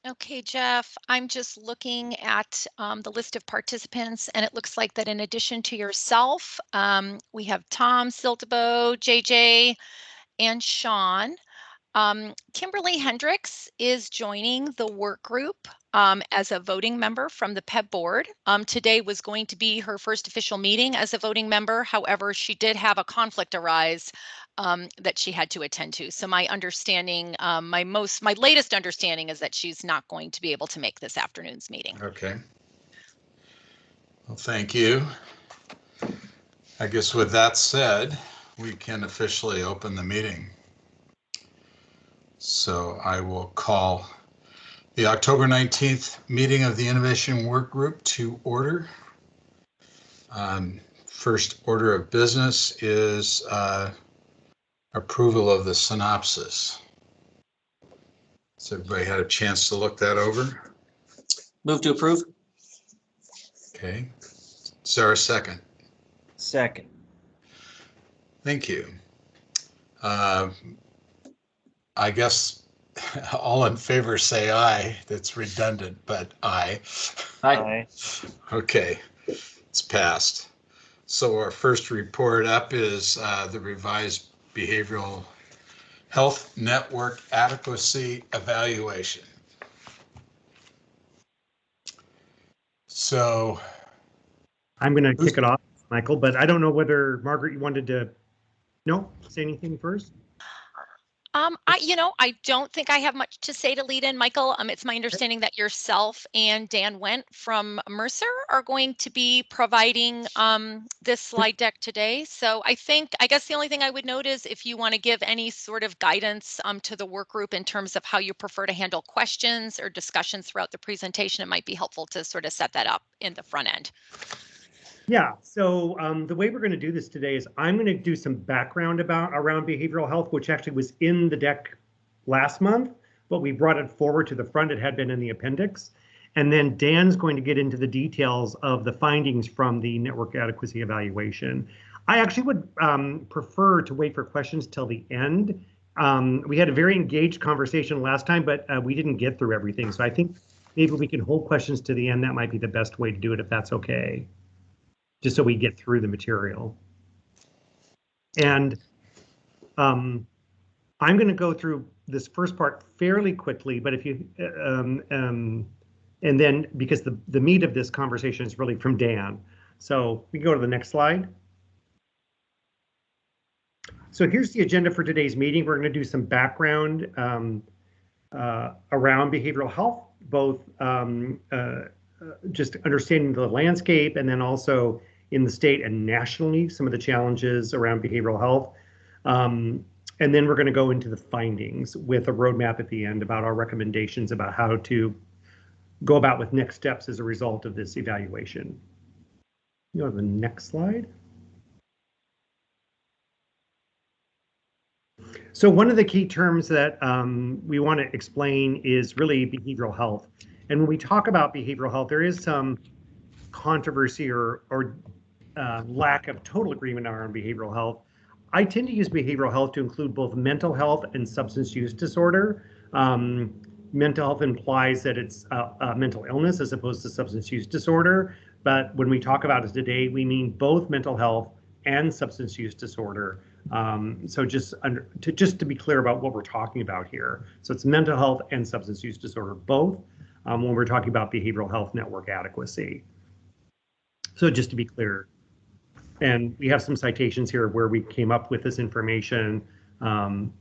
Okay, Jeff, I'm just looking at the list of participants, and it looks like that in addition to yourself, we have Tom Siltabo, JJ, and Sean. Kimberly Hendricks is joining the work group as a voting member from the PEB board. Today was going to be her first official meeting as a voting member. However, she did have a conflict arise that she had to attend to. So my understanding, my latest understanding is that she's not going to be able to make this afternoon's meeting. Okay. Well, thank you. I guess with that said, we can officially open the meeting. So I will call the October 19th meeting of the Innovation Work Group to order. First order of business is approval of the synopsis. Has everybody had a chance to look that over? Move to approve. Okay. Is there a second? Second. Thank you. I guess all in favor say aye. That's redundant, but aye. Aye. Okay, it's passed. So our first report up is the revised behavioral health network adequacy evaluation. So I'm going to kick it off, Michael, but I don't know whether Margaret, you wanted to say anything first. I don't think I have much to say to lead in, Michael. It's my understanding that yourself and Dan Wendt from Mercer are going to be providing this slide deck today. So I guess the only thing I would note is if you want to give any sort of guidance to the work group in terms of how you prefer to handle questions or discussions throughout the presentation, it might be helpful to sort of set that up in the front end. Yeah, so the way we're going to do this today is I'm going to do some background around behavioral health, which actually was in the deck last month, but we brought it forward to the front. It had been in the appendix. And then Dan's going to get into the details of the findings from the network adequacy evaluation. I actually would prefer to wait for questions till the end. We had a very engaged conversation last time, but we didn't get through everything. So I think maybe we can hold questions to the end. That might be the best way to do it if that's okay, just so we get through the material. And I'm going to go through this first part fairly quickly, but if you, and then because the meat of this conversation is really from Dan. So we can go to the next slide. So here's the agenda for today's meeting. We're going to do some background around behavioral health, both just understanding the landscape and then also in the state and nationally, some of the challenges around behavioral health. And then we're going to go into the findings with a roadmap at the end about our recommendations about how to go about with next steps as a result of this evaluation. You go to the next slide. So one of the key terms that we want to explain is really behavioral health. And when we talk about behavioral health, there is some controversy or lack of total agreement around behavioral health. I tend to use behavioral health to include both mental health and substance use disorder. Mental health implies that it's a mental illness as opposed to substance use disorder. But when we talk about it today, we mean both mental health and substance use disorder. So just to be clear about what we're talking about here. So it's mental health and substance use disorder, both when we're talking about behavioral health network adequacy. So just to be clear, and we have some citations here where we came up with this information, the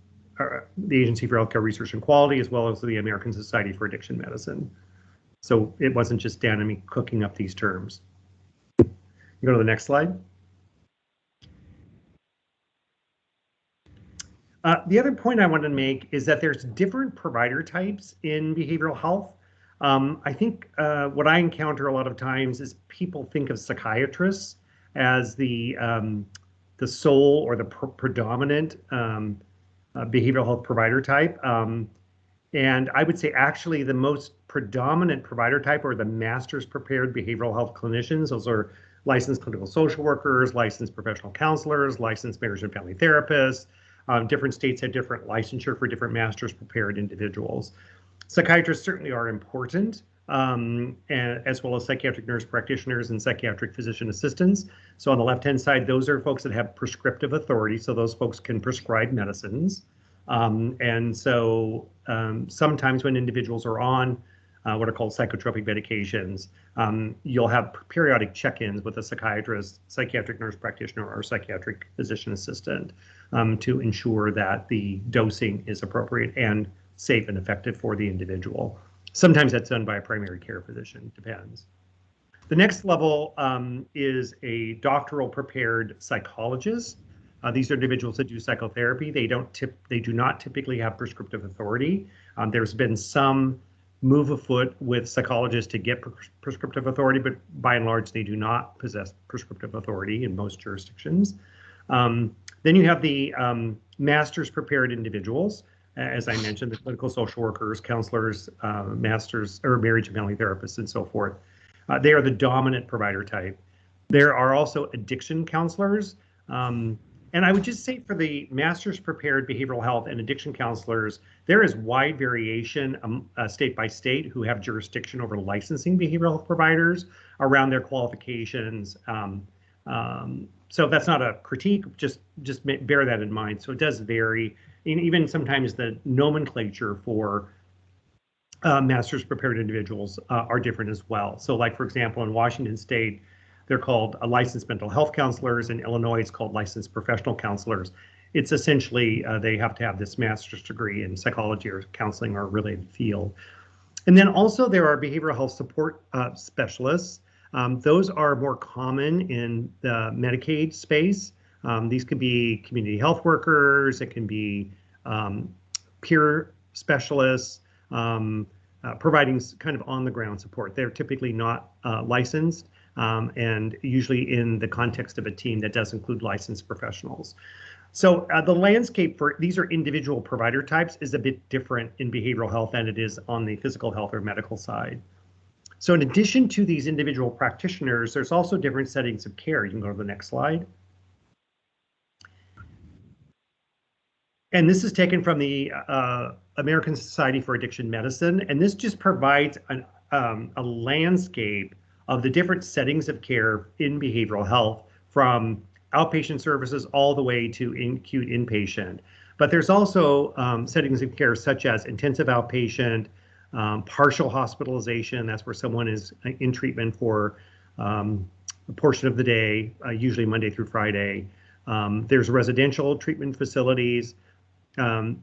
Agency for Healthcare Research and Quality, as well as the American Society for Addiction Medicine. So it wasn't just Dan and me cooking up these terms. You go to the next slide. The other point I want to make is that there's different provider types in behavioral health. I think what I encounter a lot of times is people think of psychiatrists as the sole or the predominant behavioral health provider type. And I would say actually the most predominant provider type are the master's prepared behavioral health clinicians. Those are licensed clinical social workers, licensed professional counselors, licensed marriage and family therapists. Different states have different licensure for different master's prepared individuals. Psychiatrists certainly are important, as well as psychiatric nurse practitioners and psychiatric physician assistants. So on the left-hand side, those are folks that have prescriptive authority, so those folks can prescribe medicines. And so sometimes when individuals are on what are called psychotropic medications, you'll have periodic check-ins with a psychiatrist, psychiatric nurse practitioner, or psychiatric physician assistant to ensure that the dosing is appropriate and safe and effective for the individual. Sometimes that's done by a primary care physician, depends. The next level is a doctoral prepared psychologist. These are individuals that do psychotherapy. They do not typically have prescriptive authority. There's been some move afoot with psychologists to get prescriptive authority, but by and large, they do not possess prescriptive authority in most jurisdictions. Then you have the master's prepared individuals. As I mentioned, the clinical social workers, counselors, masters or marriage and family therapists, and so forth. They are the dominant provider type. There are also addiction counselors. And I would just say for the master's prepared behavioral health and addiction counselors, there is wide variation state by state who have jurisdiction over licensing behavioral health providers around their qualifications. So that's not a critique, just bear that in mind. So it does vary. And even sometimes the nomenclature for master's prepared individuals are different as well. So like, for example, in Washington State, they're called licensed mental health counselors. In Illinois, it's called licensed professional counselors. It's essentially, they have to have this master's degree in psychology or counseling or related field. And then also there are behavioral health support specialists. Those are more common in the Medicaid space. These could be community health workers, it can be peer specialists, providing kind of on-the-ground support. They're typically not licensed, and usually in the context of a team that does include licensed professionals. So the landscape for these are individual provider types is a bit different in behavioral health than it is on the physical health or medical side. So in addition to these individual practitioners, there's also different settings of care. You can go to the next slide. And this is taken from the American Society for Addiction Medicine. And this just provides a landscape of the different settings of care in behavioral health, from outpatient services all the way to acute inpatient. But there's also settings of care such as intensive outpatient, partial hospitalization. That's where someone is in treatment for a portion of the day, usually Monday through Friday. There's residential treatment facilities.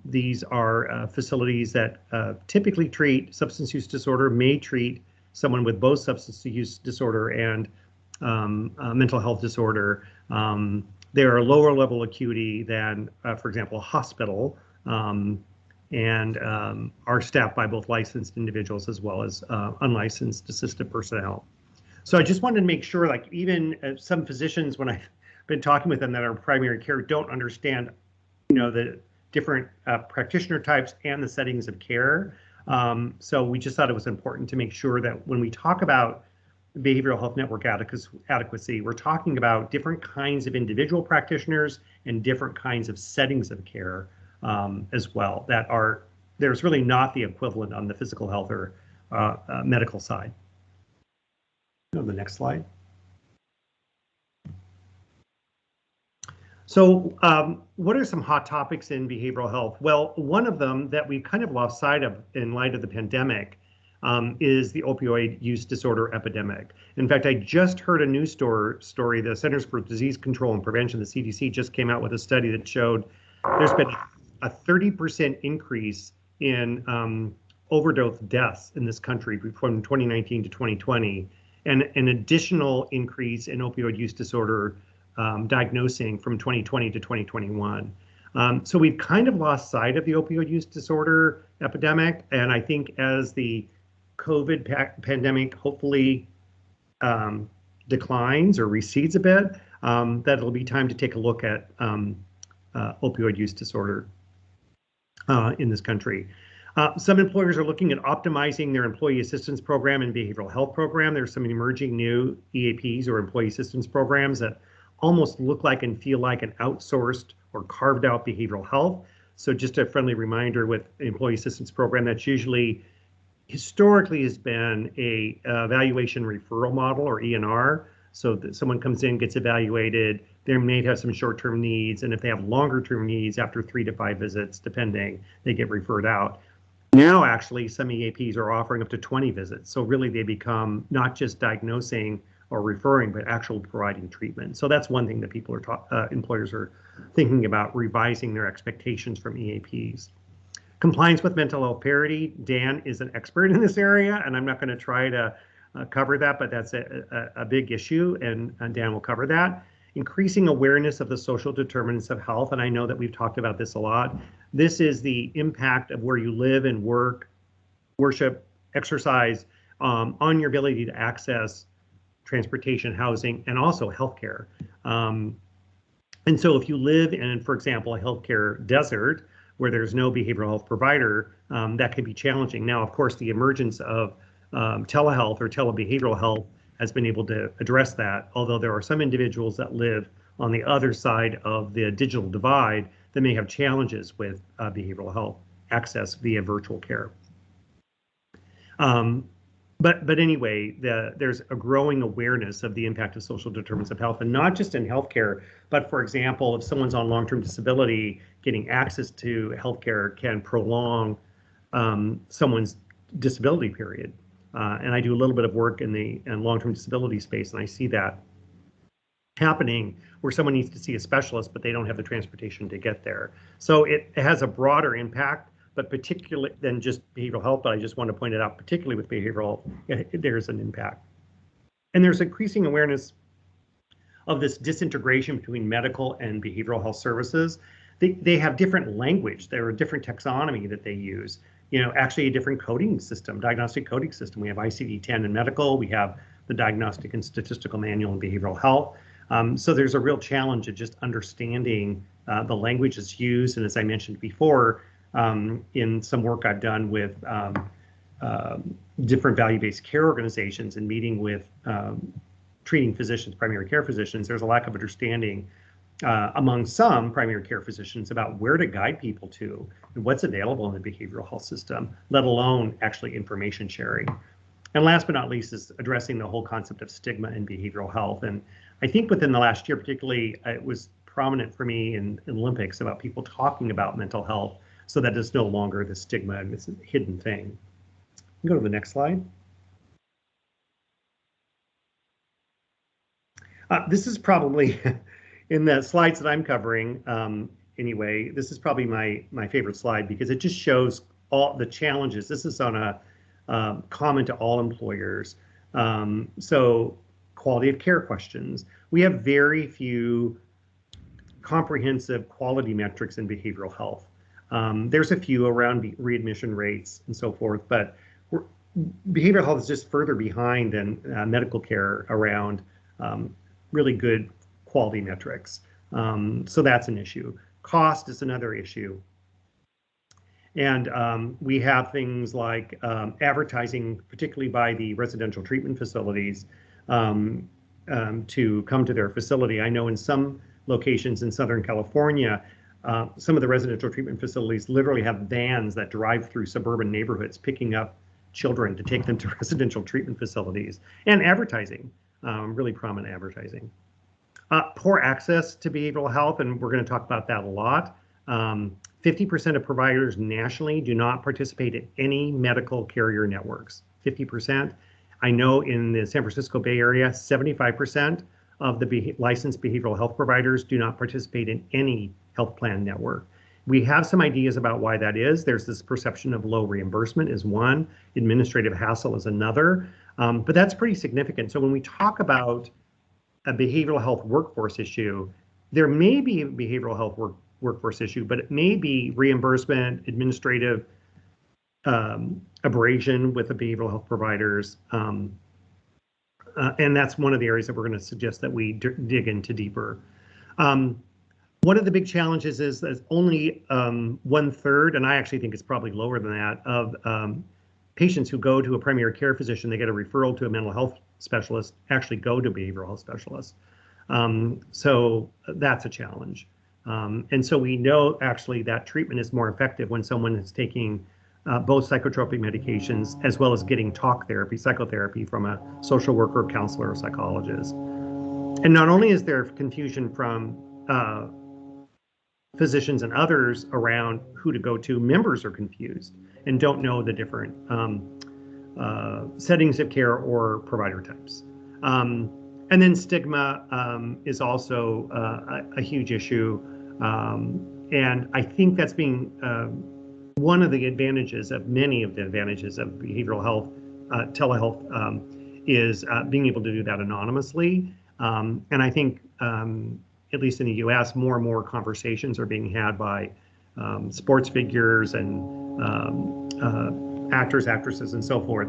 These are facilities that typically treat substance use disorder, may treat someone with both substance use disorder and mental health disorder. They are lower level acuity than, for example, a hospital, and are staffed by both licensed individuals as well as unlicensed assisted personnel. So I just wanted to make sure, like, even some physicians, when I've been talking with them that are primary care, don't understand, the different practitioner types and the settings of care. So we just thought it was important to make sure that when we talk about behavioral health network adequacy, we're talking about different kinds of individual practitioners and different kinds of settings of care as well, that there's really not the equivalent on the physical health or medical side. Go to the next slide. So what are some hot topics in behavioral health? Well, one of them that we kind of lost sight of in light of the pandemic is the opioid use disorder epidemic. In fact, I just heard a news story, the Centers for Disease Control and Prevention, the CDC, just came out with a study that showed there's been a 30% increase in overdose deaths in this country from 2019 to 2020, and an additional increase in opioid use disorder diagnosing from 2020 to 2021. So we've kind of lost sight of the opioid use disorder epidemic. And I think as the COVID pandemic hopefully declines or recedes a bit, that it'll be time to take a look at opioid use disorder in this country. Some employers are looking at optimizing their employee assistance program and behavioral health program. There's some emerging new EAPs or employee assistance programs that almost look like and feel like an outsourced or carved out behavioral health. So just a friendly reminder, with employee assistance program, that's usually historically has been a evaluation referral model, or ENR. So that someone comes in, gets evaluated, they may have some short-term needs, and if they have longer-term needs after 3 to 5 visits, depending, they get referred out. Now, actually, some EAPs are offering up to 20 visits. So really, they become not just diagnosing or referring, but actually providing treatment. So that's one thing that people are employers are thinking about, revising their expectations from EAPs. Compliance with mental health parity. Dan is an expert in this area, and I'm not going to try to cover that, but that's a big issue, and Dan will cover that. Increasing awareness of the social determinants of health, and I know that we've talked about this a lot. This is the impact of where you live and work, worship, exercise, on your ability to access transportation, housing, and also healthcare. And so if you live in, for example, a healthcare desert where there's no behavioral health provider, that can be challenging. Now, of course, the emergence of telehealth or telebehavioral health has been able to address that, although there are some individuals that live on the other side of the digital divide that may have challenges with behavioral health access via virtual care. But anyway, there's a growing awareness of the impact of social determinants of health, and not just in healthcare, but for example, if someone's on long-term disability, getting access to healthcare can prolong someone's disability period. And I do a little bit of work in the long-term disability space, and I see that happening where someone needs to see a specialist, but they don't have the transportation to get there. So it has a broader impact, but particularly than just behavioral health, but I just want to point it out, particularly with behavioral, there's an impact. And there's increasing awareness of this disintegration between medical and behavioral health services. They have different language, there are different taxonomy that they use. You know, actually a different coding system, diagnostic coding system. We have ICD-10 in medical, we have the Diagnostic and Statistical Manual in Behavioral Health. So there's a real challenge of just understanding the language that's used. And as I mentioned before, in some work I've done with different value-based care organizations and meeting with treating physicians, primary care physicians, there's a lack of understanding among some primary care physicians about where to guide people to and what's available in the behavioral health system, let alone actually information sharing. And last but not least is addressing the whole concept of stigma in behavioral health. And I think within the last year, particularly, it was prominent for me in Olympics about people talking about mental health so that it's no longer the stigma and this hidden thing. Go to the next slide. This is probably, in the slides that I'm covering, anyway, this is probably my favorite slide because it just shows all the challenges. This is on a common to all employers. So quality of care questions. We have very few comprehensive quality metrics in behavioral health. There's a few around readmission rates and so forth, but behavioral health is just further behind than medical care around really good quality metrics. So that's an issue. Cost is another issue. And we have things like advertising, particularly by the residential treatment facilities, to come to their facility. I know in some locations in Southern California, some of the residential treatment facilities literally have vans that drive through suburban neighborhoods, picking up children to take them to residential treatment facilities, and advertising, really prominent advertising. Poor access to behavioral health, and we're going to talk about that a lot. 50% of providers nationally do not participate in any medical carrier networks. 50%. I know in the San Francisco Bay Area, 75% of the licensed behavioral health providers do not participate in any health plan network. We have some ideas about why that is. There's this perception of low reimbursement is one, administrative hassle is another, but that's pretty significant. So when we talk about a behavioral health workforce issue, there may be a behavioral health workforce issue, but it may be reimbursement, administrative abrasion with the behavioral health providers. And that's one of the areas that we're going to suggest that we dig into deeper. One of the big challenges is that only 1/3, and I actually think it's probably lower than that, of patients who go to a primary care physician, they get a referral to a mental health specialist, actually go to a behavioral health specialist. So that's a challenge. And so we know actually that treatment is more effective when someone is taking both psychotropic medications as well as getting talk therapy, psychotherapy from a social worker, counselor, or psychologist. And not only is there confusion from physicians and others around who to go to, members are confused and don't know the different settings of care or provider types. And then stigma is also a huge issue. And I think that's being one of the advantages of many of the advantages of behavioral health, telehealth, is being able to do that anonymously. And I think, at least in the US, more and more conversations are being had by sports figures and actors, actresses, and so forth.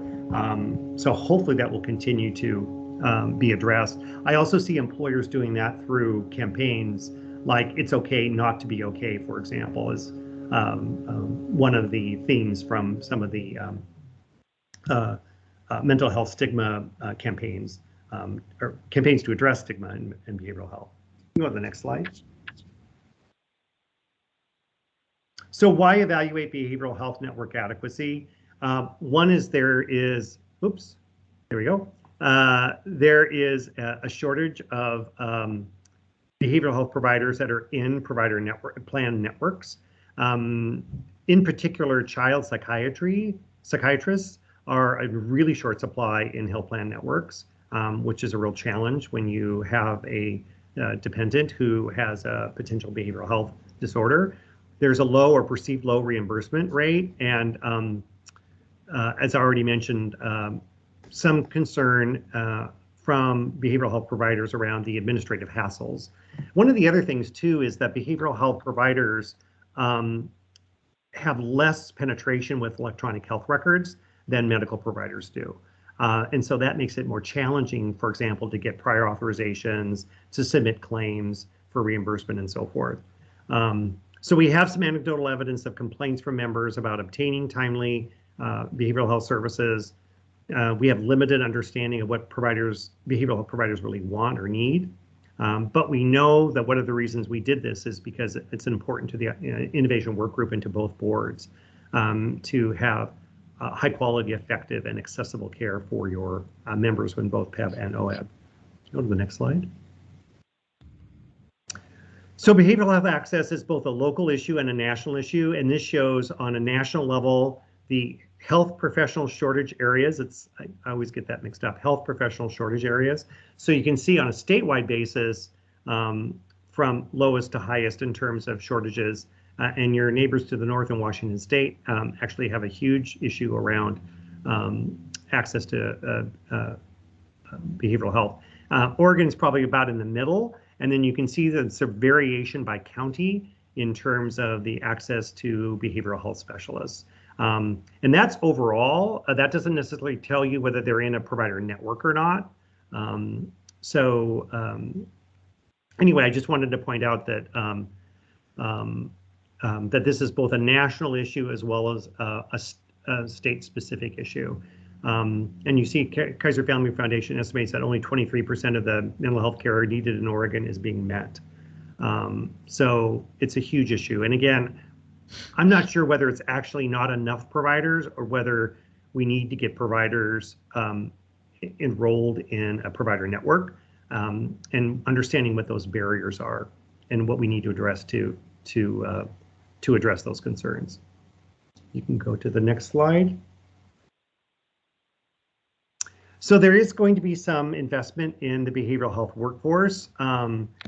So hopefully that will continue to be addressed. I also see employers doing that through campaigns like It's Okay Not to Be Okay, for example, is one of the themes from some of the mental health stigma campaigns, or campaigns to address stigma in behavioral health. Go to the next slide. So why evaluate behavioral health network adequacy? One is there is a shortage of behavioral health providers that are in provider network plan networks. In particular, child psychiatrists are a really short supply in health plan networks, which is a real challenge when you have a dependent who has a potential behavioral health disorder. There's a low or perceived low reimbursement rate, and as I already mentioned, some concern from behavioral health providers around the administrative hassles. One of the other things too is that behavioral health providers have less penetration with electronic health records than medical providers do. And so that makes it more challenging, for example, to get prior authorizations, to submit claims for reimbursement and so forth. So we have some anecdotal evidence of complaints from members about obtaining timely behavioral health services. We have limited understanding of what behavioral health providers really want or need. But we know that one of the reasons we did this is because it's important to the innovation work group and to both boards to have high quality, effective, and accessible care for your members in both PEBB and OEBB. Go to the next slide. So behavioral health access is both a local issue and a national issue, and this shows on a national level the health professional shortage areas. I always get that mixed up, health professional shortage areas. So you can see on a statewide basis from lowest to highest in terms of shortages, and your neighbors to the north in Washington State actually have a huge issue around access to behavioral health. Oregon's probably about in the middle, and then you can see that it's a variation by county in terms of the access to behavioral health specialists. And that's overall. That doesn't necessarily tell you whether they're in a provider network or not. Anyway, I just wanted to point out that that this is both a national issue as well as a state-specific issue. And you see Kaiser Family Foundation estimates that only 23% of the mental health care needed in Oregon is being met. So it's a huge issue. And again, I'm not sure whether it's actually not enough providers or whether we need to get providers enrolled in a provider network, and understanding what those barriers are and what we need to address to address those concerns. You can go to the next slide. So there is going to be some investment in the behavioral health workforce.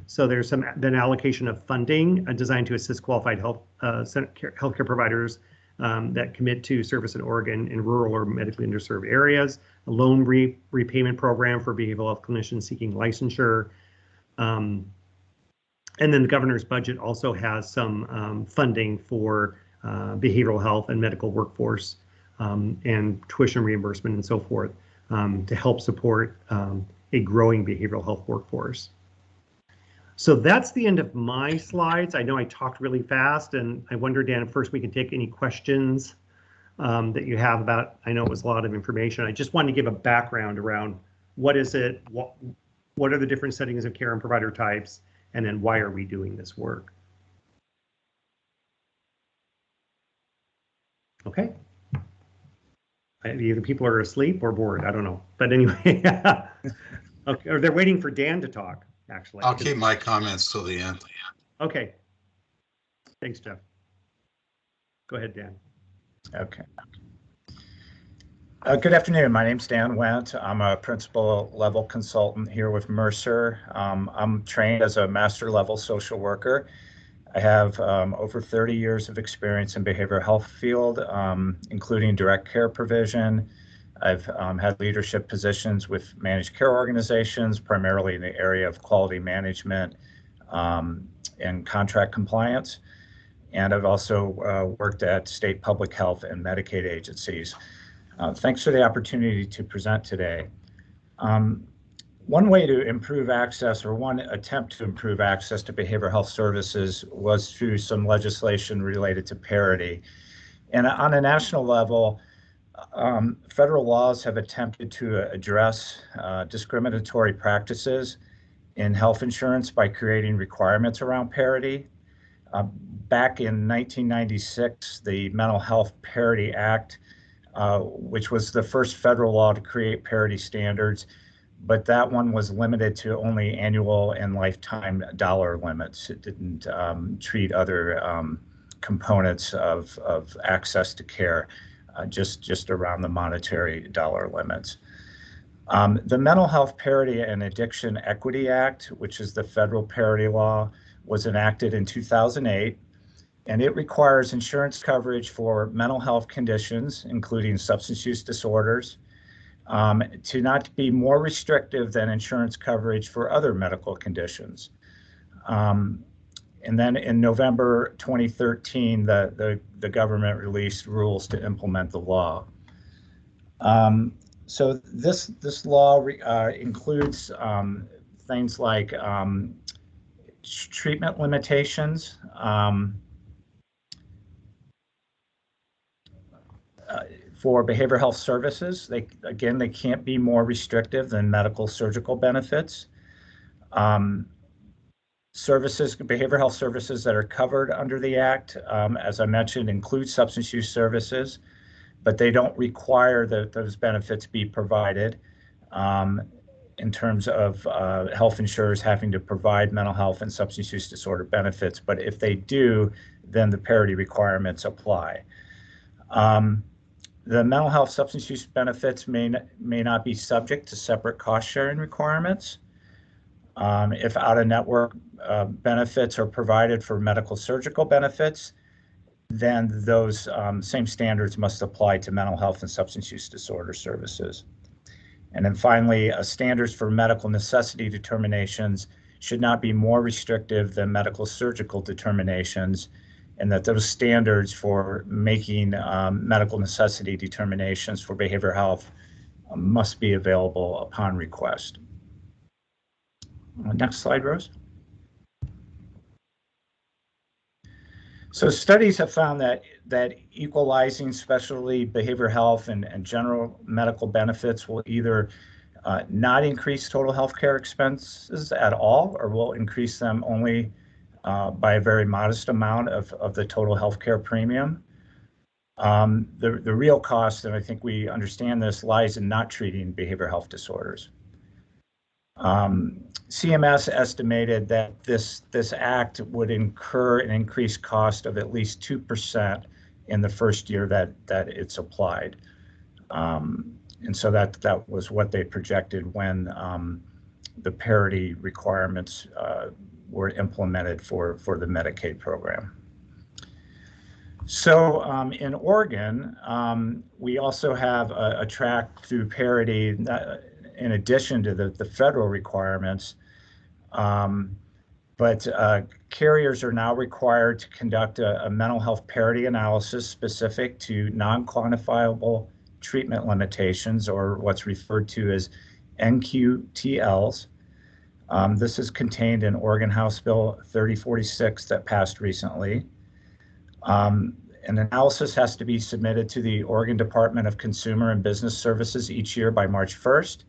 So there's an allocation of funding designed to assist qualified healthcare providers that commit to service in Oregon in rural or medically underserved areas, a loan repayment program for behavioral health clinicians seeking licensure. And then the governor's budget also has some funding for behavioral health and medical workforce and tuition reimbursement and so forth, to help support a growing behavioral health workforce. So that's the end of my slides. I know I talked really fast, and I wonder, Dan, if first we can take any questions that you have about, I know it was a lot of information. I just wanted to give a background around what is it, what are the different settings of care and provider types, and then why are we doing this work? Okay. Either people are asleep or bored. I don't know. But anyway, okay. Or they're waiting for Dan to talk, actually. I'll keep my comments till the end. Okay. Thanks, Jeff. Go ahead, Dan. Okay. Good afternoon. My name's Dan Wendt. I'm a principal level consultant here with Mercer. I'm trained as a master level social worker. I have over 30 years of experience in behavioral health field, including direct care provision. I've had leadership positions with managed care organizations, primarily in the area of quality management and contract compliance. And I've also worked at state public health and Medicaid agencies. Thanks for the opportunity to present today. One way to improve access, or one attempt to improve access to behavioral health services, was through some legislation related to parity. And on a national level, federal laws have attempted to address discriminatory practices in health insurance by creating requirements around parity. Back in 1996, the Mental Health Parity Act, which was the first federal law to create parity standards, but that one was limited to only annual and lifetime dollar limits. It didn't treat other components of access to care, just around the monetary dollar limits. The Mental Health Parity and Addiction Equity Act, which is the federal parity law, was enacted in 2008. And it requires insurance coverage for mental health conditions, including substance use disorders, to not be more restrictive than insurance coverage for other medical conditions. And then in November 2013, the government released rules to implement the law. So this law includes things like treatment limitations, for behavioral health services. They can't be more restrictive than medical surgical benefits. Behavioral health services that are covered under the Act, as I mentioned, include substance use services, but they don't require that those benefits be provided in terms of health insurers having to provide mental health and substance use disorder benefits. But if they do, then the parity requirements apply. The mental health substance use benefits may not be subject to separate cost sharing requirements. If out-of-network benefits are provided for medical surgical benefits, then those same standards must apply to mental health and substance use disorder services. And then finally, standards for medical necessity determinations should not be more restrictive than medical surgical determinations, and that those standards for making medical necessity determinations for behavioral health must be available upon request. Next slide, Rose. So studies have found that equalizing specialty behavioral health and general medical benefits will either not increase total healthcare expenses at all, or will increase them only by a very modest amount of the total healthcare premium. The real cost, and I think we understand this, lies in not treating behavioral health disorders. CMS estimated that this act would incur an increased cost of at least 2% in the first year that it's applied. And so that was what they projected when the parity requirements were implemented for the Medicaid program. So in Oregon, we also have a track through parity in addition to the federal requirements. But carriers are now required to conduct a mental health parity analysis specific to non-quantifiable treatment limitations, or what's referred to as NQTLs. This is contained in Oregon House Bill 3046 that passed recently. An analysis has to be submitted to the Oregon Department of Consumer and Business Services each year by March 1st.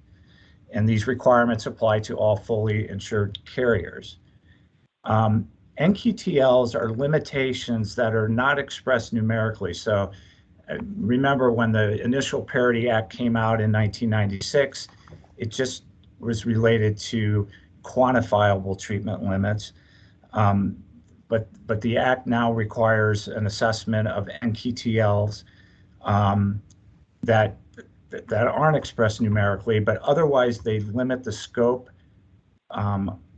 And these requirements apply to all fully insured carriers. NQTLs are limitations that are not expressed numerically. So Remember when the initial Parity Act came out in 1996, it just was related to quantifiable treatment limits. But the Act now requires an assessment of NQTLs that aren't expressed numerically, but otherwise they limit the scope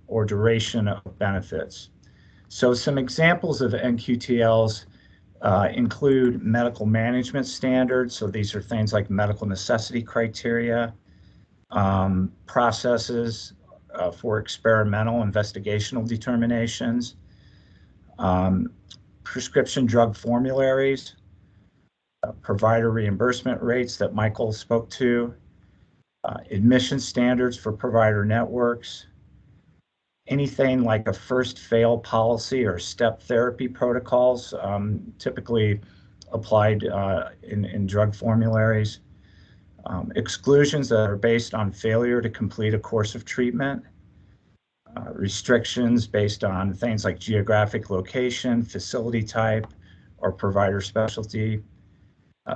or duration of benefits. So some examples of NQTLs include medical management standards. So these are things like medical necessity criteria, processes for experimental investigational determinations, prescription drug formularies, provider reimbursement rates that Michael spoke to, admission standards for provider networks, anything like a first fail policy or step therapy protocols, typically applied in drug formularies, exclusions that are based on failure to complete a course of treatment, restrictions based on things like geographic location, facility type, or provider specialty,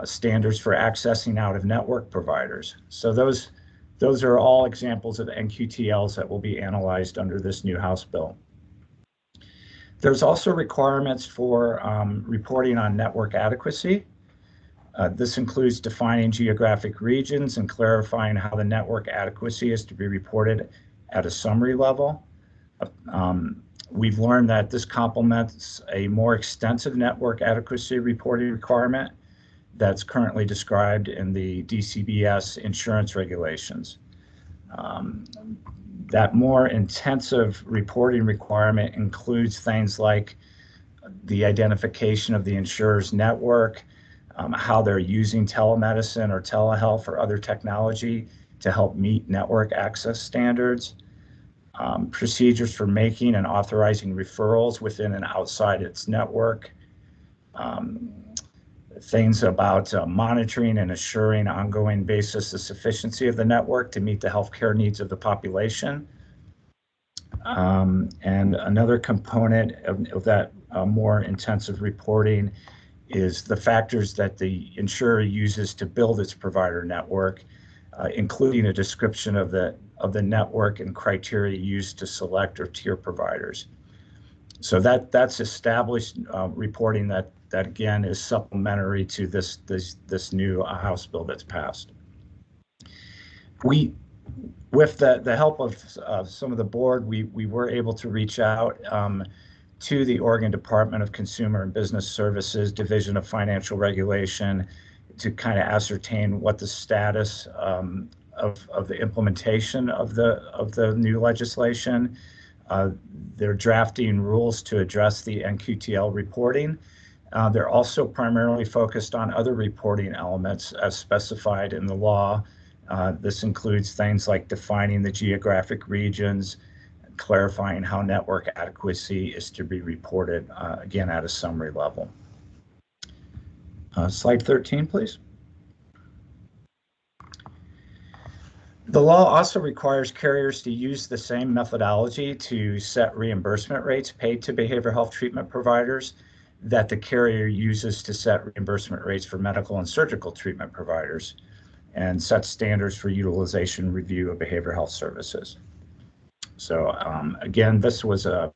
standards for accessing out-of-network providers. So those are all examples of NQTLs that will be analyzed under this new House bill. There's also requirements for reporting on network adequacy. This includes defining geographic regions and clarifying how the network adequacy is to be reported at a summary level. We've learned that this complements a more extensive network adequacy reporting requirement that's currently described in the DCBS insurance regulations. That more intensive reporting requirement includes things like the identification of the insurer's network, how they're using telemedicine or telehealth or other technology to help meet network access standards, procedures for making and authorizing referrals within and outside its network, things about monitoring and assuring ongoing basis the sufficiency of the network to meet the healthcare needs of the population. And another component of that more intensive reporting is the factors that the insurer uses to build its provider network, including a description of the network and criteria used to select or tier providers. So that's established reporting that again is supplementary to this new House bill that's passed. With the help of some of the board, we were able to reach out to the Oregon Department of Consumer and Business Services Division of Financial Regulation to kind of ascertain what the status of the implementation of the new legislation. They're drafting rules to address the NQTL reporting. They're also primarily focused on other reporting elements as specified in the law. This includes things like defining the geographic regions, clarifying how network adequacy is to be reported, again, at a summary level. Slide 13, please. The law also requires carriers to use the same methodology to set reimbursement rates paid to behavioral health treatment providers that the carrier uses to set reimbursement rates for medical and surgical treatment providers, and set standards for utilization review of behavioral health services. So again, this was a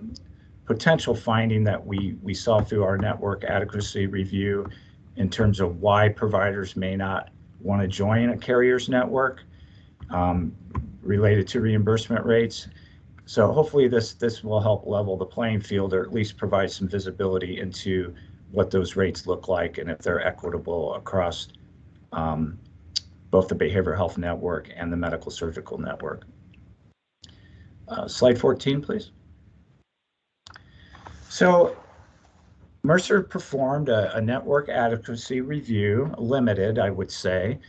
potential finding that we saw through our network adequacy review in terms of why providers may not want to join a carrier's network related to reimbursement rates. So hopefully this will help level the playing field, or at least provide some visibility into what those rates look like and if they're equitable across both the behavioral health network and the medical surgical network. Slide 14, please. So Mercer performed a network adequacy review, limited, I would say.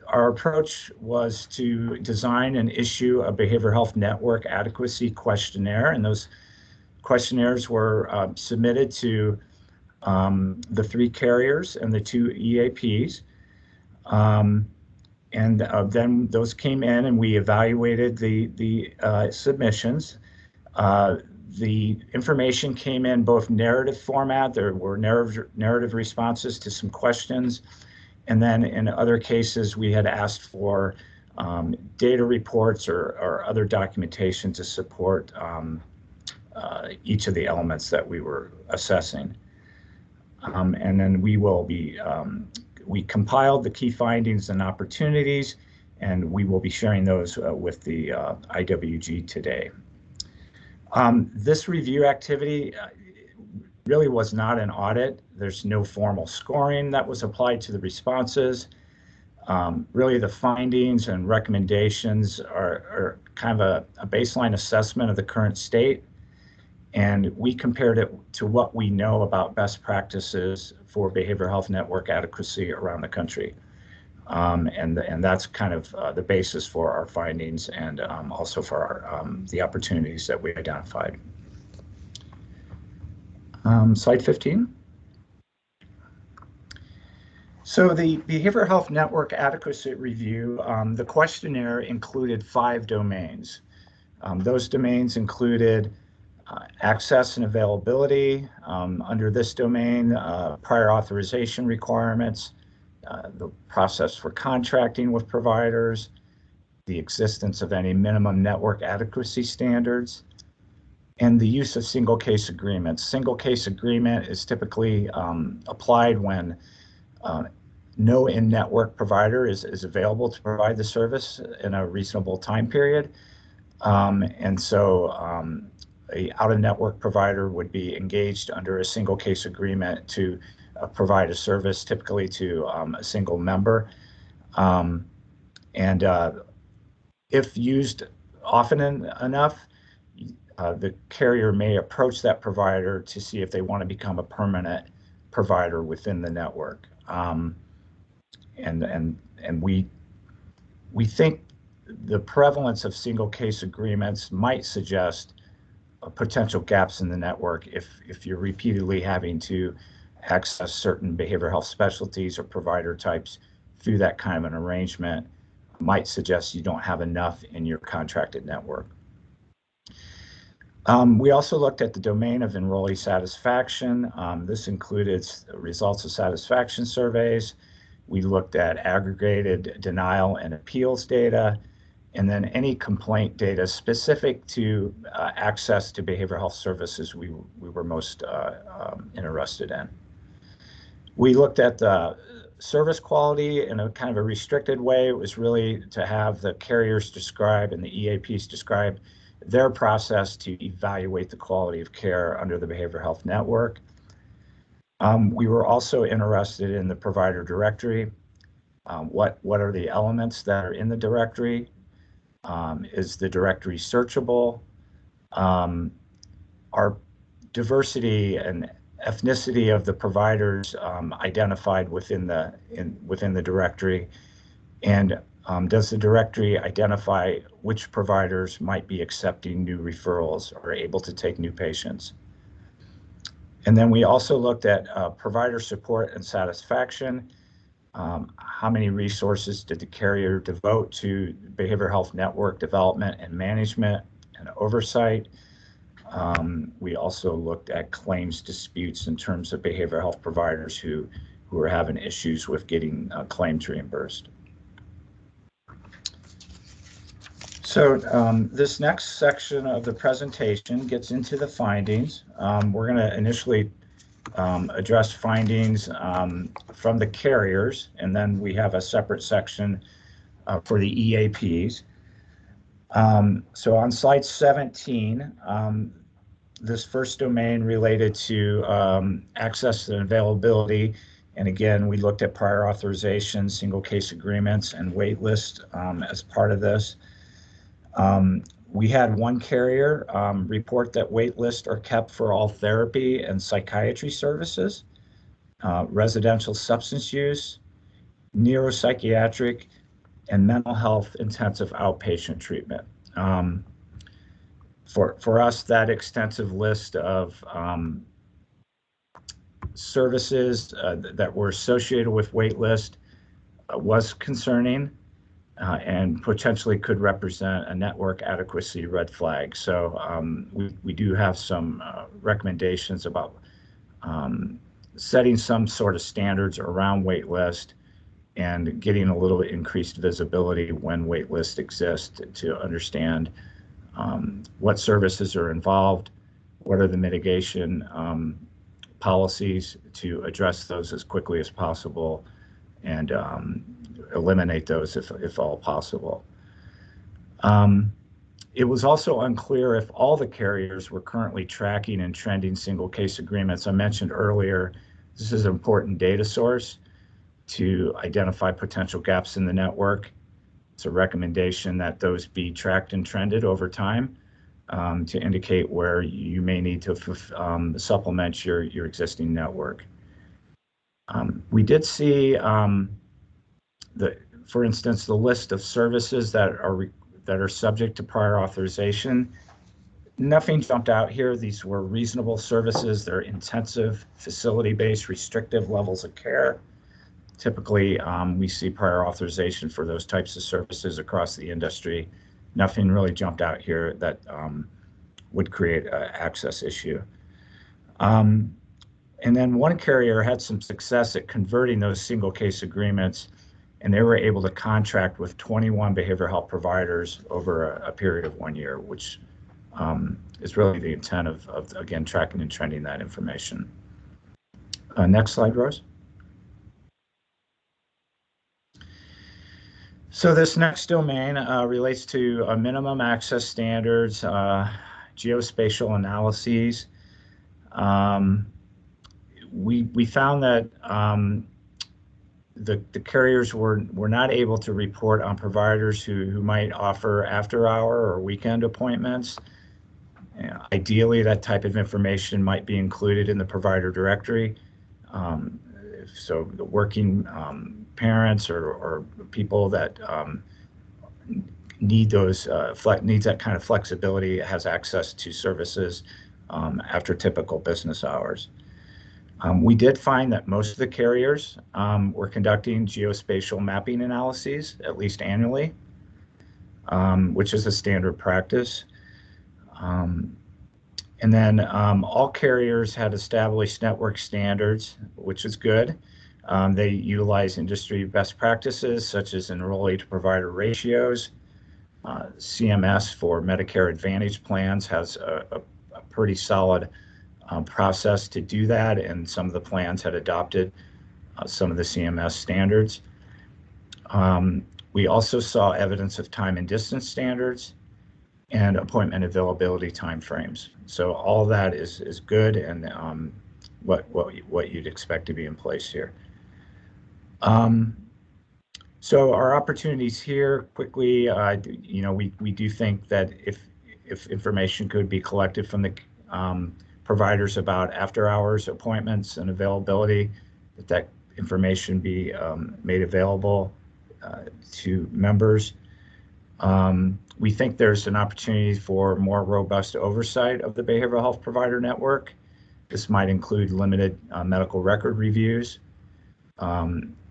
Our approach was to design and issue a behavioral health network adequacy questionnaire, and those questionnaires were submitted to the 3 carriers and the 2 EAPs. And then those came in and we evaluated the submissions. The information came in both narrative format. There were narrative responses to some questions. And then in other cases, we had asked for data reports or other documentation to support each of the elements that we were assessing. And then we compiled the key findings and opportunities, and we will be sharing those with the IWG today. This review activity really was not an audit. There's no formal scoring that was applied to the responses. Really, the findings and recommendations are kind of a baseline assessment of the current state. And we compared it to what we know about best practices for behavioral health network adequacy around the country. And that's kind of the basis for our findings and also for our, the opportunities that we identified. Slide 15. So the Behavioral Health Network Adequacy Review, the questionnaire included 5 domains. Those domains included access and availability. Under this domain, prior authorization requirements, the process for contracting with providers, the existence of any minimum network adequacy standards, and the use of single case agreements. Single case agreement is typically applied when no in-network provider is available to provide the service in a reasonable time period. And so a out-of-network provider would be engaged under a single case agreement to provide a service typically to a single member. If used often enough, the carrier may approach that provider to see if they want to become a permanent provider within the network. And we think the prevalence of single case agreements might suggest potential gaps in the network if you're repeatedly having to access certain behavioral health specialties or provider types through that kind of an arrangement, might suggest you don't have enough in your contracted network. We also looked at the domain of enrollee satisfaction. This included results of satisfaction surveys. We looked at aggregated denial and appeals data, and then any complaint data specific to access to behavioral health services we were most interested in. We looked at the service quality in a kind of a restricted way. It was really to have the carriers describe and the EAPs describe their process to evaluate the quality of care under the behavioral health network. We were also interested in the provider directory. What are the elements that are in the directory? Is the directory searchable? Are diversity and ethnicity of the providers identified within the directory? And does the directory identify which providers might be accepting new referrals or able to take new patients? And then we also looked at provider support and satisfaction. How many resources did the carrier devote to behavioral health network development and management and oversight? We also looked at claims disputes in terms of behavioral health providers who are having issues with getting claims reimbursed. So this next section of the presentation gets into the findings. We're going to initially address findings from the carriers, and then we have a separate section for the EAPs. So on slide 17, this first domain related to access and availability. And again, we looked at prior authorization, single case agreements, and wait list as part of this. We had one carrier report that wait lists are kept for all therapy and psychiatry services, residential substance use, neuropsychiatric, and mental health intensive outpatient treatment. For us, that extensive list of services that were associated with wait list was concerning. and potentially could represent a network adequacy red flag. So we do have some recommendations about setting some sort of standards around wait list and getting a little increased visibility when wait lists exist to understand what services are involved, what are the mitigation policies to address those as quickly as possible, and eliminate those if all possible. It was also unclear if all the carriers were currently tracking and trending single case agreements. I mentioned earlier, this is an important data source to identify potential gaps in the network. It's a recommendation that those be tracked and trended over time to indicate where you may need to supplement your existing network. We did see for instance, the list of services that are subject to prior authorization. Nothing jumped out here. These were reasonable services. They're intensive, facility-based, restrictive levels of care. Typically, we see prior authorization for those types of services across the industry. Nothing really jumped out here that would create an access issue. And then one carrier had some success at converting those single case agreements, and they were able to contract with 21 behavioral health providers over a period of 1 year, which is really the intent of again, tracking and trending that information. Next slide, Rose. So this next domain relates to minimum access standards, geospatial analyses. We found that the carriers were not able to report on providers who might offer after-hour or weekend appointments. Ideally, that type of information might be included in the provider directory. So the working parents or people that need needs that kind of flexibility has access to services after typical business hours. We did find that most of the carriers were conducting geospatial mapping analyses at least annually, which is a standard practice. And then all carriers had established network standards, which is good. They utilize industry best practices such as enrollee to provider ratios. CMS for Medicare Advantage plans has a pretty solid process to do that, and some of the plans had adopted some of the CMS standards. We also saw evidence of time and distance standards and appointment availability timeframes. So all that is good, and what you'd expect to be in place here. So our opportunities here quickly, we do think that if information could be collected from the providers about after hours appointments and availability, that information be made available to members. We think there's an opportunity for more robust oversight of the behavioral health provider network. This might include limited medical record reviews.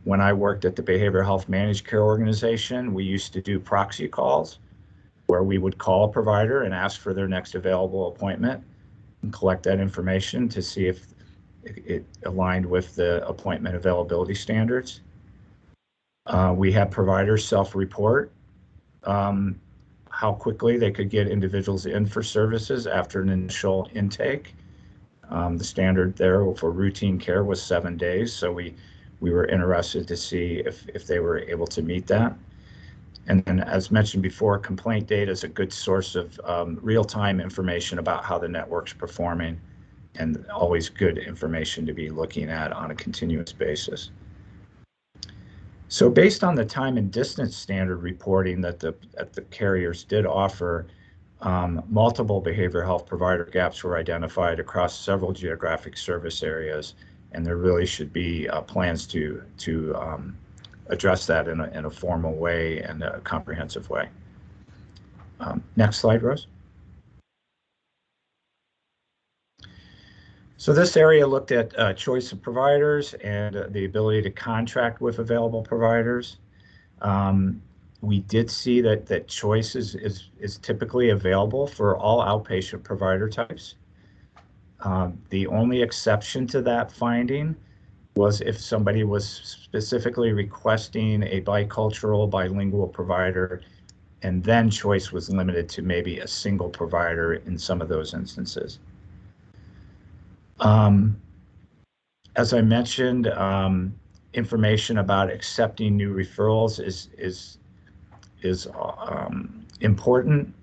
When I worked at the Behavioral Health Managed Care Organization, we used to do proxy calls where we would call a provider and ask for their next available appointment and collect that information to see if it aligned with the appointment availability standards. We had providers self-report how quickly they could get individuals in for services after an initial intake. The standard there for routine care was 7 days, so we were interested to see if they were able to meet that. And then, as mentioned before, complaint data is a good source of real-time information about how the network's performing, and always good information to be looking at on a continuous basis. So based on the time and distance standard reporting that the carriers did offer, multiple behavioral health provider gaps were identified across several geographic service areas, and there really should be plans to address that in a formal way and a comprehensive way. Next slide, Rose. So this area looked at choice of providers and the ability to contract with available providers. We did see that choice is typically available for all outpatient provider types. The only exception to that finding was if somebody was specifically requesting a bicultural, bilingual provider, and then choice was limited to maybe a single provider in some of those instances. As I mentioned, information about accepting new referrals is important,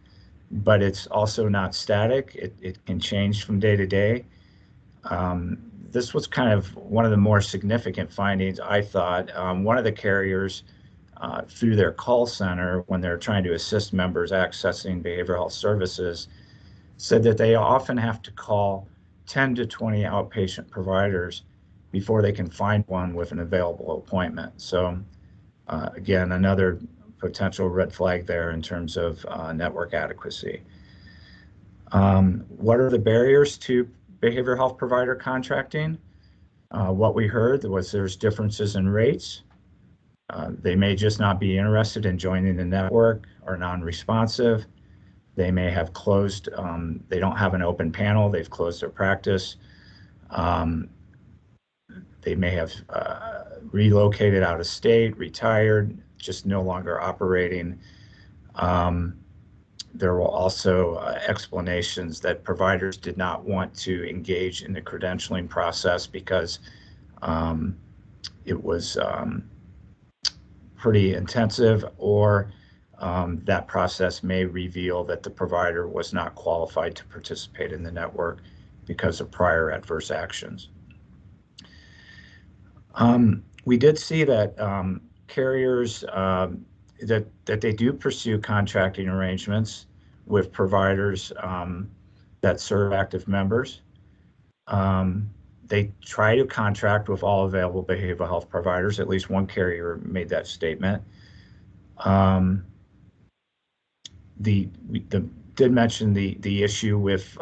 but it's also not static. It can change from day to day. This was kind of one of the more significant findings, I thought. One of the carriers, through their call center, when they're trying to assist members accessing behavioral health services, said that they often have to call 10 to 20 outpatient providers before they can find one with an available appointment. So again, another potential red flag there in terms of network adequacy. What are the barriers to behavioral health provider contracting? What we heard was there's differences in rates. They may just not be interested in joining the network or non-responsive. They may have closed, they don't have an open panel, they've closed their practice. They may have relocated out of state, retired, just no longer operating. There were also explanations that providers did not want to engage in the credentialing process because it was pretty intensive, or that process may reveal that the provider was not qualified to participate in the network because of prior adverse actions. We did see that carriers, that they do pursue contracting arrangements with providers that serve active members. They try to contract with all available behavioral health providers. At least one carrier made that statement. We did mention the issue with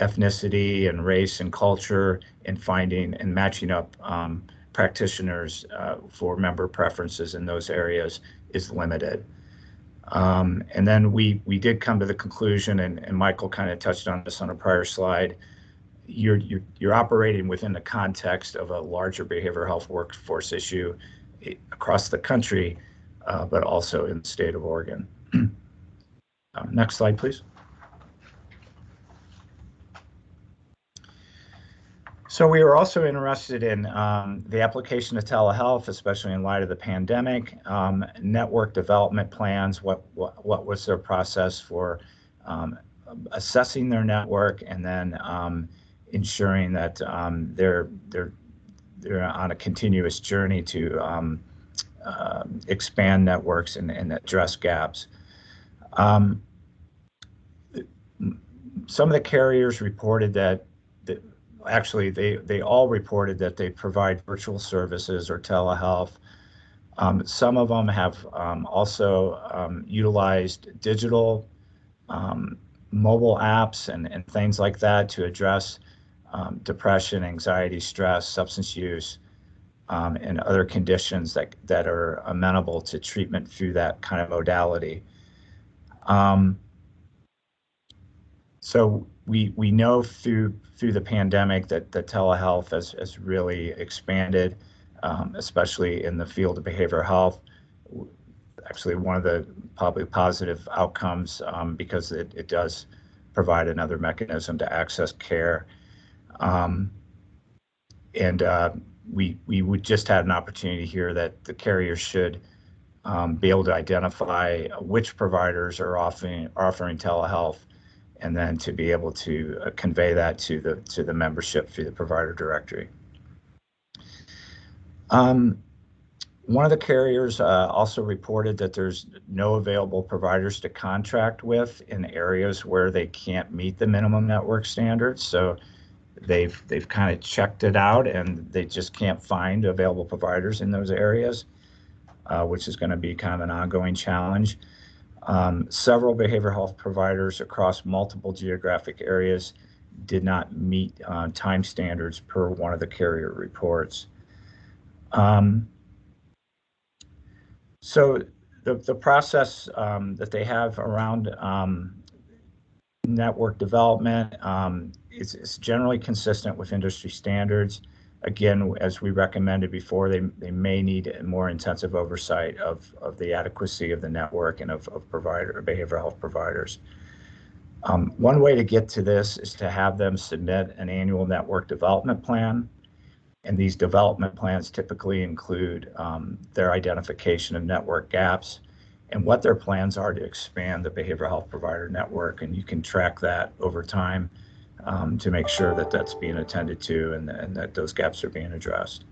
ethnicity and race and culture and finding and matching up practitioners for member preferences in those areas is limited. And then we did come to the conclusion, and Michael kind of touched on this on a prior slide, you're operating within the context of a larger behavioral health workforce issue across the country, but also in the state of Oregon. Next slide, please. So we were also interested in the application of telehealth, especially in light of the pandemic, network development plans, what was their process for assessing their network, and then ensuring that they're on a continuous journey to expand networks and address gaps. Some of the carriers reported that actually they all reported that they provide virtual services or telehealth. Some of them have also utilized digital mobile apps and things like that to address depression, anxiety, stress, substance use, and other conditions that are amenable to treatment through that kind of modality. So we know through the pandemic that telehealth has really expanded, especially in the field of behavioral health. Actually, one of the probably positive outcomes, because it does provide another mechanism to access care. We would just had an opportunity here that the carrier should be able to identify which providers are offering telehealth, and then to be able to convey that to the membership through the provider directory. One of the carriers also reported that there's no available providers to contract with in areas where they can't meet the minimum network standards. So they've kind of checked it out, and they just can't find available providers in those areas, which is going to be kind of an ongoing challenge. Several behavioral health providers across multiple geographic areas did not meet time standards per one of the carrier reports. So the process that they have around network development is generally consistent with industry standards. Again, as we recommended before, they may need a more intensive oversight of the adequacy of the network and of behavioral health providers. One way to get to this is to have them submit an annual network development plan. And these development plans typically include their identification of network gaps and what their plans are to expand the behavioral health provider network. And you can track that over time to make sure that that's being attended to and that those gaps are being addressed.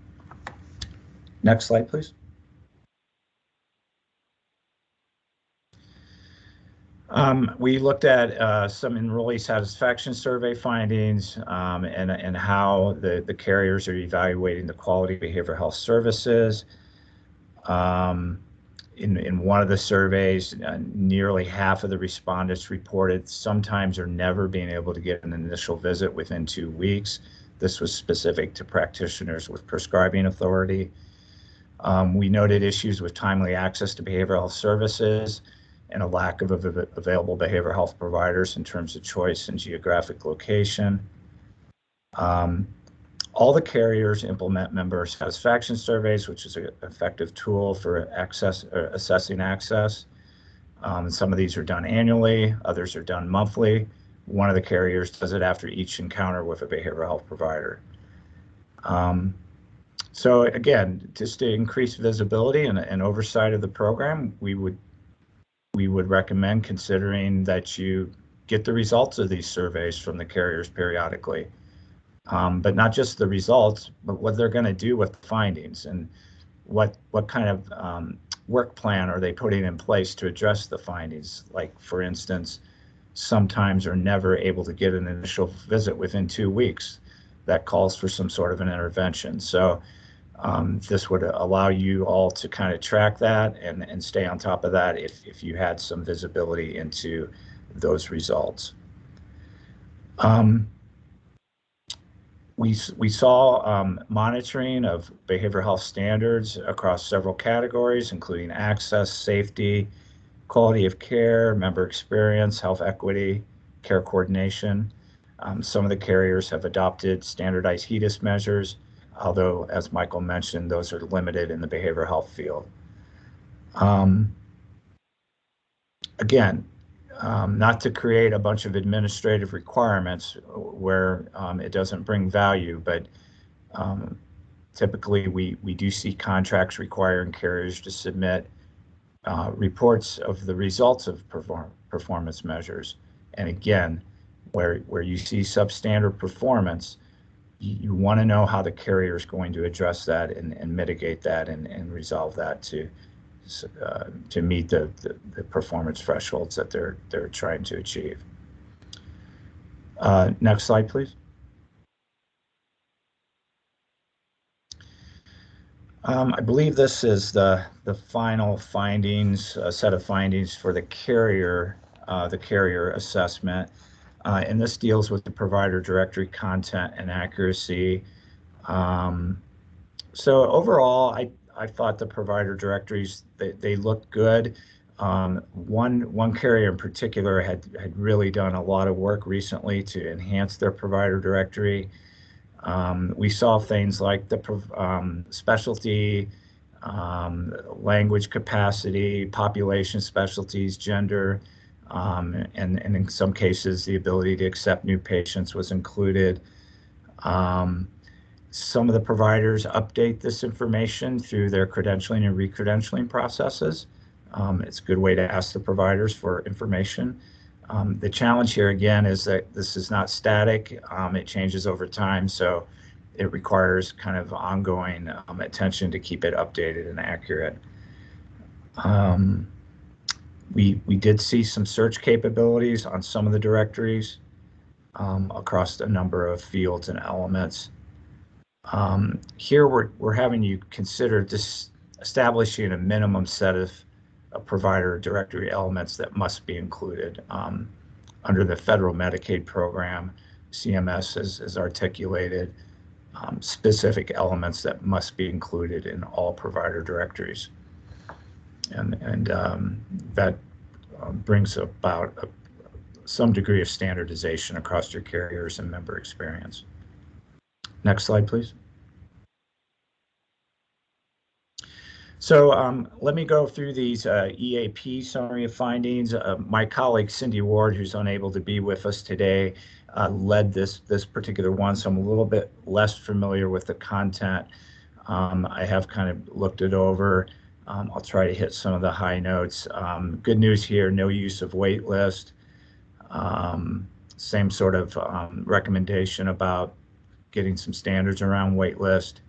Next slide, please. We looked at some enrollee satisfaction survey findings and how the carriers are evaluating the quality of behavioral health services. In one of the surveys, nearly half of the respondents reported sometimes or never being able to get an initial visit within 2 weeks. This was specific to practitioners with prescribing authority. We noted issues with timely access to behavioral health services and a lack of available behavioral health providers in terms of choice and geographic location. All the carriers implement member satisfaction surveys, which is an effective tool for assessing access. Some of these are done annually, others are done monthly. One of the carriers does it after each encounter with a behavioral health provider. So again, just to increase visibility and oversight of the program, we would recommend considering that you get the results of these surveys from the carriers periodically. But not just the results, but what they're going to do with the findings and what kind of work plan are they putting in place to address the findings. Like, for instance, sometimes are never able to get an initial visit within 2 weeks. That calls for some sort of an intervention. So this would allow you all to kind of track that and stay on top of that if you had some visibility into those results. We saw monitoring of behavioral health standards across several categories, including access, safety, quality of care, member experience, health equity, care coordination. Some of the carriers have adopted standardized HEDIS measures, although, as Michael mentioned, those are limited in the behavioral health field. Again, not to create a bunch of administrative requirements where it doesn't bring value, but typically we do see contracts requiring carriers to submit reports of the results of performance measures. And again, where you see substandard performance, you want to know how the carrier is going to address that and mitigate that and resolve that to meet the performance thresholds that they're trying to achieve. Next slide, please. I believe this is the final findings, set of findings for the carrier assessment. And this deals with the provider directory content and accuracy. So overall, I thought the provider directories, they look good. One carrier in particular had really done a lot of work recently to enhance their provider directory. We saw things like the specialty, language capacity, population specialties, gender, and in some cases, the ability to accept new patients was included. Some of the providers update this information through their credentialing and recredentialing processes. It's a good way to ask the providers for information. The challenge here again is that this is not static. It changes over time, so it requires kind of ongoing attention to keep it updated and accurate. We did see some search capabilities on some of the directories across a number of fields and elements. Here we're having you consider establishing a minimum set of provider directory elements that must be included. Under the federal Medicaid program, CMS has articulated specific elements that must be included in all provider directories. and that brings about some degree of standardization across your carriers and member experience. Next slide, please. So let me go through these EAP summary of findings. My colleague Cindy Ward, who's unable to be with us today, led this particular one, so I'm a little bit less familiar with the content. I have kind of looked it over. I'll try to hit some of the high notes. Good news here, no use of wait list. Same sort of recommendation about getting some standards around wait list.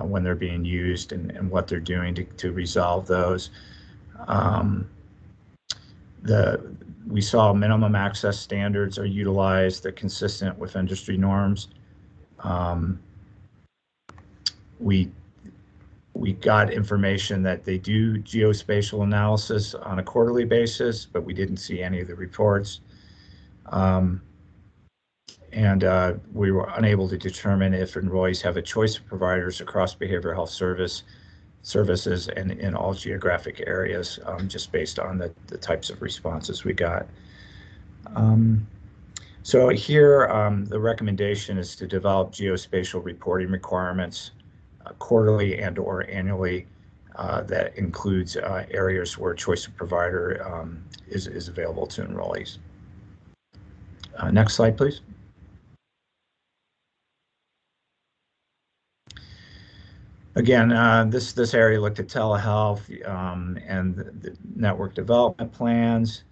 When they're being used and what they're doing to resolve those. We saw minimum access standards are utilized. They're consistent with industry norms. We got information that they do geospatial analysis on a quarterly basis, but we didn't see any of the reports. And we were unable to determine if enrollees have a choice of providers across behavioral health services and in all geographic areas, just based on the types of responses we got. So here, the recommendation is to develop geospatial reporting requirements quarterly and or annually that includes areas where choice of provider is available to enrollees. Next slide, please. Again, this area looked at telehealth and the network development plans.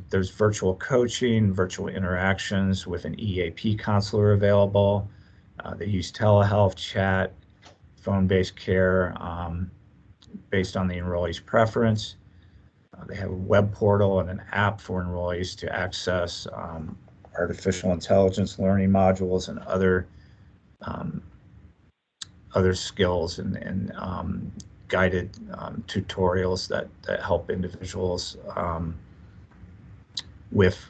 There's virtual coaching, virtual interactions with an EAP counselor available. They use telehealth, chat, phone-based care based on the enrollee's preference. They have a web portal and an app for enrollees to access artificial intelligence learning modules and other skills and guided tutorials that help individuals with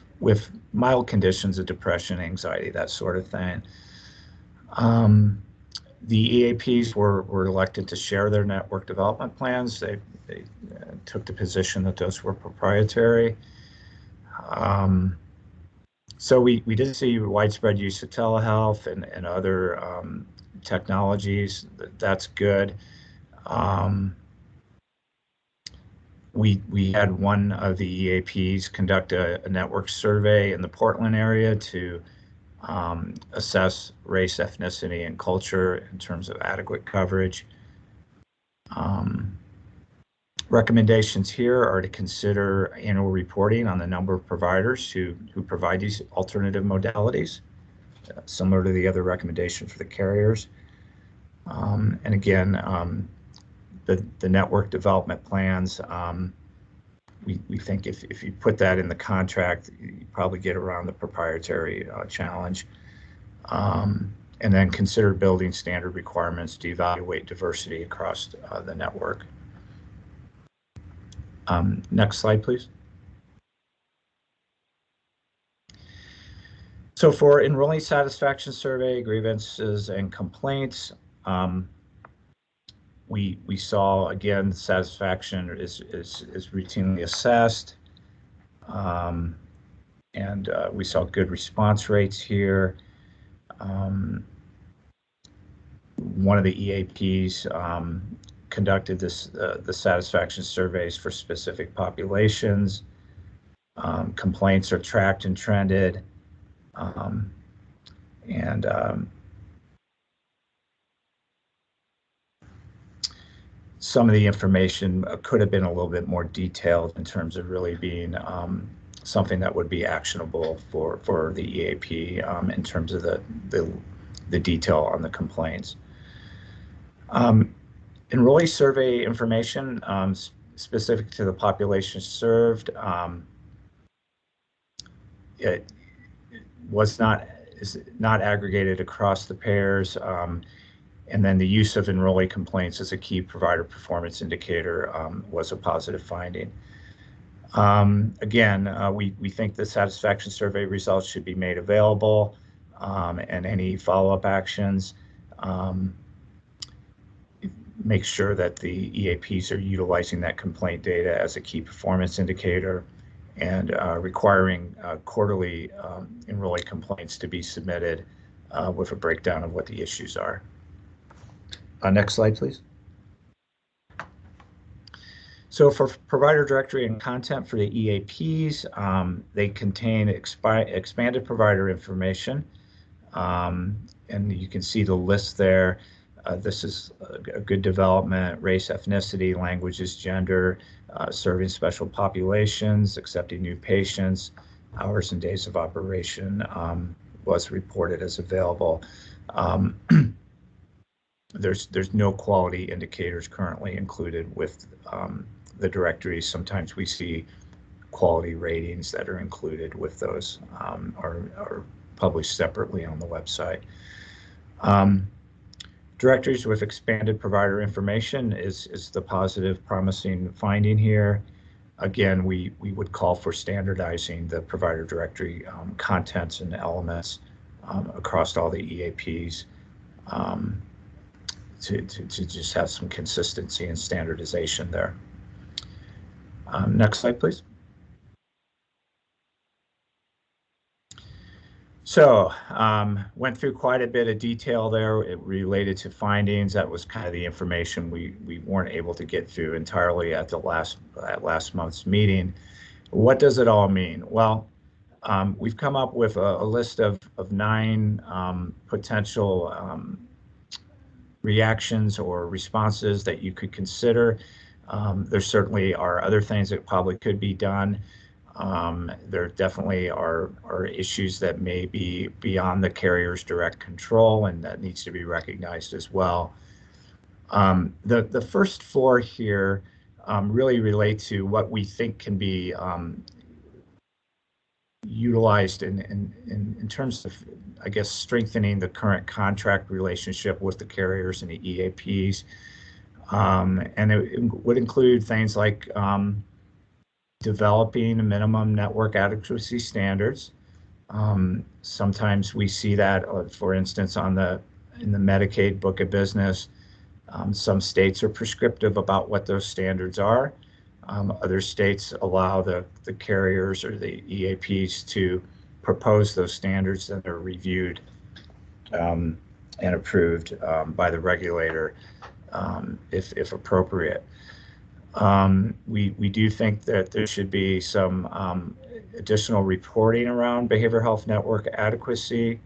mild conditions of depression, anxiety, that sort of thing. The EAPs were elected to share their network development plans. They took the position that those were proprietary. So we did see widespread use of telehealth and other technologies. That's good. We had one of the EAPs conduct a network survey in the Portland area to assess race, ethnicity, and culture in terms of adequate coverage. Recommendations here are to consider annual reporting on the number of providers who provide these alternative modalities, similar to the other recommendation for the carriers. And again, the network development plans, we think if you put that in the contract, you probably get around the proprietary challenge. And then consider building standard requirements to evaluate diversity across the network. Next slide, please. So for enrollee satisfaction survey, grievances and complaints, we saw, again, satisfaction is routinely assessed. And we saw good response rates here. One of the EAPs conducted the satisfaction surveys for specific populations. Complaints are tracked and trended. Some of the information could have been a little bit more detailed in terms of really being something that would be actionable for the EAP in terms of the detail on the complaints. Enrollee survey information specific to the population served, it is not aggregated across the pairs. And then the use of enrollee complaints as a key provider performance indicator was a positive finding. Again, we think the satisfaction survey results should be made available and any follow-up actions. make sure that the EAPs are utilizing that complaint data as a key performance indicator, and requiring quarterly enrollee complaints to be submitted with a breakdown of what the issues are. Next slide, please. So for provider directory and content for the EAPs, they contain expanded provider information. And you can see the list there. This is a good development: race, ethnicity, languages, gender, serving special populations, accepting new patients, hours and days of operation was reported as available. There's no quality indicators currently included with the directories. Sometimes we see quality ratings that are included with those, or published separately on the website. Directories with expanded provider information is the positive, promising finding here. Again, we would call for standardizing the provider directory contents and elements across all the EAPs to just have some consistency and standardization there. Next slide, please. So went through quite a bit of detail there. It related to findings. That was kind of the information we weren't able to get through entirely at the last month's meeting. What does it all mean? Well, we've come up with a list of 9 potential reactions or responses that you could consider. There certainly are other things that probably could be done. There definitely are issues that may be beyond the carrier's direct control, and that needs to be recognized as well. The first 4 here really relate to what we think can be utilized in terms of, I guess, strengthening the current contract relationship with the carriers and the EAPs. And it would include things like developing minimum network adequacy standards. Sometimes we see that, for instance, in the Medicaid book of business. Some states are prescriptive about what those standards are. Other states allow the carriers or the EAPs to propose those standards that are reviewed and approved by the regulator if appropriate. We do think that there should be some additional reporting around behavioral health network adequacy.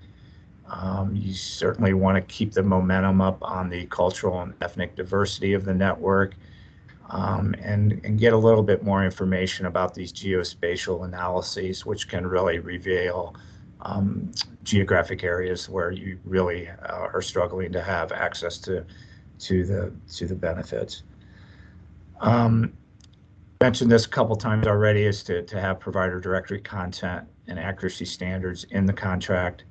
You certainly want to keep the momentum up on the cultural and ethnic diversity of the network, and get a little bit more information about these geospatial analyses, which can really reveal geographic areas where you really are struggling to have access to the benefits. Mentioned this a couple times already, is to have provider directory content and accuracy standards in the contract.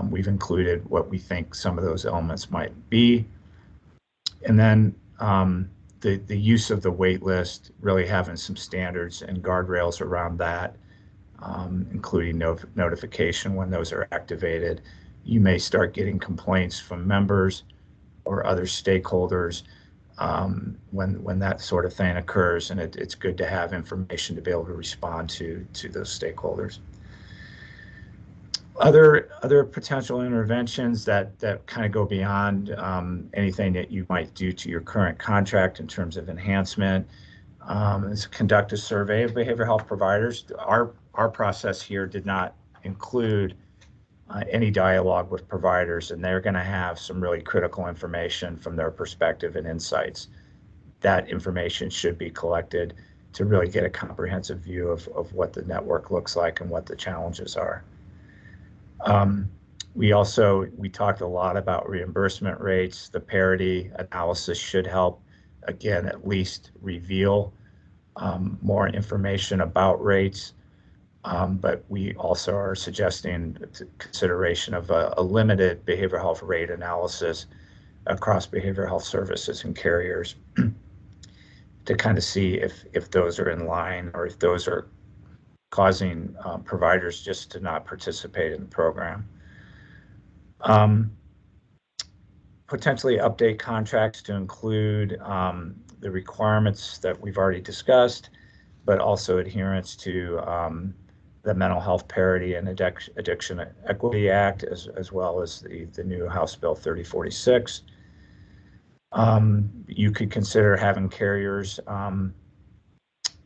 We've included what we think some of those elements might be. And then the use of the wait list, really having some standards and guardrails around that, including notification when those are activated. You may start getting complaints from members or other stakeholders when that sort of thing occurs, and it's good to have information to be able to respond to those stakeholders. Other potential interventions that kind of go beyond anything that you might do to your current contract in terms of enhancement is conduct a survey of behavioral health providers. Our process here did not include any dialogue with providers, and they're going to have some really critical information from their perspective and insights. That information should be collected to really get a comprehensive view of what the network looks like and what the challenges are. We talked a lot about reimbursement rates. The parity analysis should help, again, at least reveal more information about rates. But we also are suggesting consideration of a limited behavioral health rate analysis across behavioral health services and carriers to kind of see if those are in line, or if those are causing providers just to not participate in the program. potentially update contracts to include the requirements that we've already discussed, but also adherence to the Mental Health Parity and Addiction Equity Act, as well as the new House Bill 3046. You could consider having carriers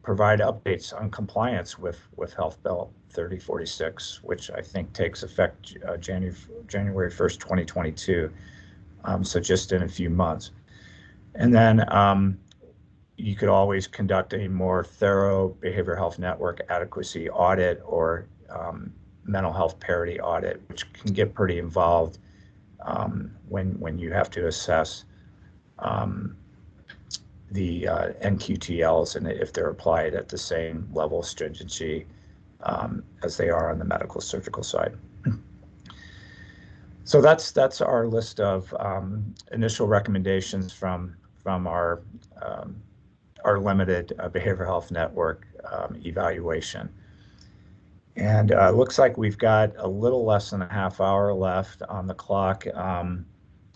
provide updates on compliance with Health Bill 3046, which I think takes effect January 1st, 2022. So just in a few months. And then you could always conduct a more thorough behavioral health network adequacy audit or mental health parity audit, which can get pretty involved when you have to assess the NQTLs and if they're applied at the same level of stringency as they are on the medical surgical side. So that's our list of initial recommendations from our limited behavioral health network evaluation. And it looks like we've got a little less than a half hour left on the clock.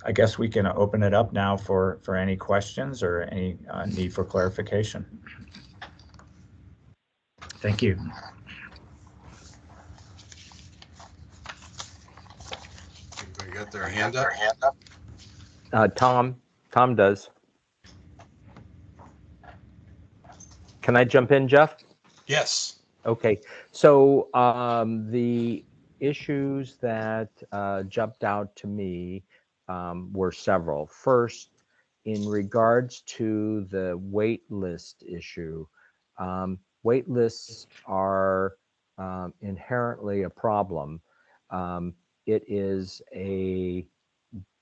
I guess we can open it up now for any questions or any need for clarification. Thank you. Anybody got their hand up? Tom does. Can I jump in, Jeff? Yes. Okay. So the issues that jumped out to me were several. First, in regards to the wait list issue, wait lists are inherently a problem. It is a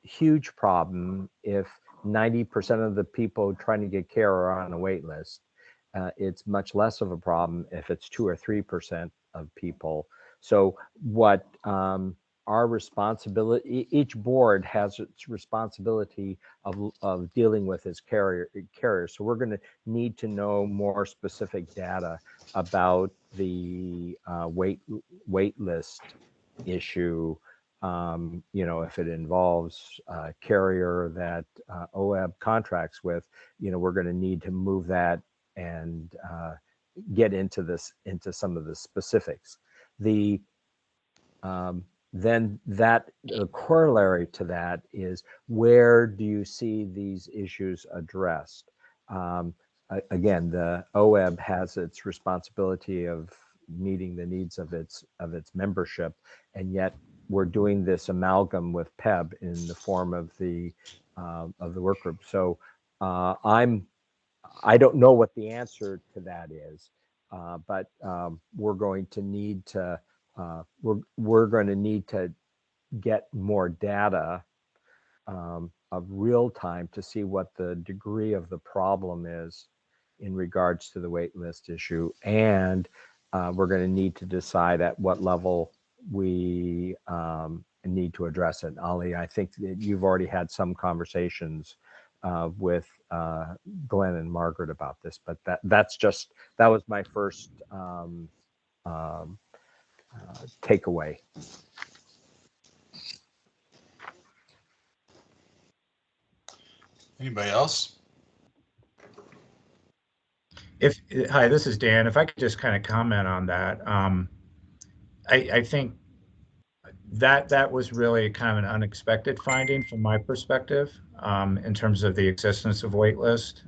huge problem if 90% of the people trying to get care are on a wait list. It's much less of a problem if it's 2 or 3% of people. So what our responsibility, each board has its responsibility of dealing with its carrier. So we're going to need to know more specific data about the wait list issue. You know, if it involves a carrier that OEBB contracts with, you know, we're going to need to move that and get into some of the specifics. Then the corollary to that is, where do you see these issues addressed? Again, the OEBB has its responsibility of meeting the needs of its membership, and yet we're doing this amalgam with PEBB in the form of the work group. So I don't know what the answer to that is, but we're going to need to get more data of real time to see what the degree of the problem is in regards to the wait list issue, and we're going to need to decide at what level we need to address it. Ali, I think that you've already had some conversations with Glenn and Margaret about this, but that was my first takeaway. Anybody else? Hi, this is Dan. If I could just kind of comment on that, I think that was really kind of an unexpected finding from my perspective in terms of the existence of waitlist.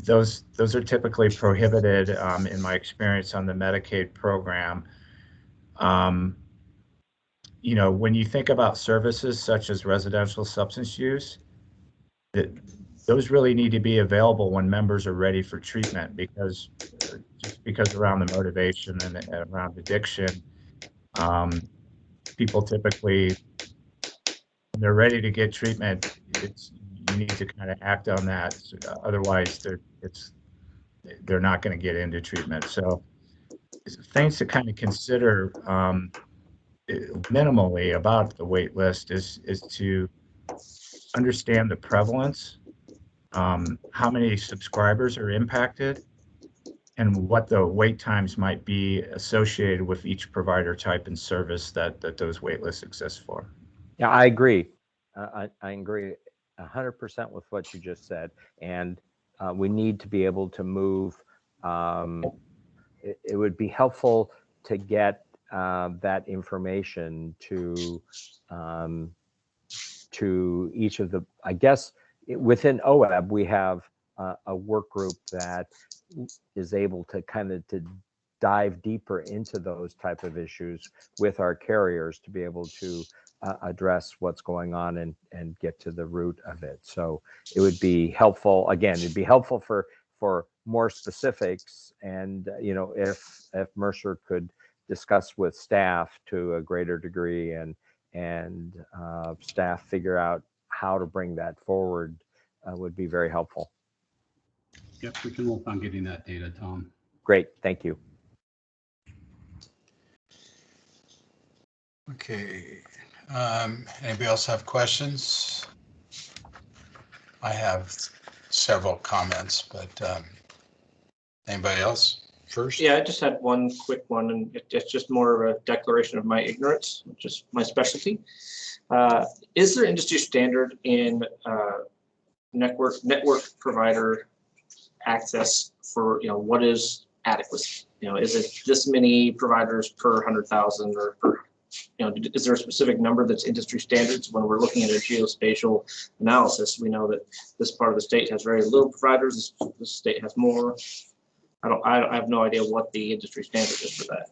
Those are typically prohibited in my experience on the Medicaid program. You know, when you think about services such as residential substance use, those really need to be available when members are ready for treatment, because around the motivation and around addiction, people typically, when they're ready to get treatment, you need to kind of act on that. Otherwise, they're not going to get into treatment. So things to kind of consider minimally about the wait list is to understand the prevalence, how many subscribers are impacted, and what the wait times might be associated with each provider type and service that those wait lists exist for. Yeah, I agree. I agree 100% with what you just said, and we need to be able to move. It would be helpful to get that information to each of the, I guess, within OEBB, we have a work group that is able to kind of to dive deeper into those type of issues with our carriers to be able to address what's going on and get to the root of it. So it would be helpful, again, it'd be helpful for more specifics. And, you know, if Mercer could discuss with staff to a greater degree and staff figure out how to bring that forward would be very helpful. Yep, we can work on getting that data, Tom. Great, thank you. Okay. Anybody else have questions? I have several comments, but anybody else first? Yeah, I just had one quick one, and it's just more of a declaration of my ignorance, which is my specialty. Is there industry standard in network provider access for, you know, what is adequacy? You know, is it this many providers per 100,000 or per, you know, is there a specific number that's industry standards? When we're looking at a geospatial analysis, we know that this part of the state has very little providers, this state has more. I have no idea what the industry standard is for that.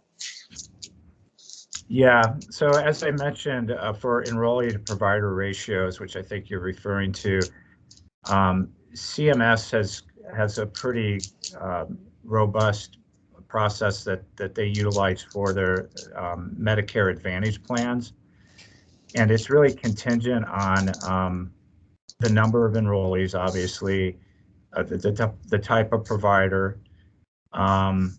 Yeah, so as I mentioned, for enrollee to provider ratios, which I think you're referring to, CMS has a pretty robust process that they utilize for their Medicare Advantage plans. And it's really contingent on the number of enrollees, obviously, the type of provider, and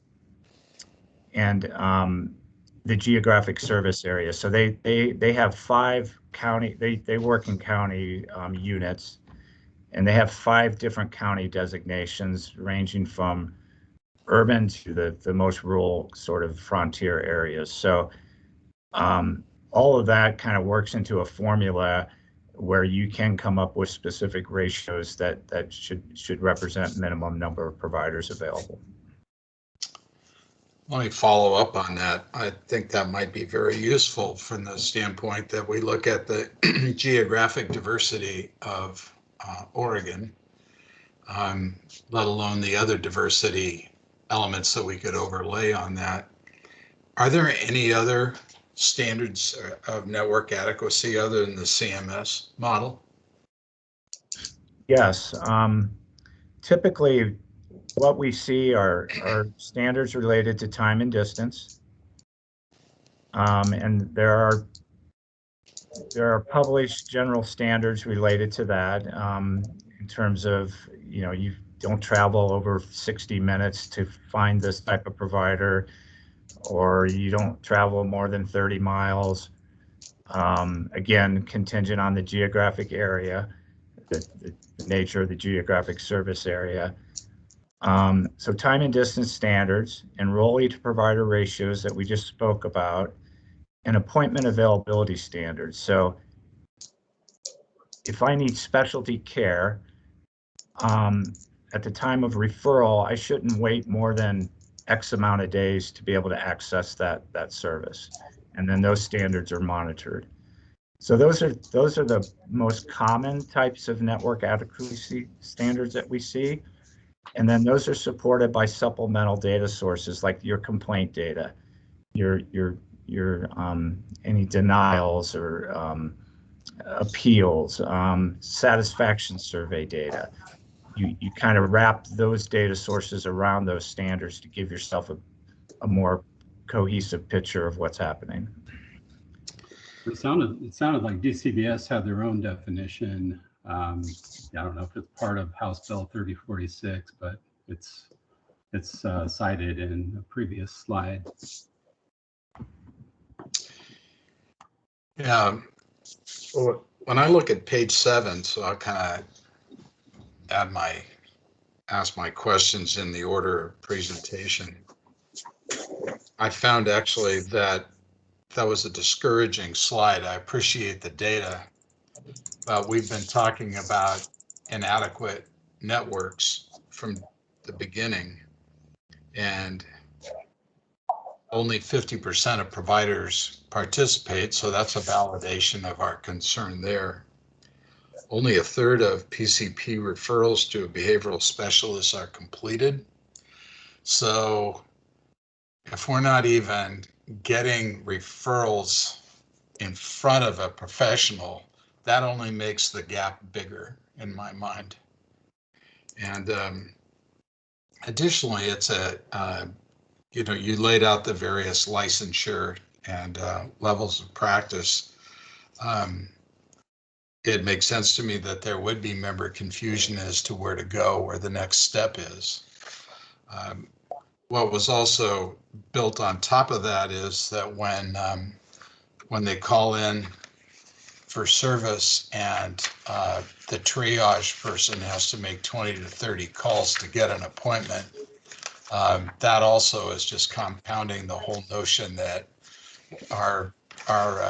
the geographic service area. So they have 5 county, they work in county units, and they have 5 different county designations ranging from urban to the most rural sort of frontier areas. So all of that kind of works into a formula where you can come up with specific ratios that should represent minimum number of providers available. Let me follow up on that. I think that might be very useful from the standpoint that we look at the geographic diversity of Oregon, let alone the other diversity elements that we could overlay on that. Are there any other standards of network adequacy other than the CMS model? Yes. Typically, what we see are standards related to time and distance. And there are published general standards related to that, in terms of, you know, you don't travel over 60 minutes to find this type of provider, or you don't travel more than 30 miles. Again, contingent on the geographic area, the nature of the geographic service area. So time and distance standards, enrollee to provider ratios that we just spoke about, and appointment availability standards. So if I need specialty care, at the time of referral, I shouldn't wait more than X amount of days to be able to access that service. And then those standards are monitored. So those are the most common types of network adequacy standards that we see. And then those are supported by supplemental data sources like your complaint data, your any denials or appeals, satisfaction survey data. You kind of wrap those data sources around those standards to give yourself a more cohesive picture of what's happening. It sounded like DCBS had their own definition. I don't know if it's part of House Bill 3046, but it's cited in a previous slide. Yeah. Well, when I look at page 7, so I'll kind of ask my questions in the order of presentation. I found actually that was a discouraging slide. I appreciate the data, we've been talking about inadequate networks from the beginning, and only 50% of providers participate, so that's a validation of our concern there. Only a third of PCP referrals to a behavioral specialist are completed. So if we're not even getting referrals in front of a professional, that only makes the gap bigger in my mind. And additionally, it's you laid out the various licensure and levels of practice. It makes sense to me that there would be member confusion as to where to go, where the next step is. What was also built on top of that is that when they call in for service and the triage person has to make 20 to 30 calls to get an appointment, that also is just compounding the whole notion that our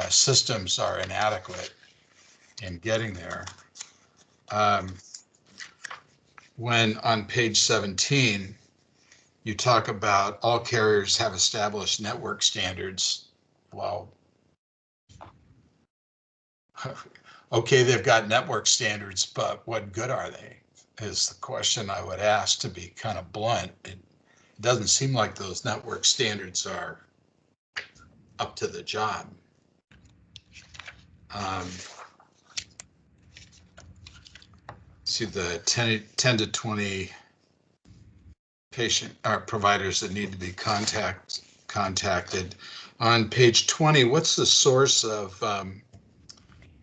systems are inadequate in getting there. When on page 17, you talk about all carriers have established network standards. Well, okay, they've got network standards, but what good are they? Is the question I would ask, to be kind of blunt. It doesn't seem like those network standards are up to the job. See the 10 to 20 patient providers that need to be contacted. On page 20, what's the source of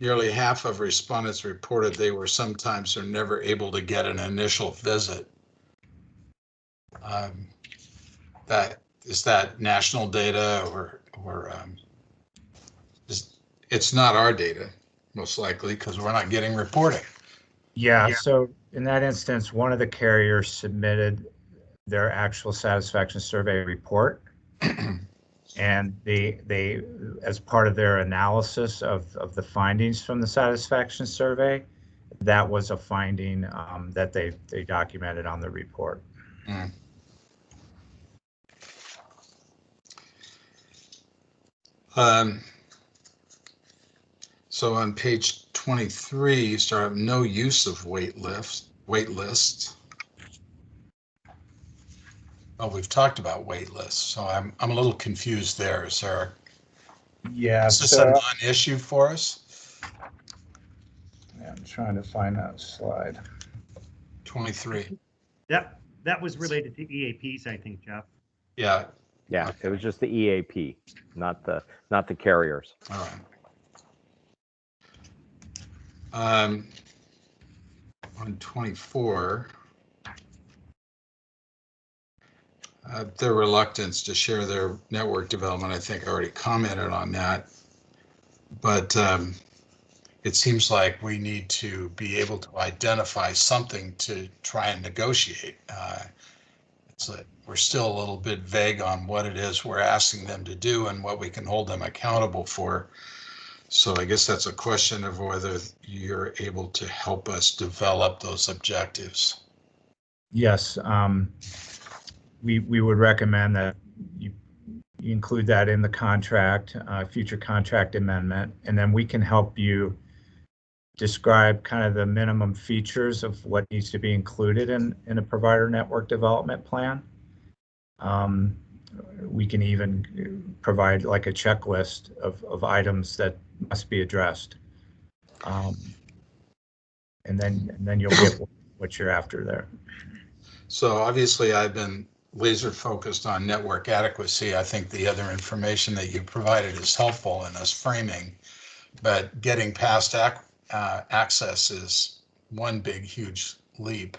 nearly half of respondents reported they were sometimes or never able to get an initial visit? That is that national data or it's not our data, most likely, because we're not getting reporting. Yeah, so in that instance, one of the carriers submitted their actual satisfaction survey report. And they, as part of their analysis of the findings from the satisfaction survey, that was a finding that they documented on the report. Mm. So on page 23, you start with no use of wait lists. Oh, we've talked about wait lists, so I'm a little confused there. Is this a non-issue for us? Yeah, I'm trying to find that slide. 23. Yep, that was related to EAPs, I think, Jeff. Yeah. Yeah, Okay. it was just the EAP, not the carriers. All right. On 24, their reluctance to share their network development, I think I already commented on that. But it seems like we need to be able to identify something to try and negotiate. We're still a little bit vague on what it is we're asking them to do and what we can hold them accountable for. So I guess that's a question of whether you're able to help us develop those objectives. Yes, we would recommend that you include that in the contract, future contract amendment, and then we can help you describe kind of the minimum features of what needs to be included in a provider network development plan. We can even provide like a checklist of items that must be addressed. And then you'll get what you're after there. So obviously I've been laser focused on network adequacy. I think the other information that you provided is helpful in us framing, but getting past access is one big, huge leap.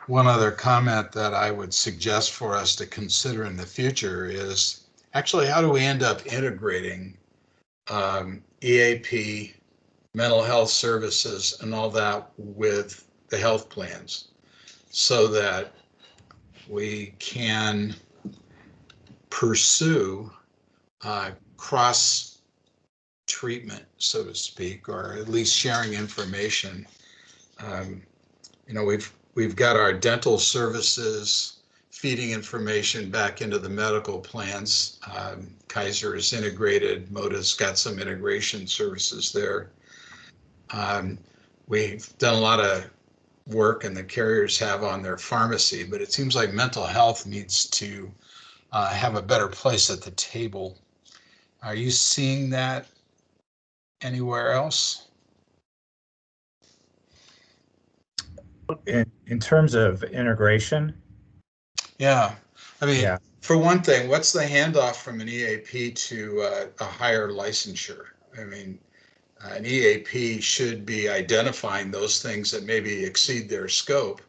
One other comment that I would suggest for us to consider in the future is actually how do we end up integrating EAP, mental health services, and all that with the health plans so that we can pursue cross treatment, so to speak, or at least sharing information. You know, we've got our dental services feeding information back into the medical plans. Kaiser is integrated. Moda's got some integration services there. We've done a lot of work, and the carriers have, on their pharmacy, but it seems like mental health needs to have a better place at the table. Are you seeing that anywhere else? In terms of integration, Yeah. I mean, yeah. for one thing, what's the handoff from an EAP to a higher licensure? I mean, an EAP should be identifying those things that maybe exceed their scope.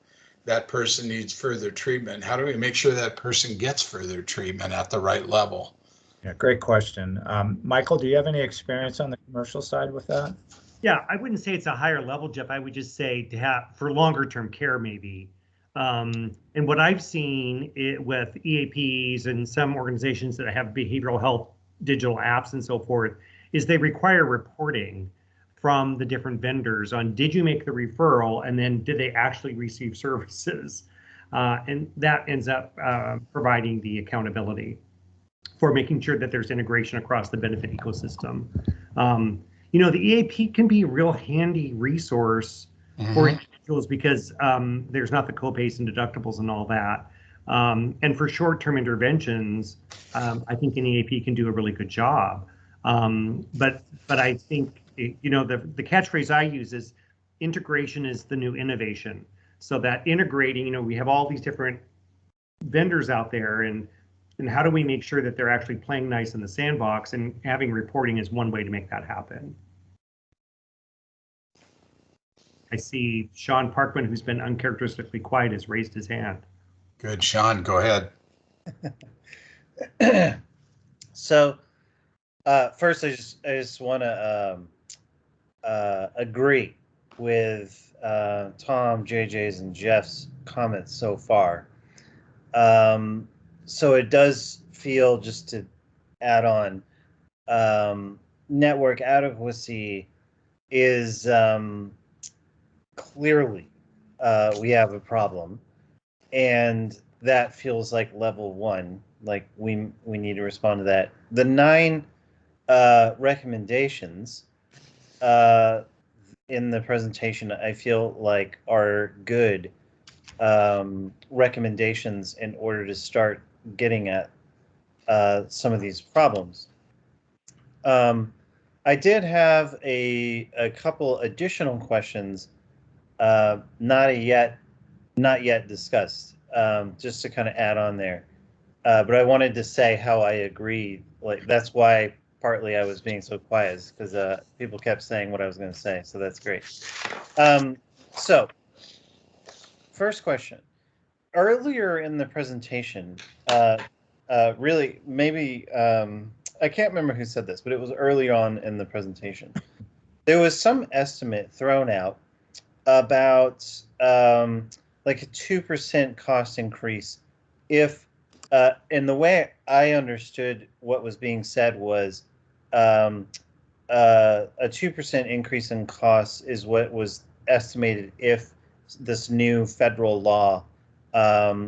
That person needs further treatment. How do we make sure that person gets further treatment at the right level? Yeah, great question. Michael, do you have any experience on the commercial side with that? Yeah, I wouldn't say it's a higher level, Jeff. I would just say to have for longer term care, maybe. And what I've seen with EAPs and some organizations that have behavioral health digital apps and so forth is they require reporting from the different vendors on did you make the referral and then did they actually receive services? And that ends up providing the accountability for making sure that there's integration across the benefit ecosystem. You know, the EAP can be a real handy resource for individuals because there's not the copays and deductibles and all that. And for short-term interventions, I think an EAP can do a really good job. But I think, you know, the catchphrase I use is integration is the new innovation. So that integrating, you know, we have all these different vendors out there, and how do we make sure that they're actually playing nice in the sandbox, and having reporting is one way to make that happen. I see Sean Parkman, who's been uncharacteristically quiet, has raised his hand. Good, Sean, go ahead. So first, I just want to agree with Tom, JJ's, and Jeff's comments so far. So it does feel, just to add on, network adequacy is clearly we have a problem, and that feels like level one. Like we need to respond to that. The 9 recommendations in the presentation, I feel like are good recommendations in order to start getting at some of these problems. I did have a couple additional questions not yet discussed, just to kind of add on there. But I wanted to say how I agree. Like, that's why partly I was being so quiet, because people kept saying what I was going to say. So that's great. So first question. Earlier in the presentation, really, maybe, I can't remember who said this, but it was early on in the presentation. There was some estimate thrown out about like a 2% cost increase if, and the way I understood what was being said was a 2% increase in costs is what was estimated if this new federal law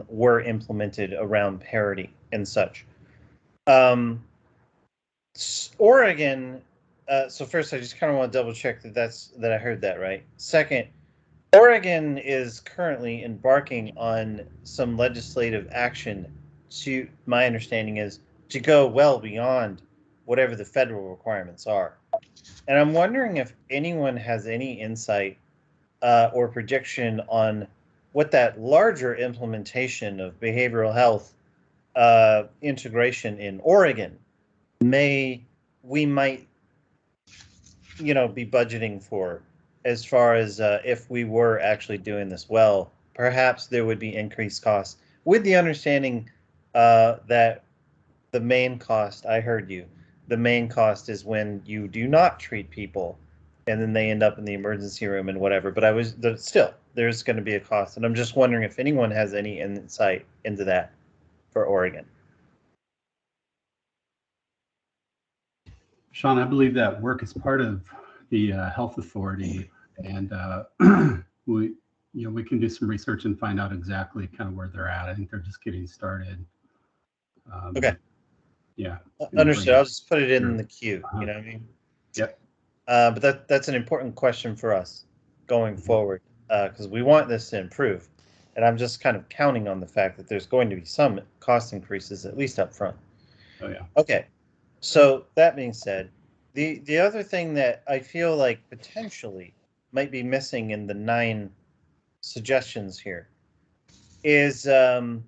were implemented around parity and such. Oregon, so first I just kind of want to double check that I heard that right. Second, Oregon is currently embarking on some legislative action to, my understanding is, to go well beyond whatever the federal requirements are. And I'm wondering if anyone has any insight or prediction on what that larger implementation of behavioral health integration in Oregon we might, you know, be budgeting for, as far as if we were actually doing this well. Perhaps there would be increased costs, with the understanding that the main cost, I heard you, the main cost is when you do not treat people and then they end up in the emergency room and whatever. But still, there's going to be a cost. And I'm just wondering if anyone has any insight into that for Oregon. Sean, I believe that work is part of the health authority, and we, we can do some research and find out exactly kind of where they're at. I think they're just getting started. Okay. Yeah. Understood. I'll just put it in Sure. the queue. You know what I mean? Yep. But that's an important question for us going forward, because we want this to improve. And I'm just kind of counting on the fact that there's going to be some cost increases, at least up front. Oh, yeah. Okay. So that being said, the other thing that I feel like potentially might be missing in the 9 suggestions here is around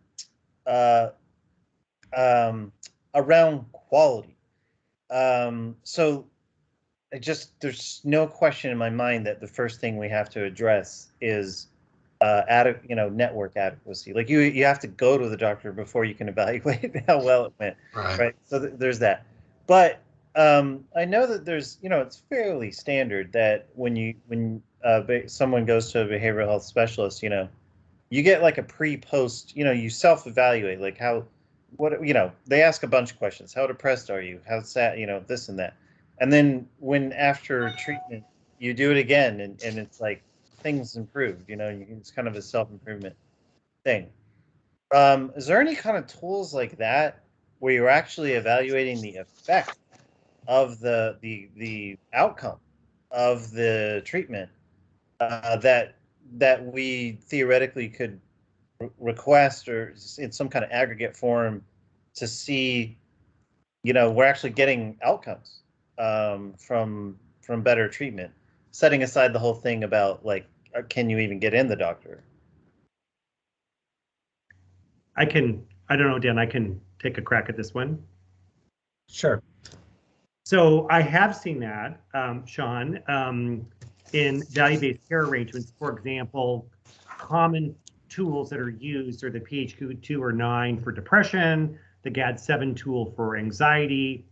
quality. So there's no question in my mind that the first thing we have to address is network adequacy. Like you have to go to the doctor before you can evaluate how well it went. Right. So there's that. But I know that there's, it's fairly standard that when someone goes to a behavioral health specialist, you get like a pre-post, you self-evaluate, like they ask a bunch of questions. How depressed are you? How sad, this and that. And then when after treatment, you do it again and it's like things improved, it's kind of a self-improvement thing. Is there any kind of tools like that where you're actually evaluating the effect of the outcome of the treatment that we theoretically could request or in some kind of aggregate form to see, we're actually getting outcomes from better treatment, setting aside the whole thing about like, can you even get in the doctor? I don't know, Dan, I can take a crack at this one. Sure. So I have seen that, Sean, in value-based care arrangements. For example, common tools that are used are the PHQ-2 or 9 for depression, the GAD-7 tool for anxiety.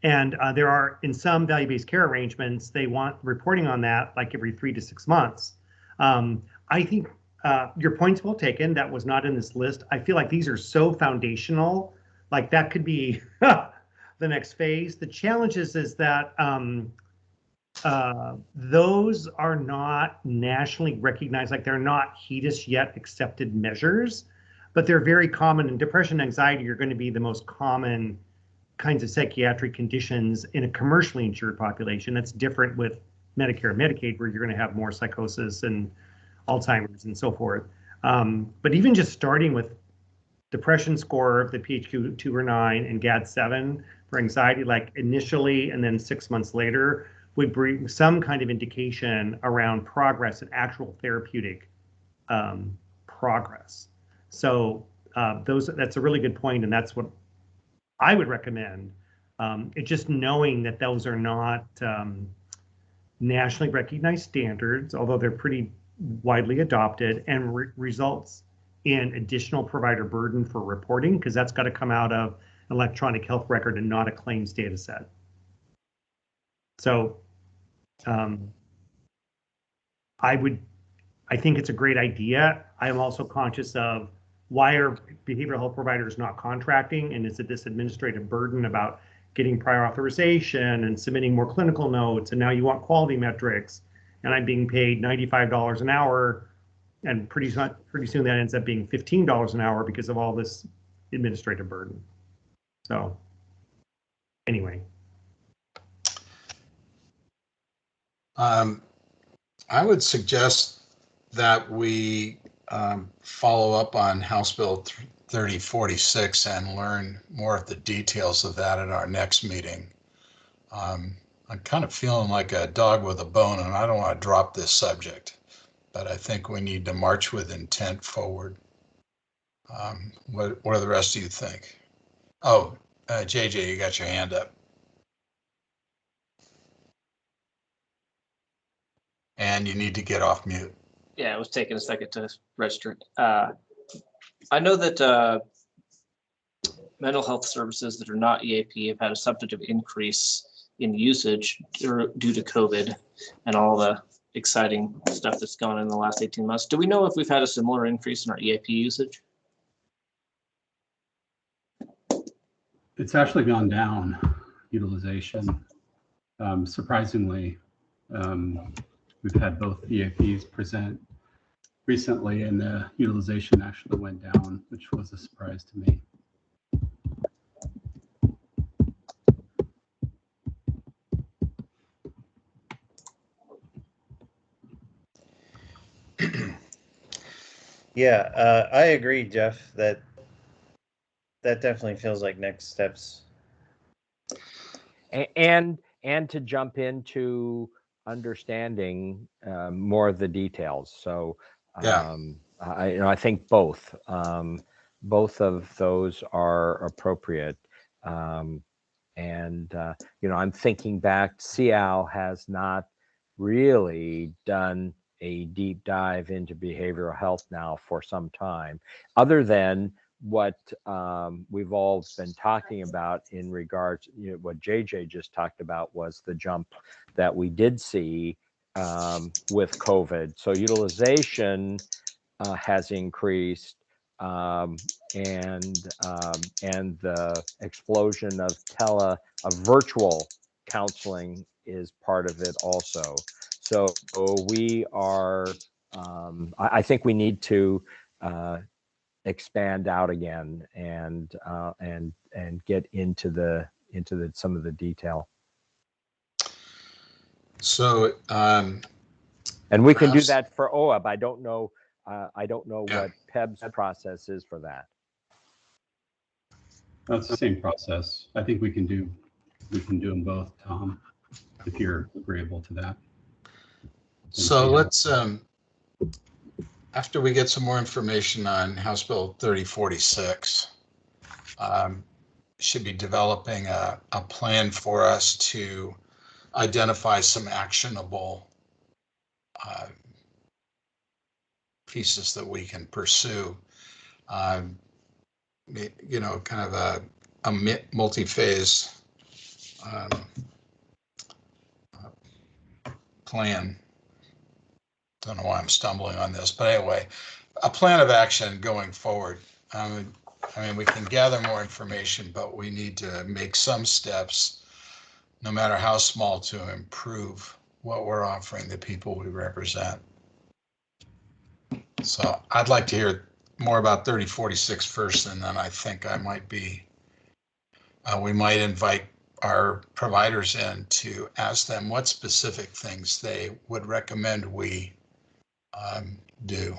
And there are, in some value-based care arrangements, they want reporting on that like every 3 to 6 months. I think your point's well taken. That was not in this list. I feel like these are so foundational, like that could be the next phase. The challenge is that those are not nationally recognized, like they're not HEDIS yet accepted measures, but they're very common. And depression and anxiety are going to be the most common kinds of psychiatric conditions in a commercially insured population. That's different with Medicare and Medicaid, where you're going to have more psychosis and Alzheimer's and so forth. But even just starting with depression score of the PHQ-2 or 9 and GAD-7 for anxiety, like initially and then 6 months later, would bring some kind of indication around progress and actual therapeutic progress. So that's a really good point, and that's what I would recommend. It's just knowing that those are not nationally recognized standards, although they're pretty widely adopted, and results in additional provider burden for reporting, because that's got to come out of an electronic health record and not a claims data set. So I think it's a great idea. I'm also conscious of why are behavioral health providers not contracting, and is it this administrative burden about getting prior authorization and submitting more clinical notes, and now you want quality metrics, and I'm being paid $95 an hour, and pretty soon that ends up being $15 an hour because of all this administrative burden. So anyway. I would suggest that we follow up on House Bill 3046 and learn more of the details of that at our next meeting. I'm kind of feeling like a dog with a bone, and I don't want to drop this subject, but I think we need to march with intent forward. What do the rest of you think? Oh, JJ, you got your hand up. And you need to get off mute. Yeah, it was taking a second to register it. I know that mental health services that are not EAP have had a substantive increase in usage due to COVID and all the exciting stuff that's gone on in the last 18 months. Do we know if we've had a similar increase in our EAP usage? It's actually gone down. utilization. Surprisingly, we've had both EAPs present recently, and the utilization actually went down, which was a surprise to me. Yeah, I agree, Jeff, that definitely feels like next steps. And to jump into understanding more of the details. So Yeah. I think both of those are appropriate. And I'm thinking back, CIAL has not really done a deep dive into behavioral health now for some time, other than what we've all been talking about in regards, what JJ just talked about was the jump that we did see with COVID. So utilization has increased, and the explosion of virtual counseling is part of it also. So we are, I think we need to expand out again and get into some of the detail. So, and we can do perhaps- that for OEBB. I don't know Yeah. what PEBB's process is for that. That's the same process. I think we can do them both, Tom, if you're agreeable to that. So let's, after we get some more information on House Bill 3046, should be developing a plan for us to identify some actionable pieces that we can pursue. Kind of a multi-phase plan. Don't know why I'm stumbling on this, but anyway, a plan of action going forward. I mean, we can gather more information, but we need to make some steps, no matter how small, to improve what we're offering the people we represent. So I'd like to hear more about 3046 first, and then I think we might invite our providers in to ask them what specific things they would recommend we do.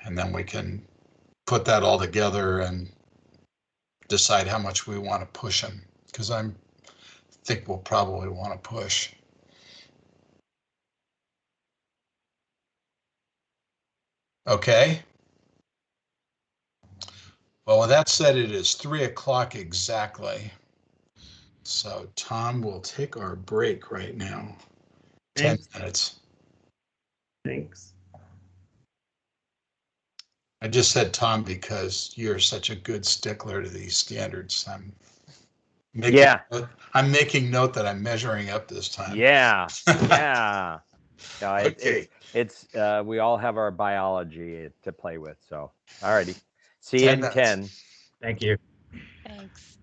And then we can put that all together and decide how much we want to push them, because I think we'll probably want to push. Okay. Well, with that said, it is 3:00 exactly. So Tom, will take our break right now. Thanks. 10 minutes. Thanks. I just said Tom because you're such a good stickler to these standards. I'm making note that I'm measuring up this time. Yeah. Yeah. No, Okay. it's we all have our biology to play with. So, all righty. See you in 10. Thank you. Thanks.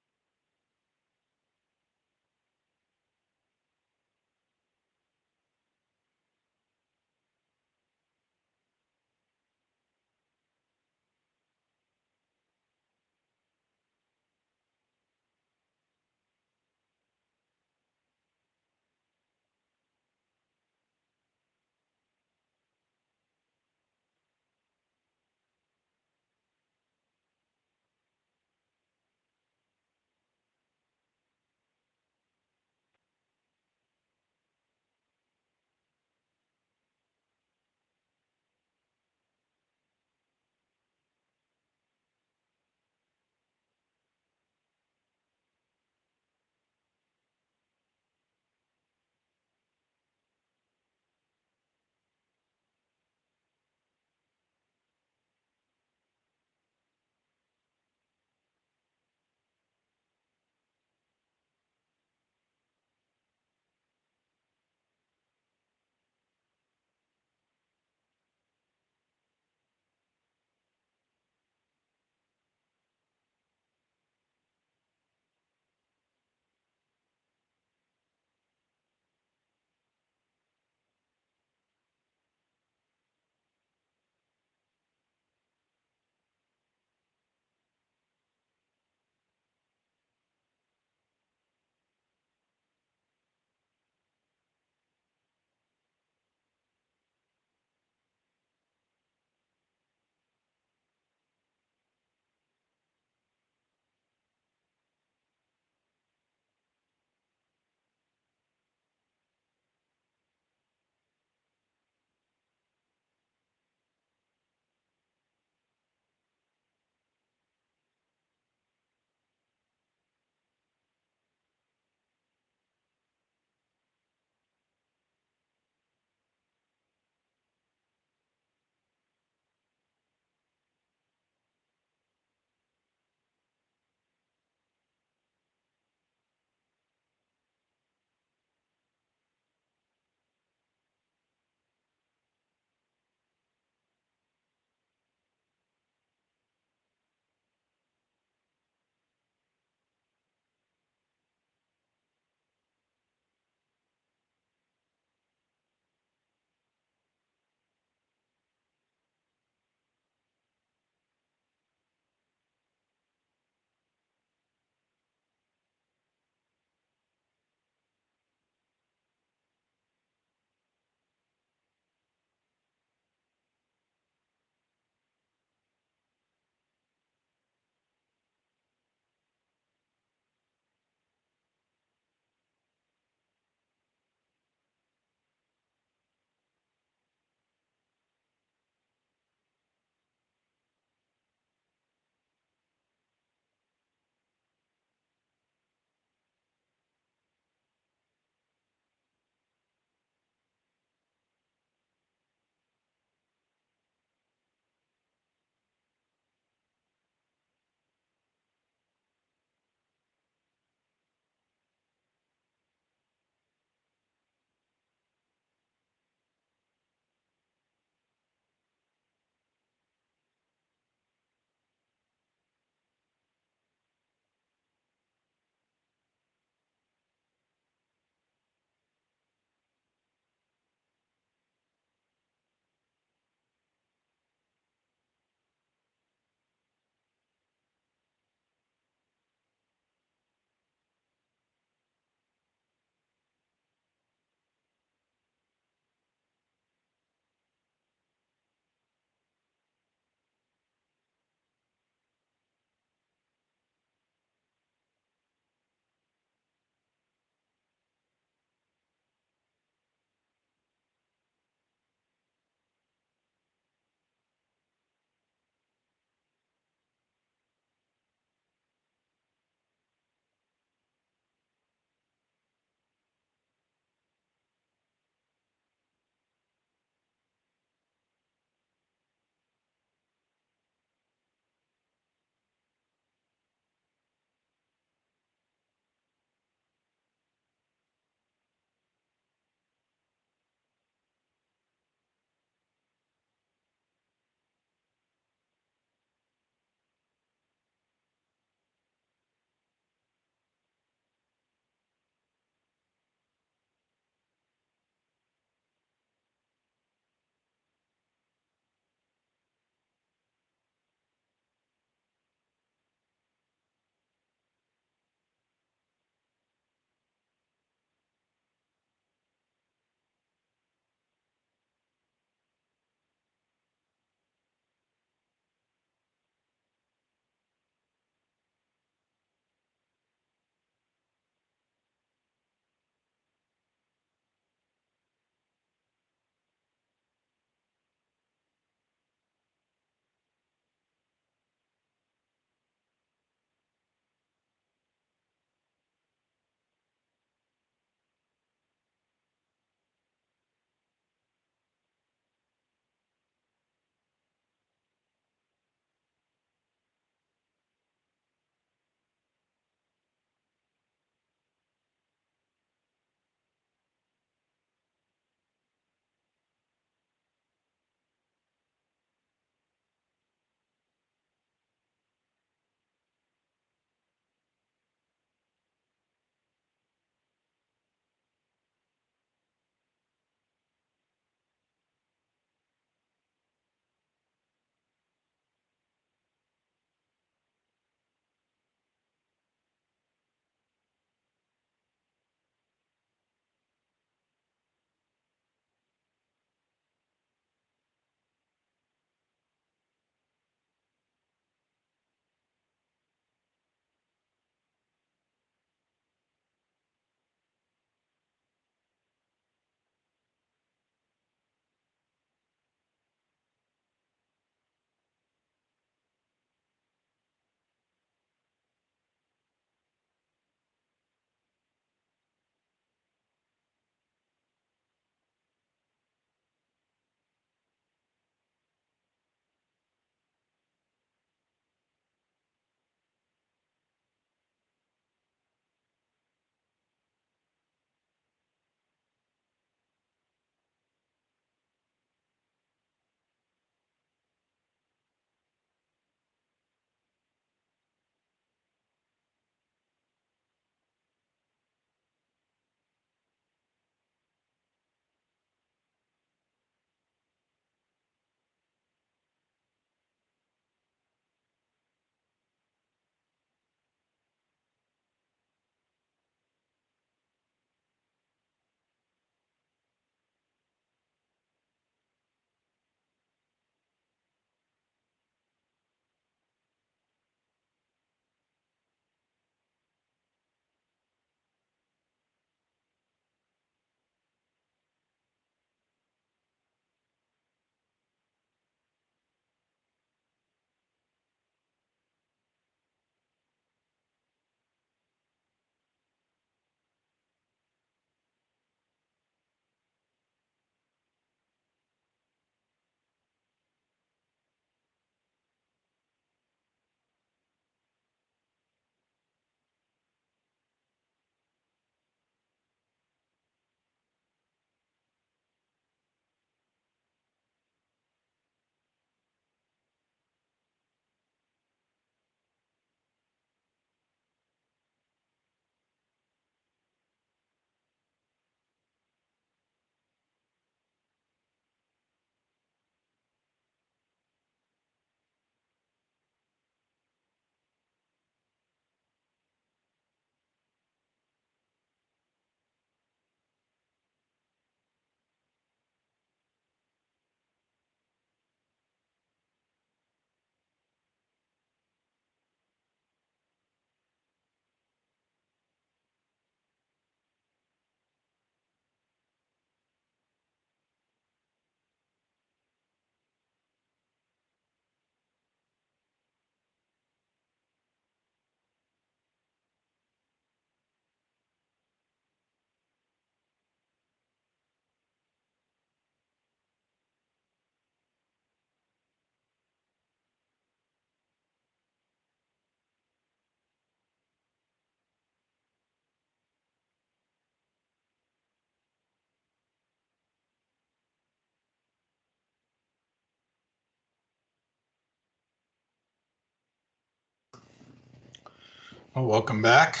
Well, welcome back.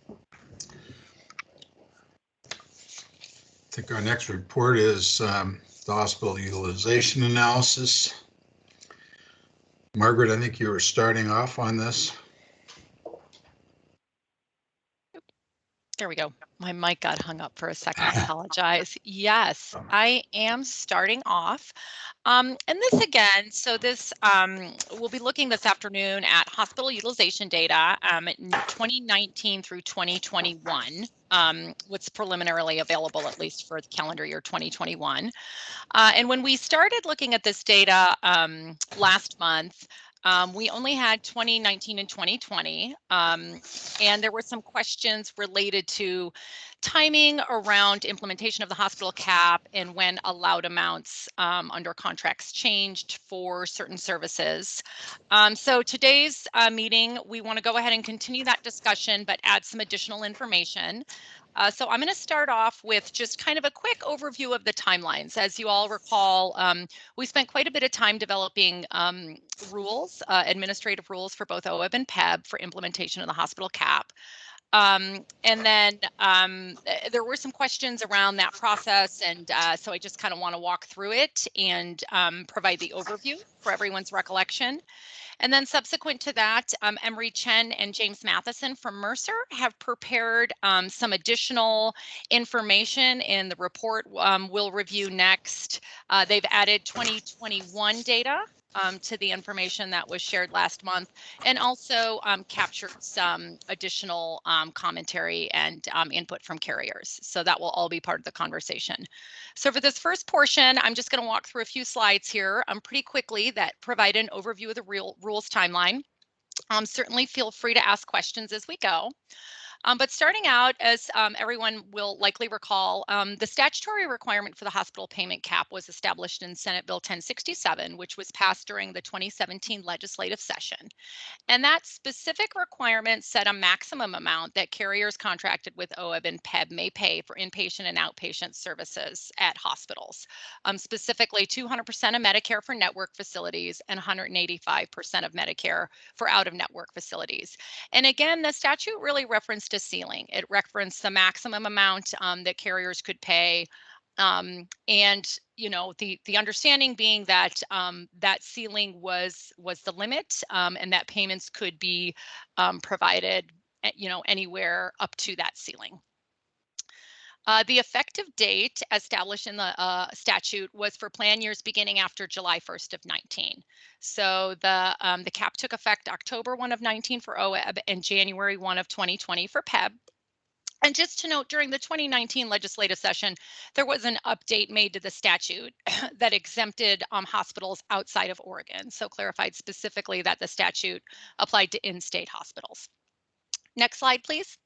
I think our next report is the hospital utilization analysis. Margaret, I think you were starting off on this. There we go. My mic got hung up for a second. I apologize. Yes, I am starting off. And this again, so this, we'll be looking this afternoon at hospital utilization data in 2019 through 2021, what's preliminarily available at least for the calendar year 2021. And when we started looking at this data last month, we only had 2019 and 2020, and there were some questions related to timing around implementation of the hospital cap and when allowed amounts under contracts changed for certain services. So today's meeting, we want to go ahead and continue that discussion, but add some additional information. So I'm going to start off with just kind of a quick overview of the timelines. As you all recall, we spent quite a bit of time developing rules, administrative rules for both OEBB and PEBB for implementation of the hospital cap. And then there were some questions around that process, and so I just kind of want to walk through it and provide the overview for everyone's recollection. And then subsequent to that, Emery Chen and James Matheson from Mercer have prepared some additional information in the report we'll review next. They've added 2021 data to the information that was shared last month, and also captured some additional commentary and input from carriers. So that will all be part of the conversation. So for this first portion, I'm just going to walk through a few slides here pretty quickly that provide an overview of the rules timeline. Certainly feel free to ask questions as we go. But starting out, as everyone will likely recall, the statutory requirement for the hospital payment cap was established in Senate Bill 1067, which was passed during the 2017 legislative session. And that specific requirement set a maximum amount that carriers contracted with OEBB and PEBB may pay for inpatient and outpatient services at hospitals, specifically 200% of Medicare for network facilities and 185% of Medicare for out-of-network facilities. And again, the statute really referenced a ceiling. It referenced the maximum amount that carriers could pay. And you know, the understanding being that that ceiling was the limit, and that payments could be provided, you know, anywhere up to that ceiling. The effective date established in the statute was for plan years beginning after July 1st of 19. So the cap took effect October 1 of 19 for OEBB and January 1 of 2020 for PEBB. And just to note, during the 2019 legislative session, there was an update made to the statute that exempted hospitals outside of Oregon. So clarified specifically that the statute applied to in-state hospitals. Next slide, please.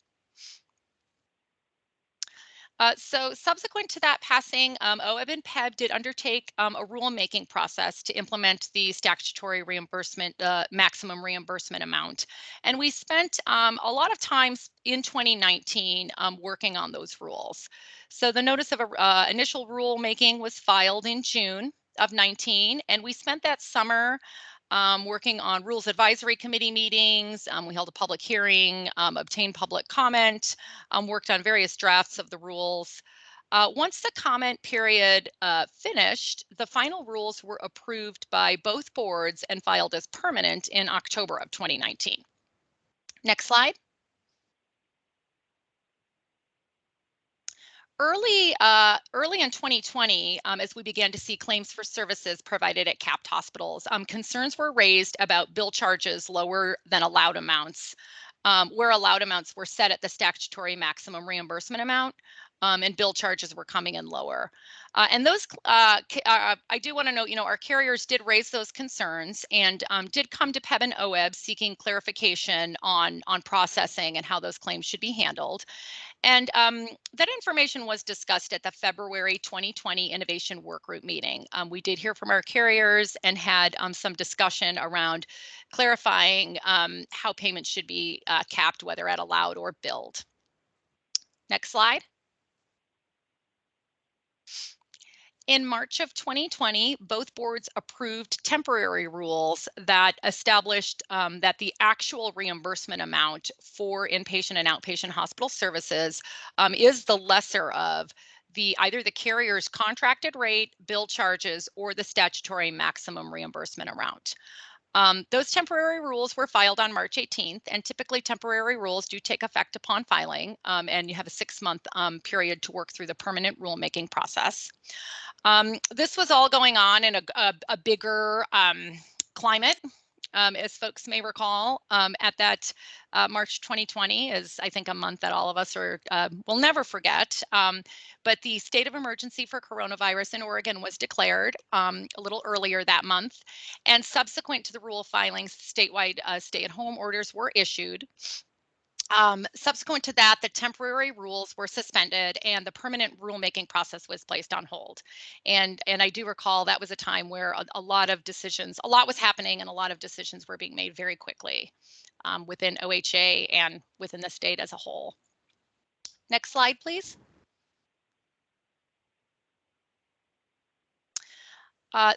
So subsequent to that passing, OEBB and PEBB did undertake a rulemaking process to implement the statutory reimbursement, maximum reimbursement amount. And we spent a lot of time in 2019 working on those rules. So the notice of initial rulemaking was filed in June of 19, and we spent that summer working on rules advisory committee meetings. We held a public hearing, obtained public comment, worked on various drafts of the rules. Once the comment period finished, the final rules were approved by both boards and filed as permanent in October of 2019. Next slide. Early in 2020, as we began to see claims for services provided at capped hospitals, concerns were raised about bill charges lower than allowed amounts, where allowed amounts were set at the statutory maximum reimbursement amount, and bill charges were coming in lower. And those, I do want to note, you know, our carriers did raise those concerns and did come to PEBB and OEBB seeking clarification on processing and how those claims should be handled. And that information was discussed at the February 2020 Innovation Workgroup meeting. We did hear from our carriers and had some discussion around clarifying how payments should be capped, whether at allowed or billed. Next slide. In March of 2020, both boards approved temporary rules that established that the actual reimbursement amount for inpatient and outpatient hospital services is the lesser of either the carrier's contracted rate, bill charges, or the statutory maximum reimbursement amount. Those temporary rules were filed on March 18th, and typically temporary rules do take effect upon filing, and you have a 6-month period to work through the permanent rulemaking process. This was all going on in a bigger climate, as folks may recall. At that March 2020 is, I think, a month that all of us will never forget. But the state of emergency for coronavirus in Oregon was declared a little earlier that month. And subsequent to the rule filings, statewide stay-at-home orders were issued. Subsequent to that, the temporary rules were suspended and the permanent rulemaking process was placed on hold. And I do recall that was a time where a lot was happening and a lot of decisions were being made very quickly within OHA and within the state as a whole. Next slide, please.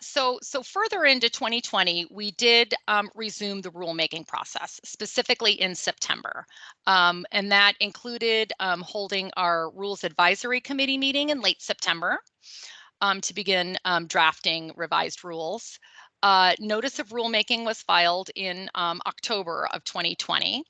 So further into 2020, we did resume the rulemaking process, specifically in September. And that included holding our Rules Advisory Committee meeting in late September to begin drafting revised rules. Notice of rulemaking was filed in October of 2020.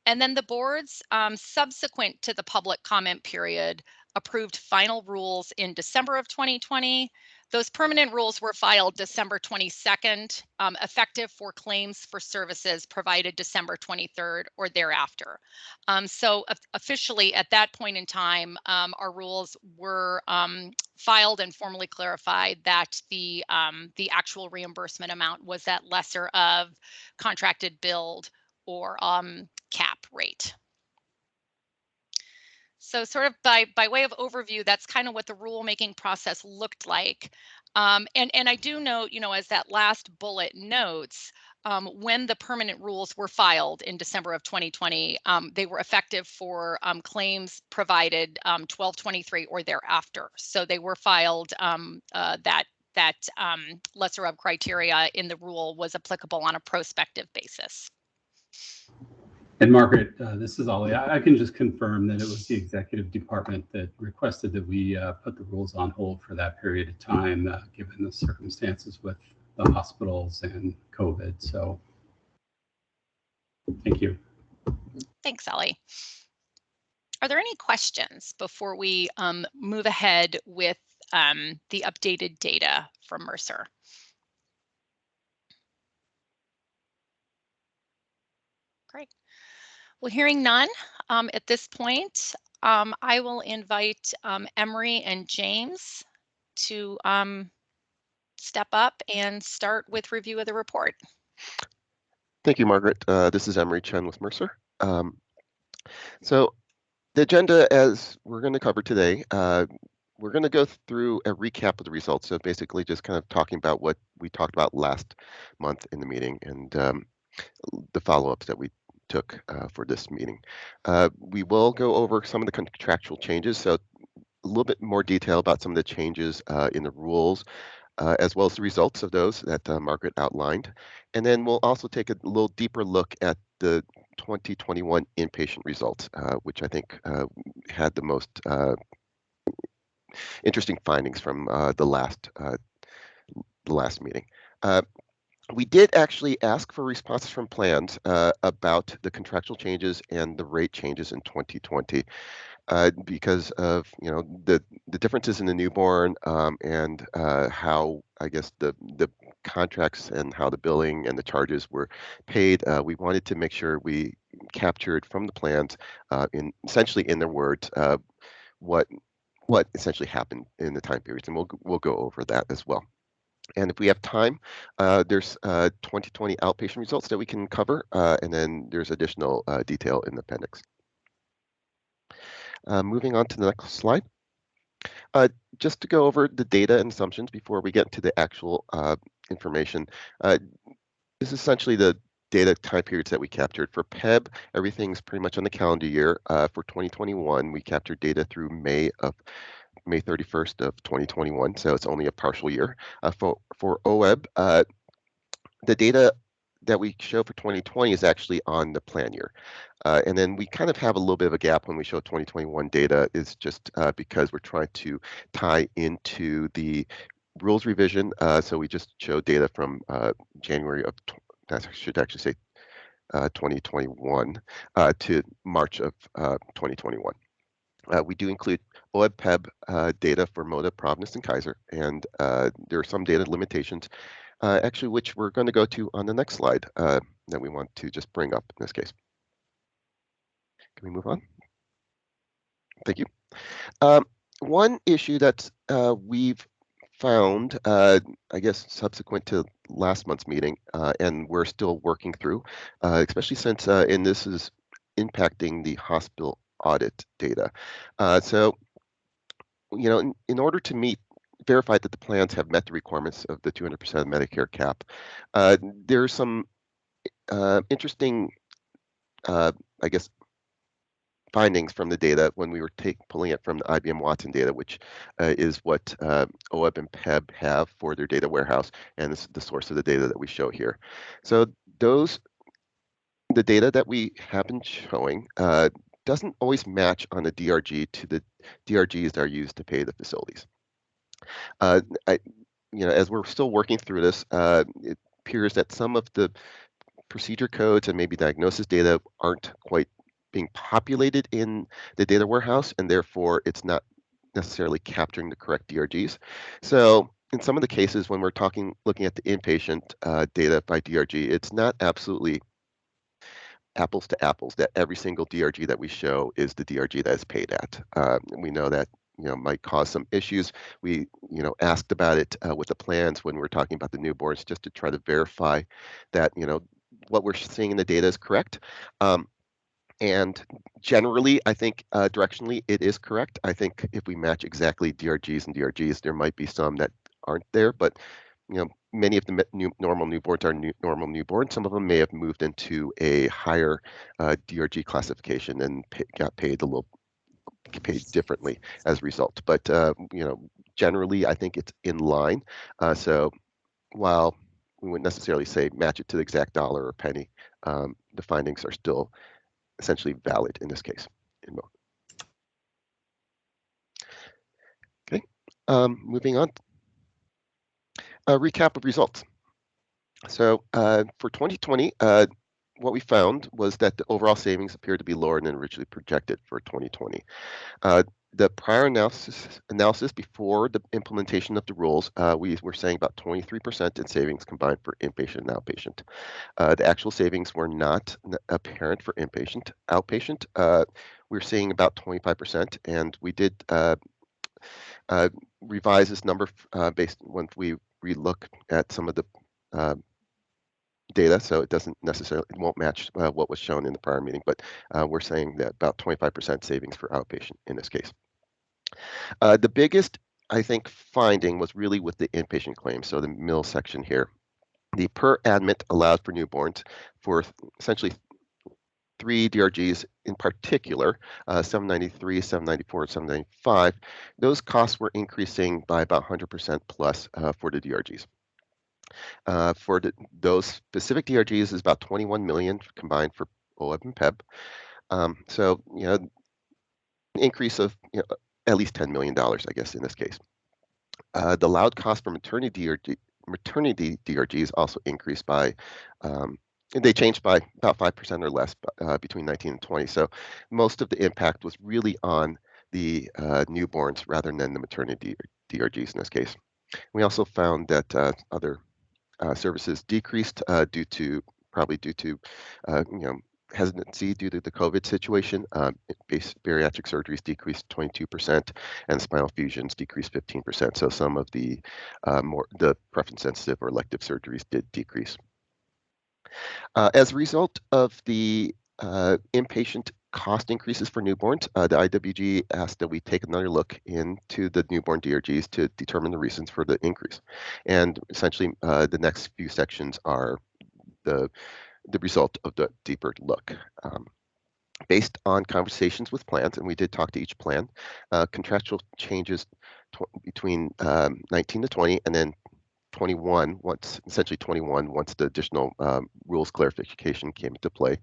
And then the boards, subsequent to the public comment period, approved final rules in December of 2020. Those permanent rules were filed December 22nd, effective for claims for services provided December 23rd or thereafter. So officially at that point in time, our rules were filed and formally clarified that the actual reimbursement amount was that lesser of contracted billed or cap rate. So sort of by way of overview, that's kind of what the rulemaking process looked like. And I do note, as that last bullet notes, when the permanent rules were filed in December of 2020, they were effective for claims provided 12/23 or thereafter. So they were filed that lesser of criteria in the rule was applicable on a prospective basis. And Margaret, this is Ollie. I can just confirm that it was the executive department that requested that we put the rules on hold for that period of time, given the circumstances with the hospitals and COVID. So thank you. Thanks, Ollie. Are there any questions before we move ahead with the updated data from Mercer? Great. Well, hearing none at this point, I will invite Emery and James to step up and start with review of the report. Thank you, Margaret. This is Emery Chen with Mercer. So the agenda, as we're going to cover today, we're going to go through a recap of the results. So basically just kind of talking about what we talked about last month in the meeting and the follow-ups that we took for this meeting. We will go over some of the contractual changes, so a little bit more detail about some of the changes in the rules, as well as the results of those that Margaret outlined. And then we'll also take a little deeper look at the 2021 inpatient results, which I think had the most interesting findings from the last meeting. We did actually ask for responses from plans about the contractual changes and the rate changes in 2020 because of the differences in the newborn and how I guess the contracts and how the billing and the charges were paid. We wanted to make sure we captured from the plans essentially in their words what essentially happened in the time periods, and we'll go over that as well. And if we have time, there's 2020 outpatient results that we can cover, and then there's additional detail in the appendix. Moving on to the next slide. Just to go over the data and assumptions before we get to the actual information. This is essentially the data time periods that we captured. For PEBB, everything's pretty much on the calendar year. For 2021, we captured data through May of May 31st of 2021, so it's only a partial year. For OEB, the data that we show for 2020 is actually on the plan year. And then we kind of have a little bit of a gap when we show 2021 data is just because we're trying to tie into the rules revision. So we just show data from January of, I should actually say 2021 to March of 2021. We do include OEB-PEB data for MODA, Providence, and Kaiser, and there are some data limitations, actually, which we're going to go to on the next slide that we want to just bring up in this case. Can we move on? Thank you. One issue that we've found, I guess, subsequent to last month's meeting, and we're still working through, especially since, and this is impacting the hospital audit data. So, you know, in order to verify that the plans have met the requirements of the 200% Medicare cap, there's some interesting, I guess, findings from the data when we were pulling it from the IBM Watson data, which is what OEB and PEB have for their data warehouse, and this is the source of the data that we show here. So the data that we have been showing doesn't always match on the DRG to the DRGs that are used to pay the facilities. As we're still working through this, it appears that some of the procedure codes and maybe diagnosis data aren't quite being populated in the data warehouse, and therefore it's not necessarily capturing the correct DRGs. So in some of the cases, when we're looking at the inpatient data by DRG, it's not absolutely apples to apples that every single DRG that we show is the DRG that is paid at. We know that might cause some issues. We asked about it with the plans when we're talking about the newborns, just to try to verify that what we're seeing in the data is correct. And generally, I think directionally it is correct. I think if we match exactly DRGs and DRGs, there might be some that aren't there, but many of the normal newborns are normal newborns. Some of them may have moved into a higher DRG classification and got paid differently as a result. But generally, I think it's in line. So while we wouldn't necessarily say match it to the exact dollar or penny, the findings are still essentially valid in this case. Okay, moving on. A recap of results. So for 2020, what we found was that the overall savings appeared to be lower than originally projected for 2020. The prior analysis before the implementation of the rules, we were saying about 23% in savings combined for inpatient and outpatient. The actual savings were not apparent for inpatient. Outpatient, we're seeing about 25%, and we did revise this number based when we relook at some of the data, so it won't match what was shown in the prior meeting, but we're saying that about 25% savings for outpatient in this case. The biggest, I think, finding was really with the inpatient claims, so the middle section here. The per admit allowed for newborns for essentially 3 DRGs in particular, 793, 794, and 795, those costs were increasing by about 100% plus for the DRGs. For those specific DRGs is about 21 million combined for OEB and PEB. So, an increase of at least $10 million, I guess, in this case. The allowed cost for maternity DRGs also increased by, they changed by about 5% or less between 19 and 20. So most of the impact was really on the newborns rather than the maternity DRGs in this case. We also found that other services decreased probably due to hesitancy due to the COVID situation. Bariatric surgeries decreased 22%, and spinal fusions decreased 15%. So some of the the preference-sensitive or elective surgeries did decrease. As a result of the inpatient cost increases for newborns, the IWG asked that we take another look into the newborn DRGs to determine the reasons for the increase. And essentially, the next few sections are the result of the deeper look. Based on conversations with plans, and we did talk to each plan, contractual changes between 19 to 20, and then 21, essentially 21, once the additional rules clarification came into play.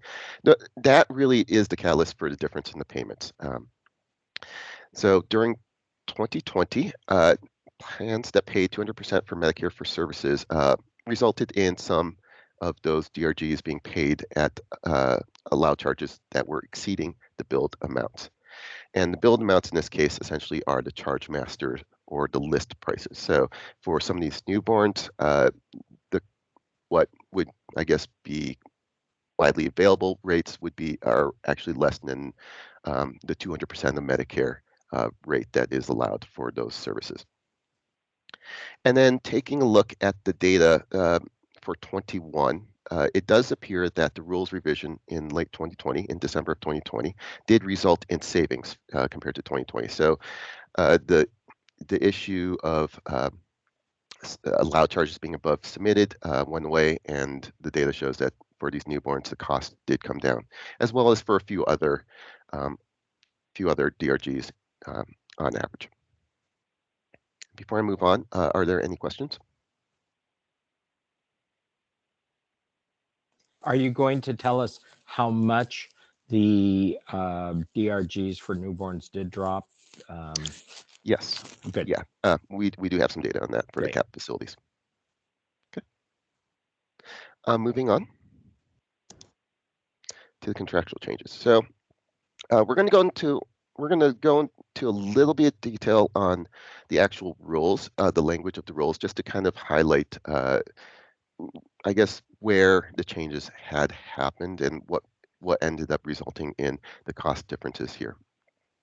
That really is the catalyst for the difference in the payments. So during 2020, plans that paid 200% for Medicare for services resulted in some of those DRGs being paid at allowed charges that were exceeding the billed amounts. And the billed amounts in this case essentially are the charge master or the list prices. So for some of these newborns, what would, I guess, be widely available rates are actually less than the 200% of Medicare rate that is allowed for those services. And then taking a look at the data for 21, it does appear that the rules revision in late 2020, in December of 2020, did result in savings compared to 2020. So the issue of allowed charges being above submitted went away, and the data shows that for these newborns, the cost did come down, as well as for a few other DRGs on average. Before I move on, are there any questions? Are you going to tell us how much the DRGs for newborns did drop? Yes. Good. Yeah, we do have some data on that for Great. the CAP facilities. Okay. Moving on to the contractual changes. So we're going to go into a little bit of detail on the actual rules, the language of the rules, just to kind of highlight, I guess, where the changes had happened and what ended up resulting in the cost differences here.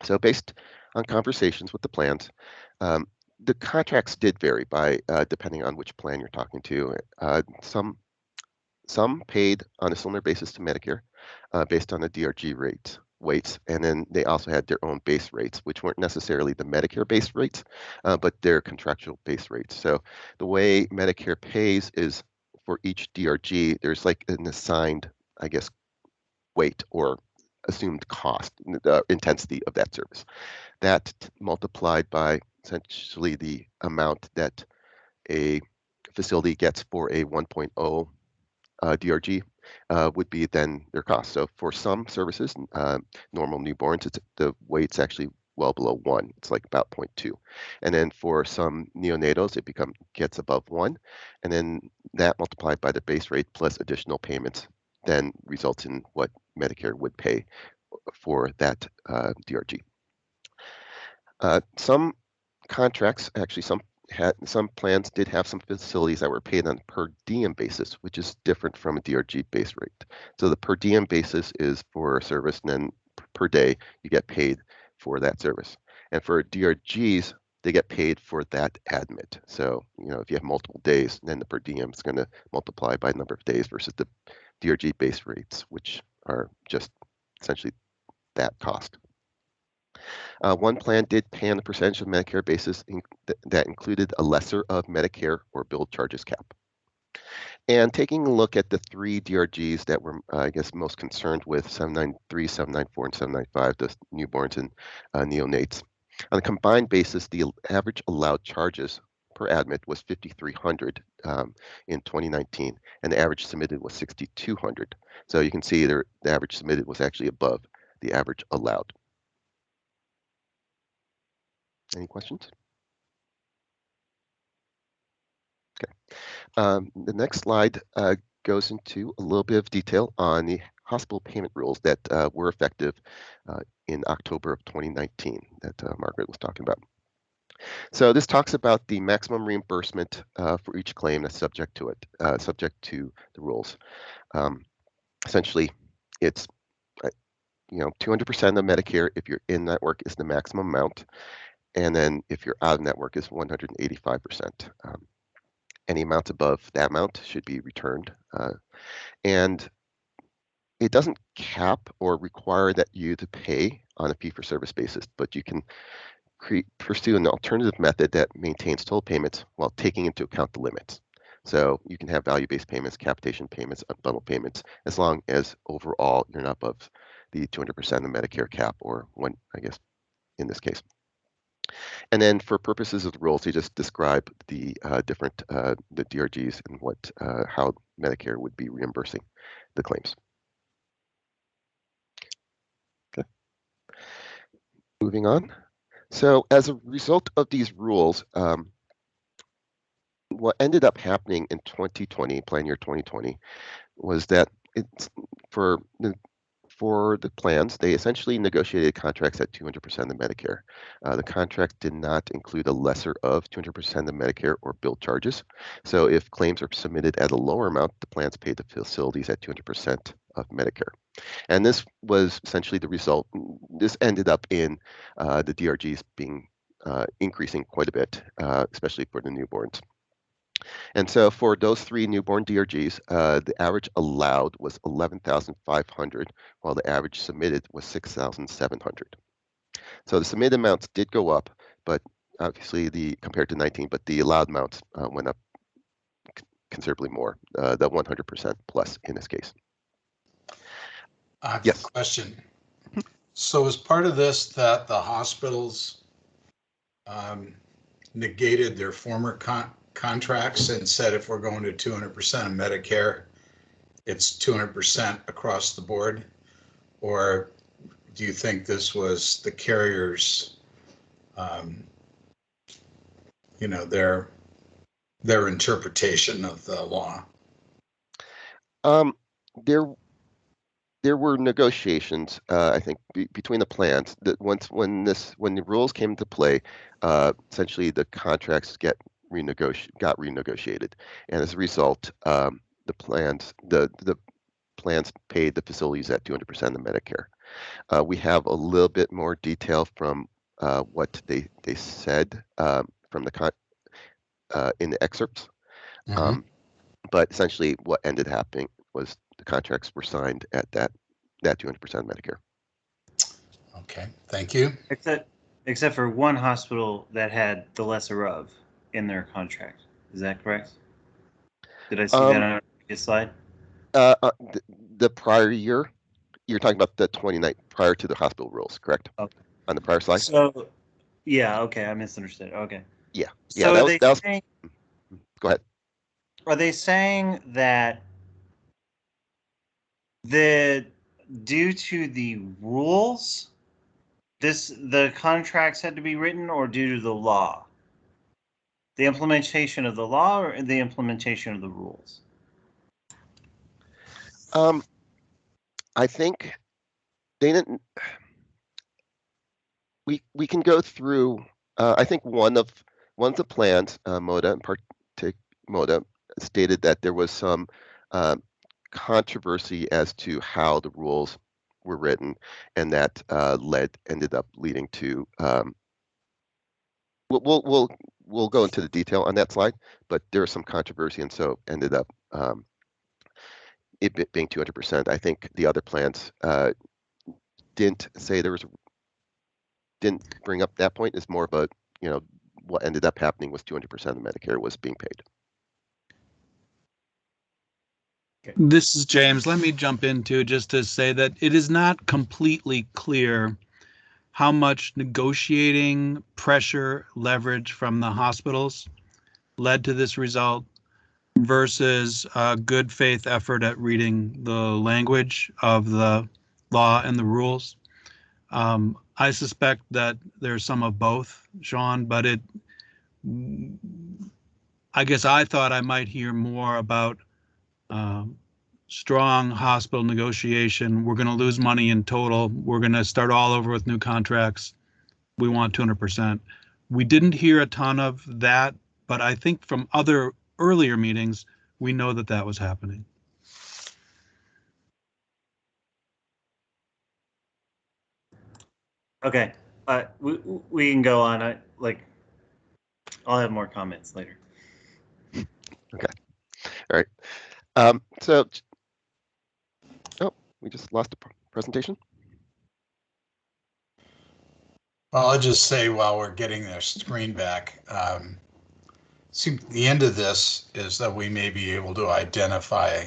So based on conversations with the plans, the contracts did vary by depending on which plan you're talking to. Some paid on a similar basis to Medicare based on the DRG weights, and then they also had their own base rates, which weren't necessarily the Medicare base rates, but their contractual base rates. So the way Medicare pays is for each DRG, there's like an assigned, I guess, weight or assumed cost, the intensity of that service. That multiplied by essentially the amount that a facility gets for a 1.0 DRG would be then their cost. So for some services, normal newborns, the weight's actually well below 1. It's like about 0.2. And then for some neonatals, it gets above 1. And then that multiplied by the base rate plus additional payments then results in what Medicare would pay for that DRG. Some contracts, actually some plans did have some facilities that were paid on per diem basis, which is different from a DRG base rate. So the per diem basis is for a service, and then per day you get paid for that service. And for DRGs, they get paid for that admit. So, if you have multiple days, then the per diem is going to multiply by the number of days versus the DRG base rates, which are just essentially that cost. One plan did pay on the percentage of Medicare basis that included a lesser of Medicare or billed charges cap. And taking a look at the 3 DRGs that we're, I guess, most concerned with, 793, 794, and 795, the newborns and neonates. On a combined basis, the average allowed charges per admit was 5,300 in 2019, and the average submitted was 6,200. So you can see the average submitted was actually above the average allowed. Any questions? Okay. The next slide goes into a little bit of detail on the hospital payment rules that were effective in October of 2019 that Margaret was talking about. So this talks about the maximum reimbursement for each claim that's subject to the rules. Essentially, it's 200% of Medicare if you're in network is the maximum amount, and then if you're out of network is 185%. Any amounts above that amount should be returned, and it doesn't cap or require that you to pay on a fee-for-service basis, but you can pursue an alternative method that maintains total payments while taking into account the limits. So you can have value-based payments, capitation payments, unbundled payments, as long as overall you're not above the 200% of Medicare cap, or one, I guess, in this case. And then for purposes of the rules, you just describe the different the DRGs and what how Medicare would be reimbursing the claims. Okay. Moving on. So as a result of these rules, what ended up happening in 2020, plan year 2020, was that it's for the plans, they essentially negotiated contracts at 200% of Medicare. The contract did not include a lesser of 200% of Medicare or bill charges. So if claims are submitted at a lower amount, the plans pay the facilities at 200% of Medicare. And this was essentially the result. This ended up in the DRGs being increasing quite a bit, especially for the newborns. And so for those 3 newborn DRGs, the average allowed was 11,500, while the average submitted was 6,700. So the submitted amounts did go up, but obviously compared to 19, but the allowed amounts went up considerably more, the 100% plus in this case. I have Yes. a question. So as part of this, that the hospitals negated their former contracts and said if we're going to 200% of Medicare, it's 200% across the board? Or do you think this was the carriers, their interpretation of the law? There were negotiations, I think, between the plans that when the rules came into play, essentially the contracts got renegotiated, and as a result, the plans paid the facilities at 200% of Medicare. We have a little bit more detail from what they said from the in the excerpts, but essentially what ended happening was the contracts were signed at that 200% of Medicare. Okay, thank you. Except for one hospital that had the lesser of in their contract. Is that correct? Did I see that on a slide? The prior year, you're talking about the 29 prior to the hospital rules, correct? Okay. On the prior slide? So, yeah, okay, I misunderstood. Okay. Yeah. So that was saying, go ahead. Are they saying that due to the rules, the contracts had to be written, or due to the law? The implementation of the law or the implementation of the rules? I think they didn't. We can go through. I think one of the plans, MODA in particular, MODA stated that there was some controversy as to how the rules were written, and that ended up leading to. We'll go into the detail on that slide, but there was some controversy, and so ended up it being 200%. I think the other plans didn't say didn't bring up that point. It's more of a, what ended up happening was 200% of Medicare was being paid. This is James. Let me jump into just to say that it is not completely clear how much negotiating pressure leverage from the hospitals led to this result versus a good faith effort at reading the language of the law and the rules. I suspect that there's some of both, Sean, but I guess I thought I might hear more about strong hospital negotiation. We're going to lose money in total. We're going to start all over with new contracts. We want 200%. We didn't hear a ton of that, but I think from other earlier meetings, we know that that was happening. Okay, we can go on. I'll have more comments later. Okay, all right. We just lost the presentation. Well, I'll just say while we're getting their screen back, the end of this is that we may be able to identify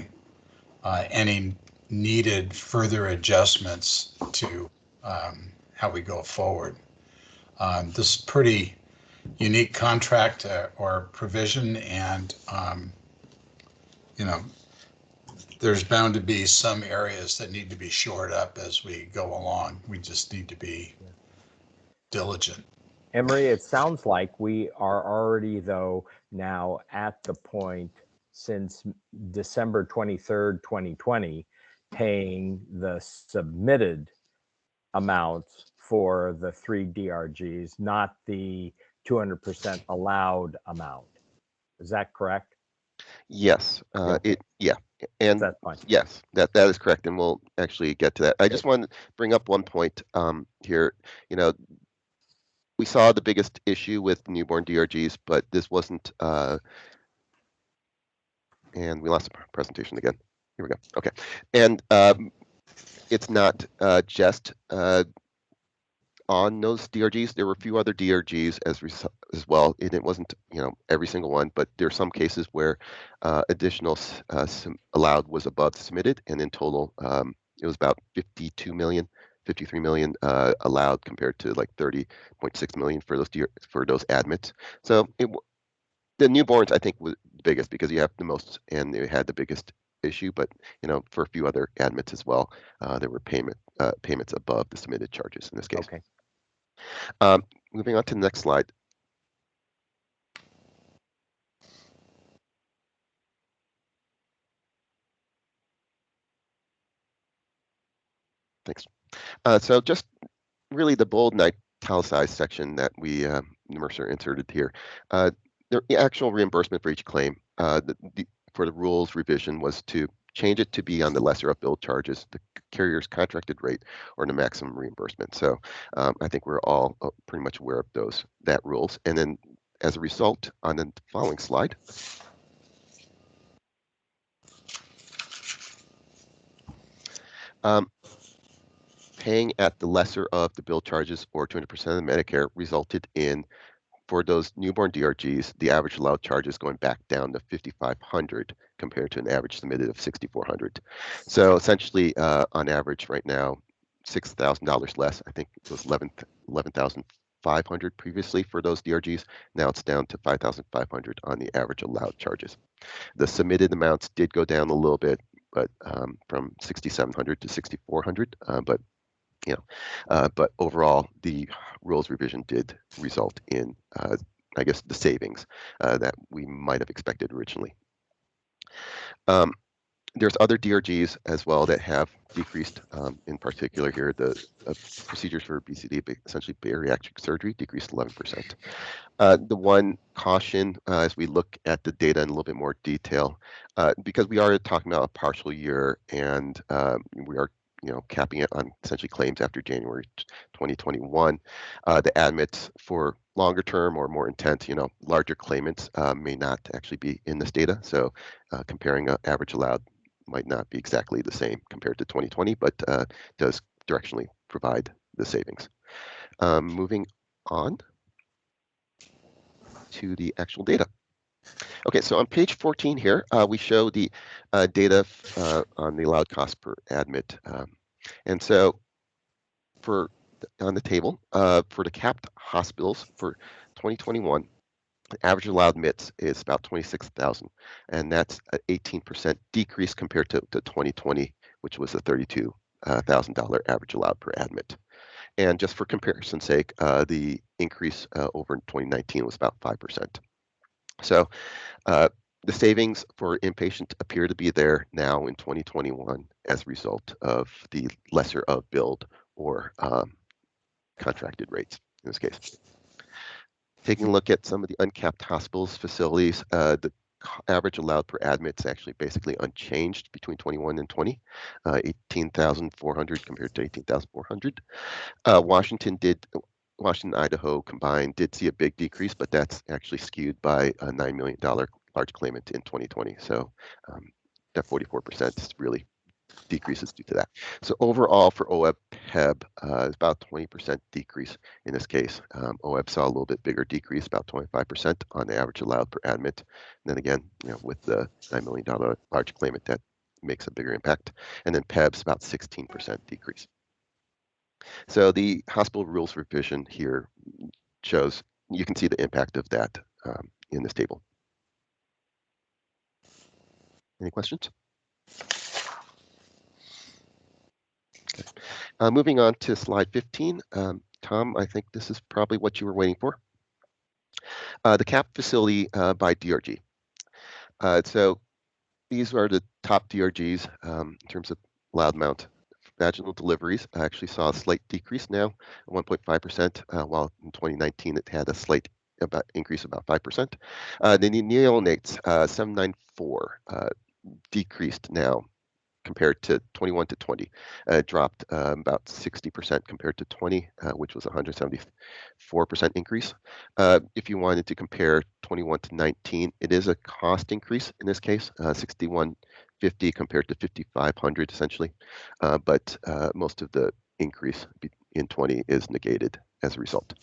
any needed further adjustments to how we go forward. This is pretty unique contract or provision, and you know, there's bound to be some areas that need to be shored up as we go along. We just need to be diligent. Emery, it sounds like we are already, though, now at the point since December 23rd, 2020, paying the submitted amounts for the 3 DRGs, not the 200% allowed amount. Is that correct? Yes, Yeah. and That's fine. yes, that is correct, and we'll actually get to that. I just want to bring up one point here. You know, we saw the biggest issue with newborn DRGs, but this wasn't. And we lost the presentation again. Here we go. Okay, and it's not just on those DRGs. There were a few other DRGs as well, and it wasn't, you know, every single one, but there are some cases where additional allowed was above submitted, and in total it was about 53 million allowed compared to like 30.6 million for those admits. So the newborns, I think, was the biggest because you have the most, and they had the biggest issue. But you know, for a few other admits as well, there were payments above the submitted charges in this case. Okay. Moving on to the next slide. Thanks. So just really the bold and italicized section that we Mercer inserted here. The actual reimbursement for each claim for the rules revision was to change it to be on the lesser of billed charges, the carrier's contracted rate, or the maximum reimbursement. So I think we're all pretty much aware of that rules. And then as a result, on the following slide, paying at the lesser of the billed charges or 200% of the Medicare resulted in, for those newborn DRGs, the average allowed charges going back down to $5,500 compared to an average submitted of $6,400. So essentially, on average right now, $6,000 less. I think it was $11,500 previously for those DRGs. Now it's down to $5,500 on the average allowed charges. The submitted amounts did go down a little bit, but from $6,700 to $6,400. But you know, but overall, the rules revision did result in, I guess, the savings that we might have expected originally. There's other DRGs as well that have decreased. In particular here, the procedures for BCD, essentially bariatric surgery, decreased 11%. The one caution as we look at the data in a little bit more detail, because we are talking about a partial year, and we are, you know, capping it on essentially claims after January 2021. The admits for longer term or more intense, you know, larger claimants may not actually be in this data. So comparing average allowed might not be exactly the same compared to 2020, but does directionally provide the savings. Moving on to the actual data. Okay, so on page 14 here, we show the data on the allowed cost per admit. And so on the table, for the capped hospitals for 2021, average allowed admits is about 26,000, and that's an 18% decrease compared to 2020, which was a $32,000 average allowed per admit. And just for comparison's sake, the increase over in 2019 was about 5%. So the savings for inpatient appear to be there now in 2021 as a result of the lesser of billed or contracted rates in this case. Taking a look at some of the uncapped hospitals facilities, the average allowed per admit is actually basically unchanged between 21 and 20, 18,400 compared to 18,400. Washington, Idaho combined did see a big decrease, but that's actually skewed by a $9 million large claimant in 2020. So that 44% is really decreases due to that. So overall for OEB-PEB, it's about 20% decrease in this case. OEB saw a little bit bigger decrease, about 25% on the average allowed per admit. And then again, you know, with the $9 million large claimant, that makes a bigger impact. And then PEB's about 16% decrease. So the hospital rules revision here shows, you can see the impact of that in this table. Any questions? Okay. Moving on to slide 15. Tom, I think this is probably what you were waiting for. The CAP facility by DRG. So these are the top DRGs in terms of loud mount vaginal deliveries. I actually saw a slight decrease now, 1.5%, while in 2019 it had a slight increase of about 5%. The neonates, 794, decreased now compared to 21 to 20, dropped about 60% compared to 20, which was 174% increase. If you wanted to compare 21 to 19, it is a cost increase in this case, 6150 compared to 5500 essentially, but most of the increase in 20 is negated as a result.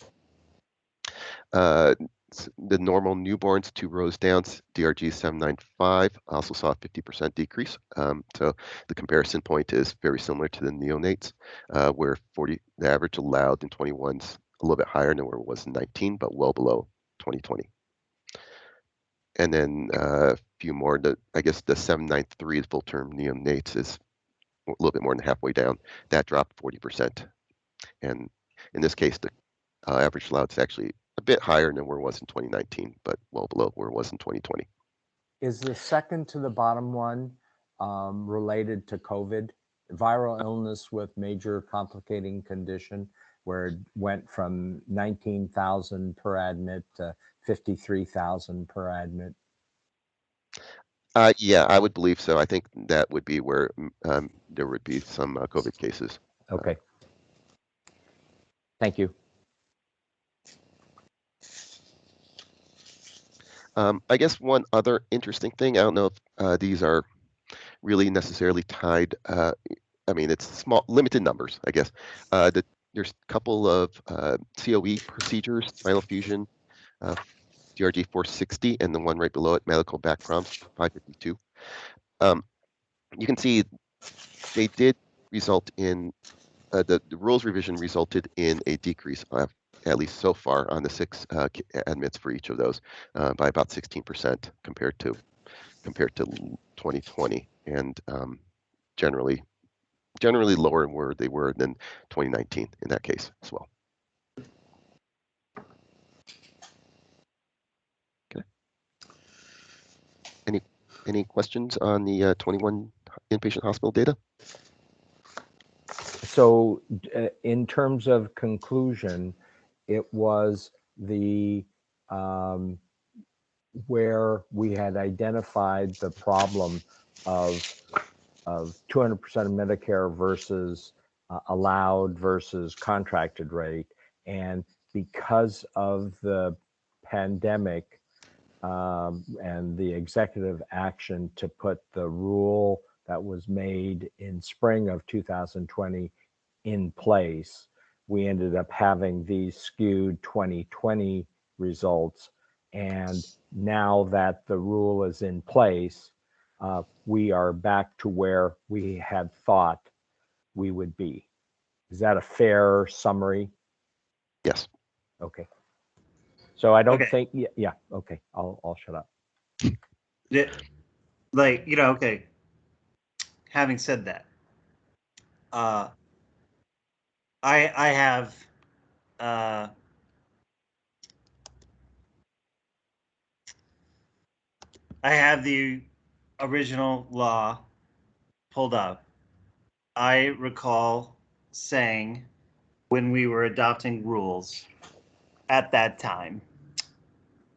The normal newborns 2 rows down, DRG 795 also saw a 50% decrease. So the comparison point is very similar to the neonates, where the average allowed in 21's a little bit higher than where it was in 19, but well below 2020. And then a few more. I guess the 793, the full-term neonates, is a little bit more than halfway down. That dropped 40%. And in this case, the average allowed is actually a bit higher than where it was in 2019, but well below where it was in 2020. Is the second to the bottom one related to COVID? Viral illness with major complicating condition, where it went from 19,000 per admit to 53,000 per admit? Yeah, I would believe so. I think that would be where there would be some COVID cases. Okay. Thank you. I guess one other interesting thing, I don't know if these are really necessarily tied. I mean, it's small, limited numbers, I guess. There's a couple of COE procedures, spinal fusion, DRG 460, and the one right below it, medical back prompts 552. You can see they did result in, the rules revision resulted in a decrease of, at least so far, on the 6 admits for each of those by about 16% compared to 2020, and generally lower than where they were than 2019 in that case as well. Okay. Any questions on the 21 inpatient hospital data? So in terms of conclusion, it was the where we had identified the problem of 200% of Medicare versus allowed versus contracted rate. And because of the pandemic and the executive action to put the rule that was made in spring of 2020 in place, we ended up having these skewed 2020 results. And now that the rule is in place, we are back to where we had thought we would be. Is that a fair summary? Yes. Okay. So I don't Okay. think, yeah, okay, I'll shut up. Yeah, like, okay. Having said that, I have the original law pulled up. I recall saying when we were adopting rules at that time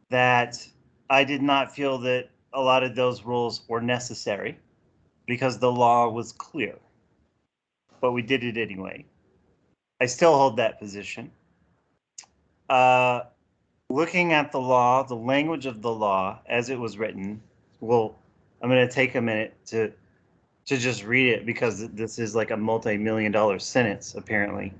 that I did not feel that a lot of those rules were necessary because the law was clear, but we did it anyway. I still hold that position. Looking at the law, the language of the law as it was written, well, I'm going to take a minute to just read it because this is like a multi-million-dollar sentence, apparently.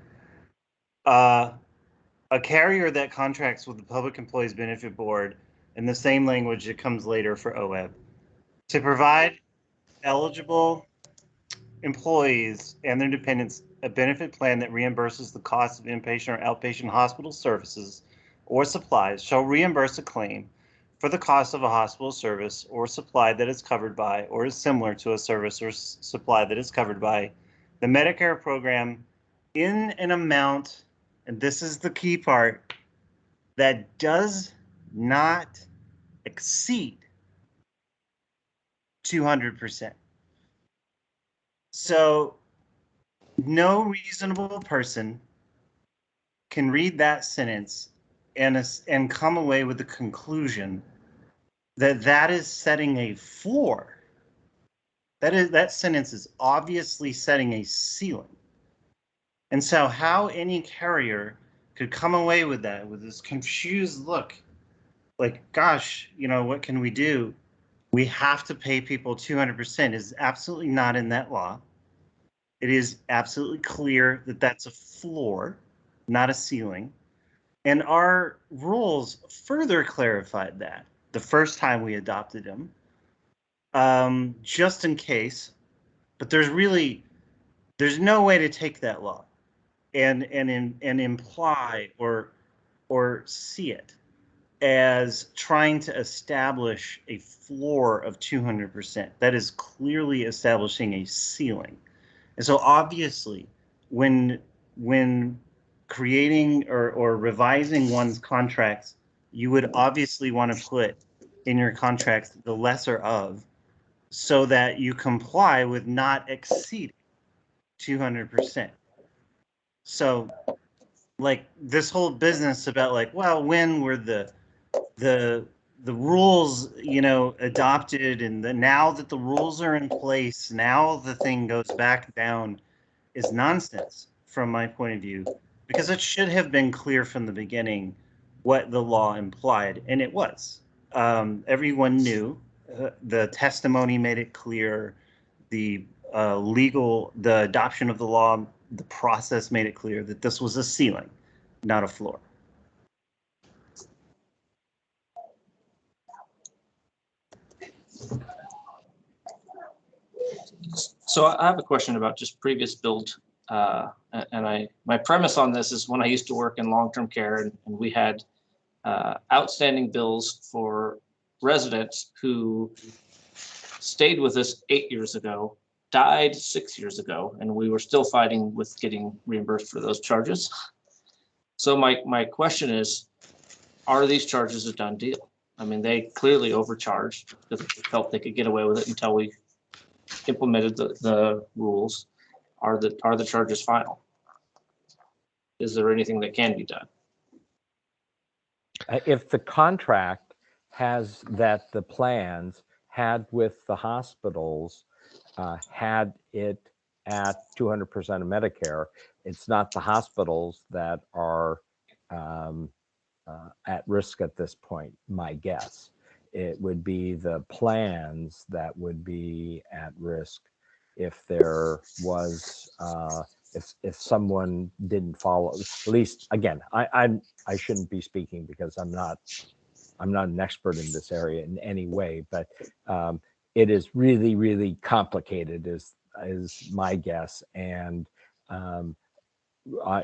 A carrier that contracts with the Public Employees Benefit Board in the same language that comes later for OEBB to provide eligible employees and their dependents a benefit plan that reimburses the cost of inpatient or outpatient hospital services or supplies shall reimburse a claim for the cost of a hospital service or supply that is covered by or is similar to a service or supply that is covered by the Medicare program in an amount, and this is the key part, that does not exceed 200%. So no reasonable person can read that sentence and come away with the conclusion that that is setting a floor. That sentence is obviously setting a ceiling. And so how any carrier could come away with that, with this confused look, like, gosh, you know, what can we do? We have to pay people 200% is absolutely not in that law. It is absolutely clear that that's a floor, not a ceiling. And our rules further clarified that the first time we adopted them, just in case. But there's no way to take that law and imply or see it as trying to establish a floor of 200%. That is clearly establishing a ceiling. And so obviously, when creating or revising one's contracts, you would obviously want to put in your contracts the lesser of, so that you comply with not exceeding 200%. So, like, this whole business about, like, well, when were the rules, you know, adopted, and now that the rules are in place, now the thing goes back down, is nonsense from my point of view, because it should have been clear from the beginning what the law implied, and it was. Everyone knew. The testimony made it clear. The adoption of the law, the process made it clear that this was a ceiling, not a floor. So I have a question about just previous build. My premise on this is when I used to work in long-term care, and we had outstanding bills for residents who stayed with us 8 years ago, died 6 years ago, and we were still fighting with getting reimbursed for those charges. So my question is, are these charges a done deal? I mean, they clearly overcharged because they felt they could get away with it until we implemented the rules. Are the charges final? Is there anything that can be done? If the contract has that the plans had with the hospitals had it at 200% of Medicare, it's not the hospitals that are at risk at this point, my guess. It would be the plans that would be at risk if there was, if someone didn't follow. At least, again, I shouldn't be speaking because I'm not an expert in this area in any way, but it is really, really complicated is my guess. And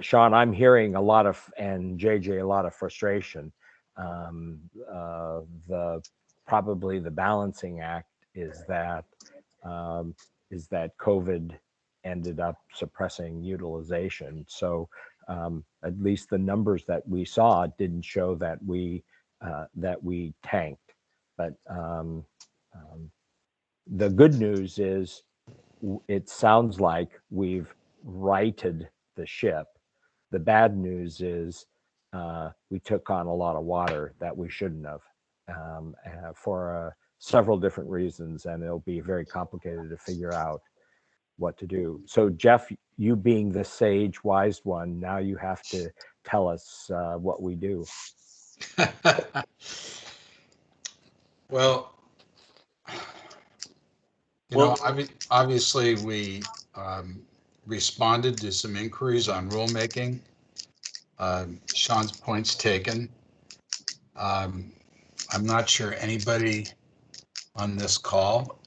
Sean, I'm hearing a lot of, and JJ, a lot of frustration. Probably the balancing act is that COVID ended up suppressing utilization. So at least the numbers that we saw didn't show that we tanked. But the good news is it sounds like we've righted the ship. The bad news is we took on a lot of water that we shouldn't have for several different reasons, and it'll be very complicated to figure out what to do. So Jeff, you being the sage, wise one, now you have to tell us what we do. Well, obviously we responded to some inquiries on rulemaking. Sean's point's taken. I'm not sure anybody on this call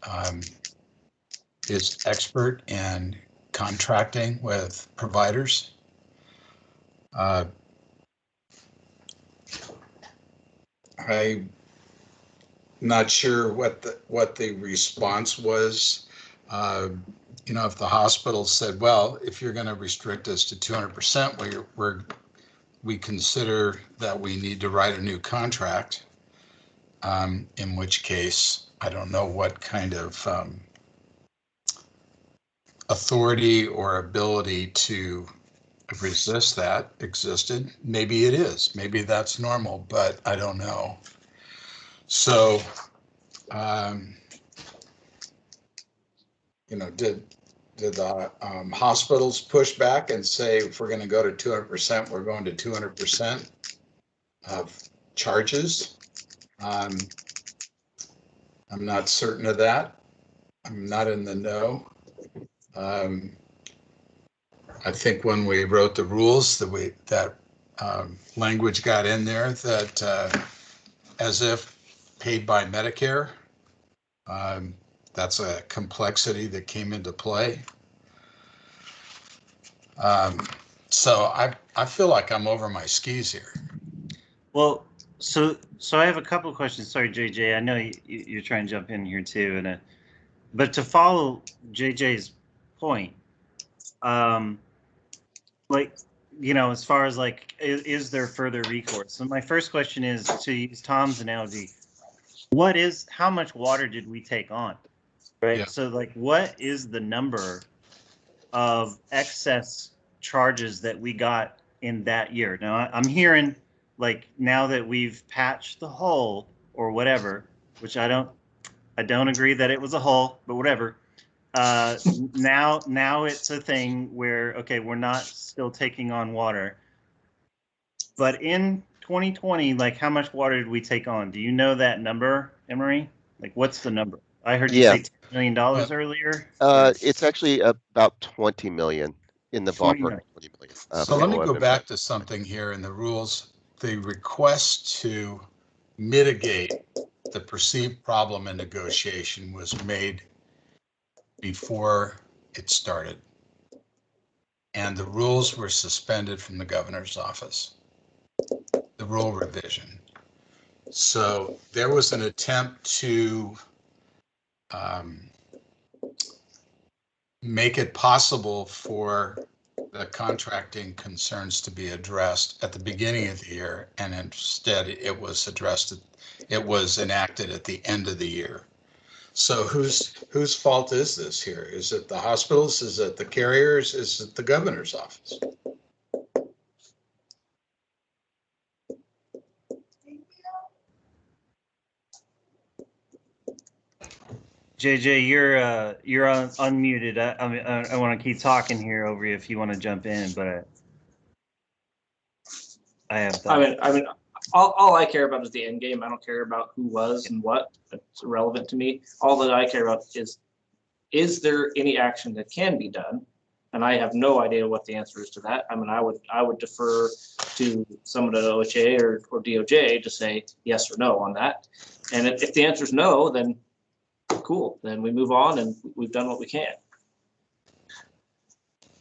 is expert in contracting with providers. I'm not sure what the response was. If the hospital said, well, if you're going to restrict us to 200%, we consider that we need to write a new contract, in which case, I don't know what kind of authority or ability to resist that existed. Maybe it is. Maybe that's normal, but I don't know. So, did the hospitals push back and say, if we're going to go to 200%, we're going to 200% of charges? I'm not certain of that. I'm not in the know. I think when we wrote the rules, that language got in there that as if paid by Medicare. That's a complexity that came into play. So I feel like I'm over my skis here. Well, so I have a couple of questions. Sorry, JJ. I know you're trying to jump in here too, but to follow JJ's point, as far as is there further recourse? So my first question is, to use Tom's analogy, how much water did we take on? Right. Yeah. So what is the number of excess charges that we got in that year? Now I'm hearing now that we've patched the hole or whatever, which I don't agree that it was a hole, but whatever. Now it's a thing where, okay, we're not still taking on water, but in 2020, how much water did we take on? Do you know that number, Emery? What's the number? I heard you say $10 million earlier. It's actually about 20 million, in the ballpark. 20 million. So let me go back to something here in the rules. The request to mitigate the perceived problem in negotiation was made before it started, and the rules were suspended from the governor's office, the rule revision. So there was an attempt to make it possible for the contracting concerns to be addressed at the beginning of the year, and instead it was enacted at the end of the year. So whose fault is this here? Is it the hospitals? Is it the carriers? Is it the governor's office? JJ, you're unmuted. I want to keep talking here over you if you want to jump in, but I have that. I mean, all I care about is the end game. I don't care about who was and what. It's irrelevant to me. All that I care about is there any action that can be done? And I have no idea what the answer is to that. I mean, I would defer to someone at OHA or DOJ to say yes or no on that. And if the answer is no, then cool. Then we move on and we've done what we can.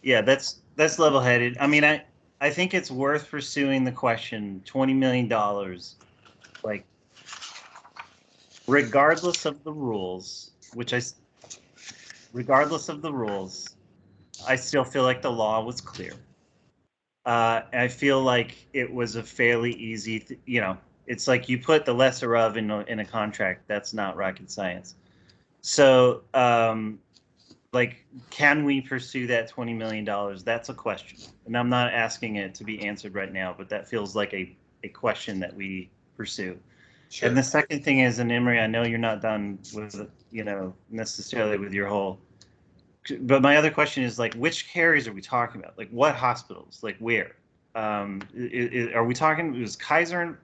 Yeah, that's level-headed. I mean, I think it's worth pursuing the question, $20 million, regardless of the rules, I still feel like the law was clear. I feel like it was a fairly easy, it's like you put the lesser of in a contract. That's not rocket science. So, can we pursue that $20 million? That's a question. And I'm not asking it to be answered right now, but that feels like a question that we pursue. Sure. And the second thing is, and Emery, I know you're not done with, necessarily with your whole, but my other question is which carriers are we talking about? What hospitals? Where? Are we talking, is Kaiser,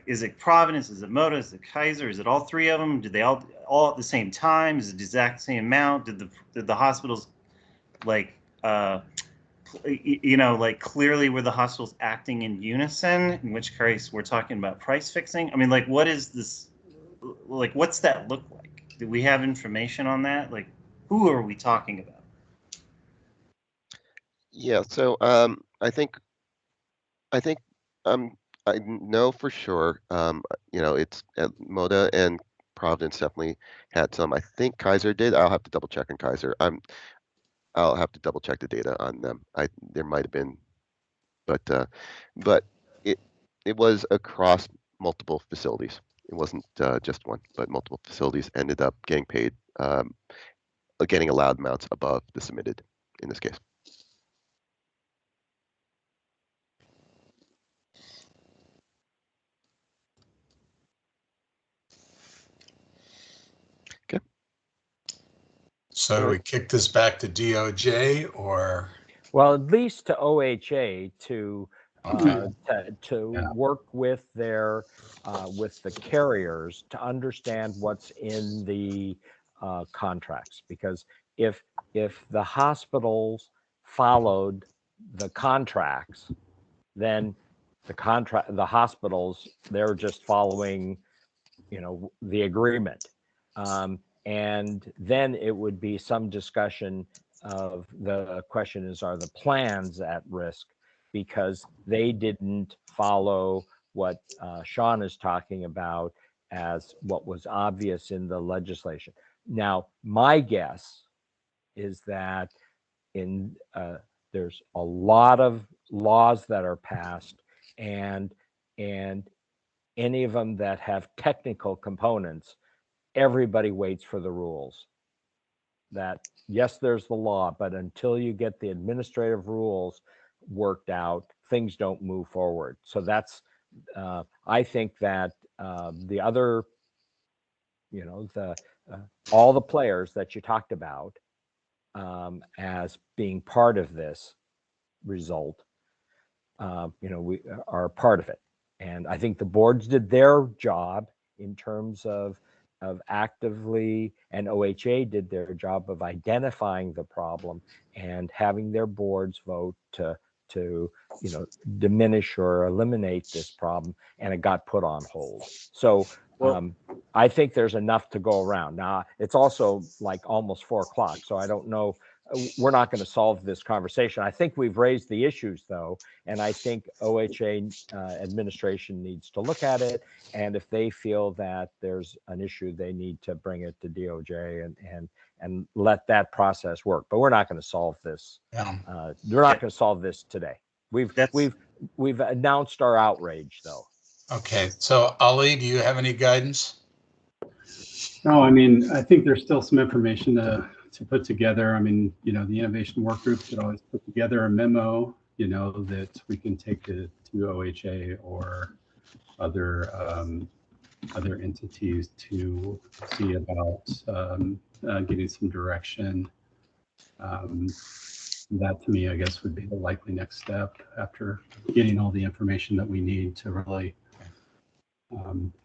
is it Providence? Is it Moda? Is it Kaiser? Is it all three of them? Did they all at the same time? Is it the exact same amount? Did the hospitals clearly were the hospitals acting in unison? In which case we're talking about price fixing. I mean, what is this? What's that look like? Do we have information on that? who are we talking about? Yeah, so I think I know for sure. It's Moda and Providence definitely had some. I think Kaiser did. I'll have to double check on Kaiser. I'll have to double check the data on them. There might have been, but it it was across multiple facilities. It wasn't just one, but multiple facilities ended up getting paid, getting allowed amounts above the submitted in this case. So do we kick this back to DOJ or? Well, at least to OHA to Okay. Yeah. work with with the carriers to understand what's in the contracts, because if the hospitals followed the contracts, then the hospitals, they're just following the agreement, and then it would be some discussion of the question is, are the plans at risk because they didn't follow what Sean is talking about as what was obvious in the legislation. Now, my guess is that in there's a lot of laws that are passed, and any of them that have technical components, everybody waits for the rules. That yes, there's the law, but until you get the administrative rules worked out, things don't move forward. So that's I think that the other, the all the players that you talked about as being part of this result, we are part of it. And I think the boards did their job in terms of actively, and OHA did their job of identifying the problem and having their boards vote to diminish or eliminate this problem, and it got put on hold. So I think there's enough to go around. Now, it's also like almost 4 o'clock, so I don't know. We're not going to solve this conversation. I think we've raised the issues, though, and I think OHA administration needs to look at it. And if they feel that there's an issue, they need to bring it to DOJ and let that process work. But we're not going to solve this. Yeah. We're not going to solve this today. We've announced our outrage, though. Okay, so Ali, do you have any guidance? No, I mean, I think there's still some information to put together. I mean, the innovation work group should always put together a memo, that we can take to OHA or other entities to see about getting some direction. That to me, I guess, would be the likely next step after getting all the information that we need to really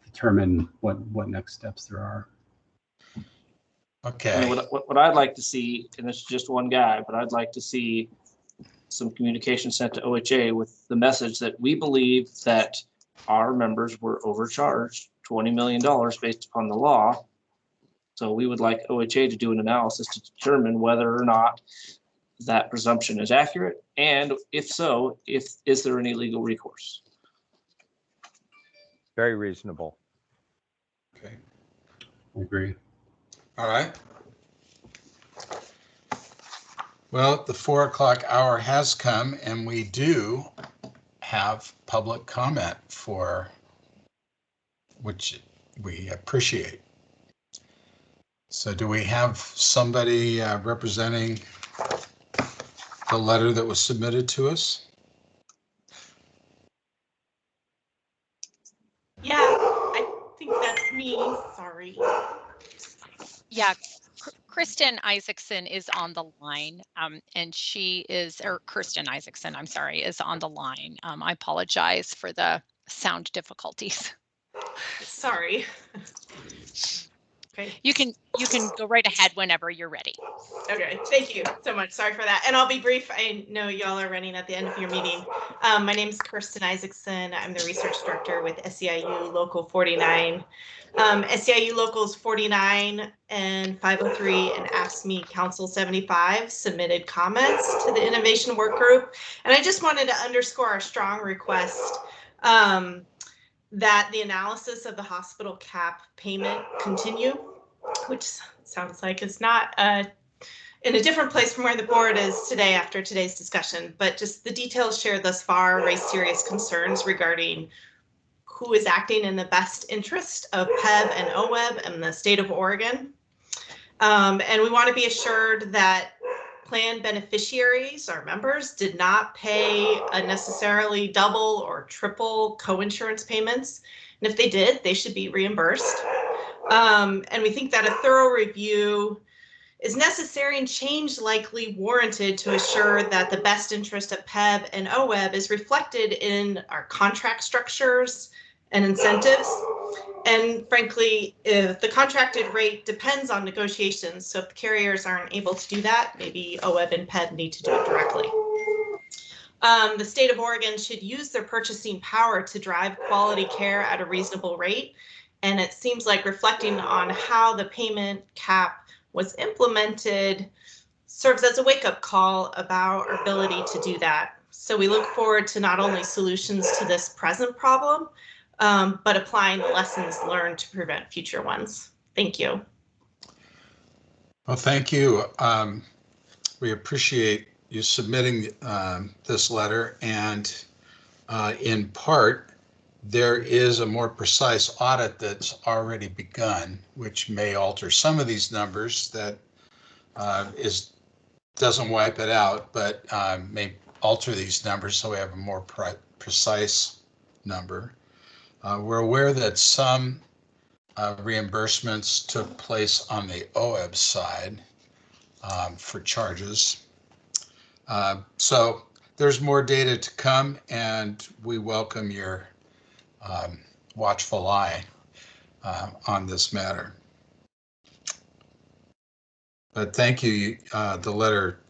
determine what next steps there are. Okay. I mean, what I'd like to see, and this is just one guy, but I'd like to see some communication sent to OHA with the message that we believe that our members were overcharged $20 million based upon the law. So we would like OHA to do an analysis to determine whether or not that presumption is accurate, and if so, is there any legal recourse? Very reasonable. Okay. I agree. All right. Well, the 4 o'clock hour has come, and we do have public comment which we appreciate. So do we have somebody representing the letter that was submitted to us? Yeah, I think that's me. Sorry. Yeah, Kristen Isaacson is on the line, and Kirsten Isaacson, I'm sorry, is on the line. I apologize for the sound difficulties. Sorry. Okay. You can go right ahead whenever you're ready. Okay, thank you so much. Sorry for that. And I'll be brief. I know y'all are running at the end of your meeting. My name is Kirsten Isaacson. I'm the research director with SEIU Local 49. SEIU Locals 49 and 503 and AFSCME Council 75 submitted comments to the innovation work group. And I just wanted to underscore our strong request that the analysis of the hospital cap payment continue, which sounds like it's not in a different place from where the board is today after today's discussion, but just the details shared thus far raise serious concerns regarding who is acting in the best interest of PEBB and OEBB and the state of Oregon. And we want to be assured that plan beneficiaries, our members, did not pay unnecessarily double or triple coinsurance payments. And if they did, they should be reimbursed. And we think that a thorough review is necessary and change likely warranted to assure that the best interest of PEBB and OEBB is reflected in our contract structures and incentives. And frankly, if the contracted rate depends on negotiations, so if the carriers aren't able to do that, maybe OEBB and PEBB need to do it directly. The state of Oregon should use their purchasing power to drive quality care at a reasonable rate. And it seems like reflecting on how the payment cap was implemented serves as a wake-up call about our ability to do that. So we look forward to not only solutions to this present problem, but applying the lessons learned to prevent future ones. Thank you. Well, thank you. We appreciate you submitting this letter, and in part, there is a more precise audit that's already begun, which may alter some of these numbers. That doesn't wipe it out, but may alter these numbers so we have a more precise number. We're aware that some reimbursements took place on the OEBB side for charges. So there's more data to come, and we welcome your watchful eye on this matter. But thank you. The letter,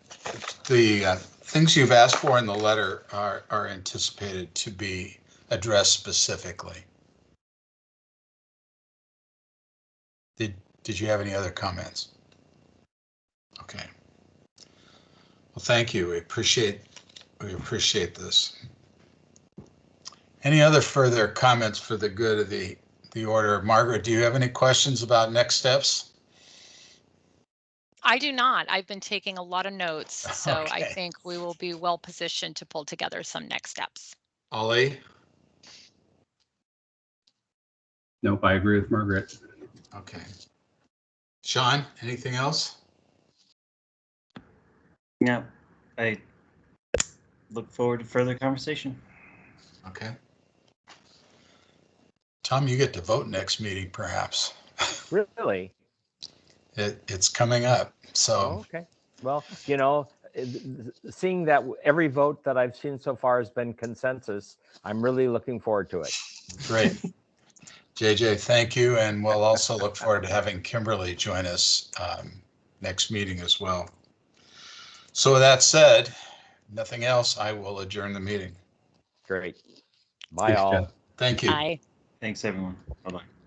the things you've asked for in the letter are anticipated to be addressed specifically. Did you have any other comments? Okay. Well, thank you. We appreciate this. Any other further comments for the good of the order? Margaret, do you have any questions about next steps? I do not. I've been taking a lot of notes, so Okay. I think we will be well positioned to pull together some next steps. Ollie? Nope, I agree with Margaret. Okay. Sean, anything else? Yeah, I look forward to further conversation. Okay. Tom, you get to vote next meeting, perhaps. Really? It's coming up, so. Oh, okay. Well, you know, seeing that every vote that I've seen so far has been consensus, I'm really looking forward to it. Great. JJ, thank you. And we'll also look forward to having Kimberly join us next meeting as well. So with that said, nothing else, I will adjourn the meeting. Great. Bye, Thanks, all. Jeff. Thank you. Bye. Thanks, everyone. Bye-bye.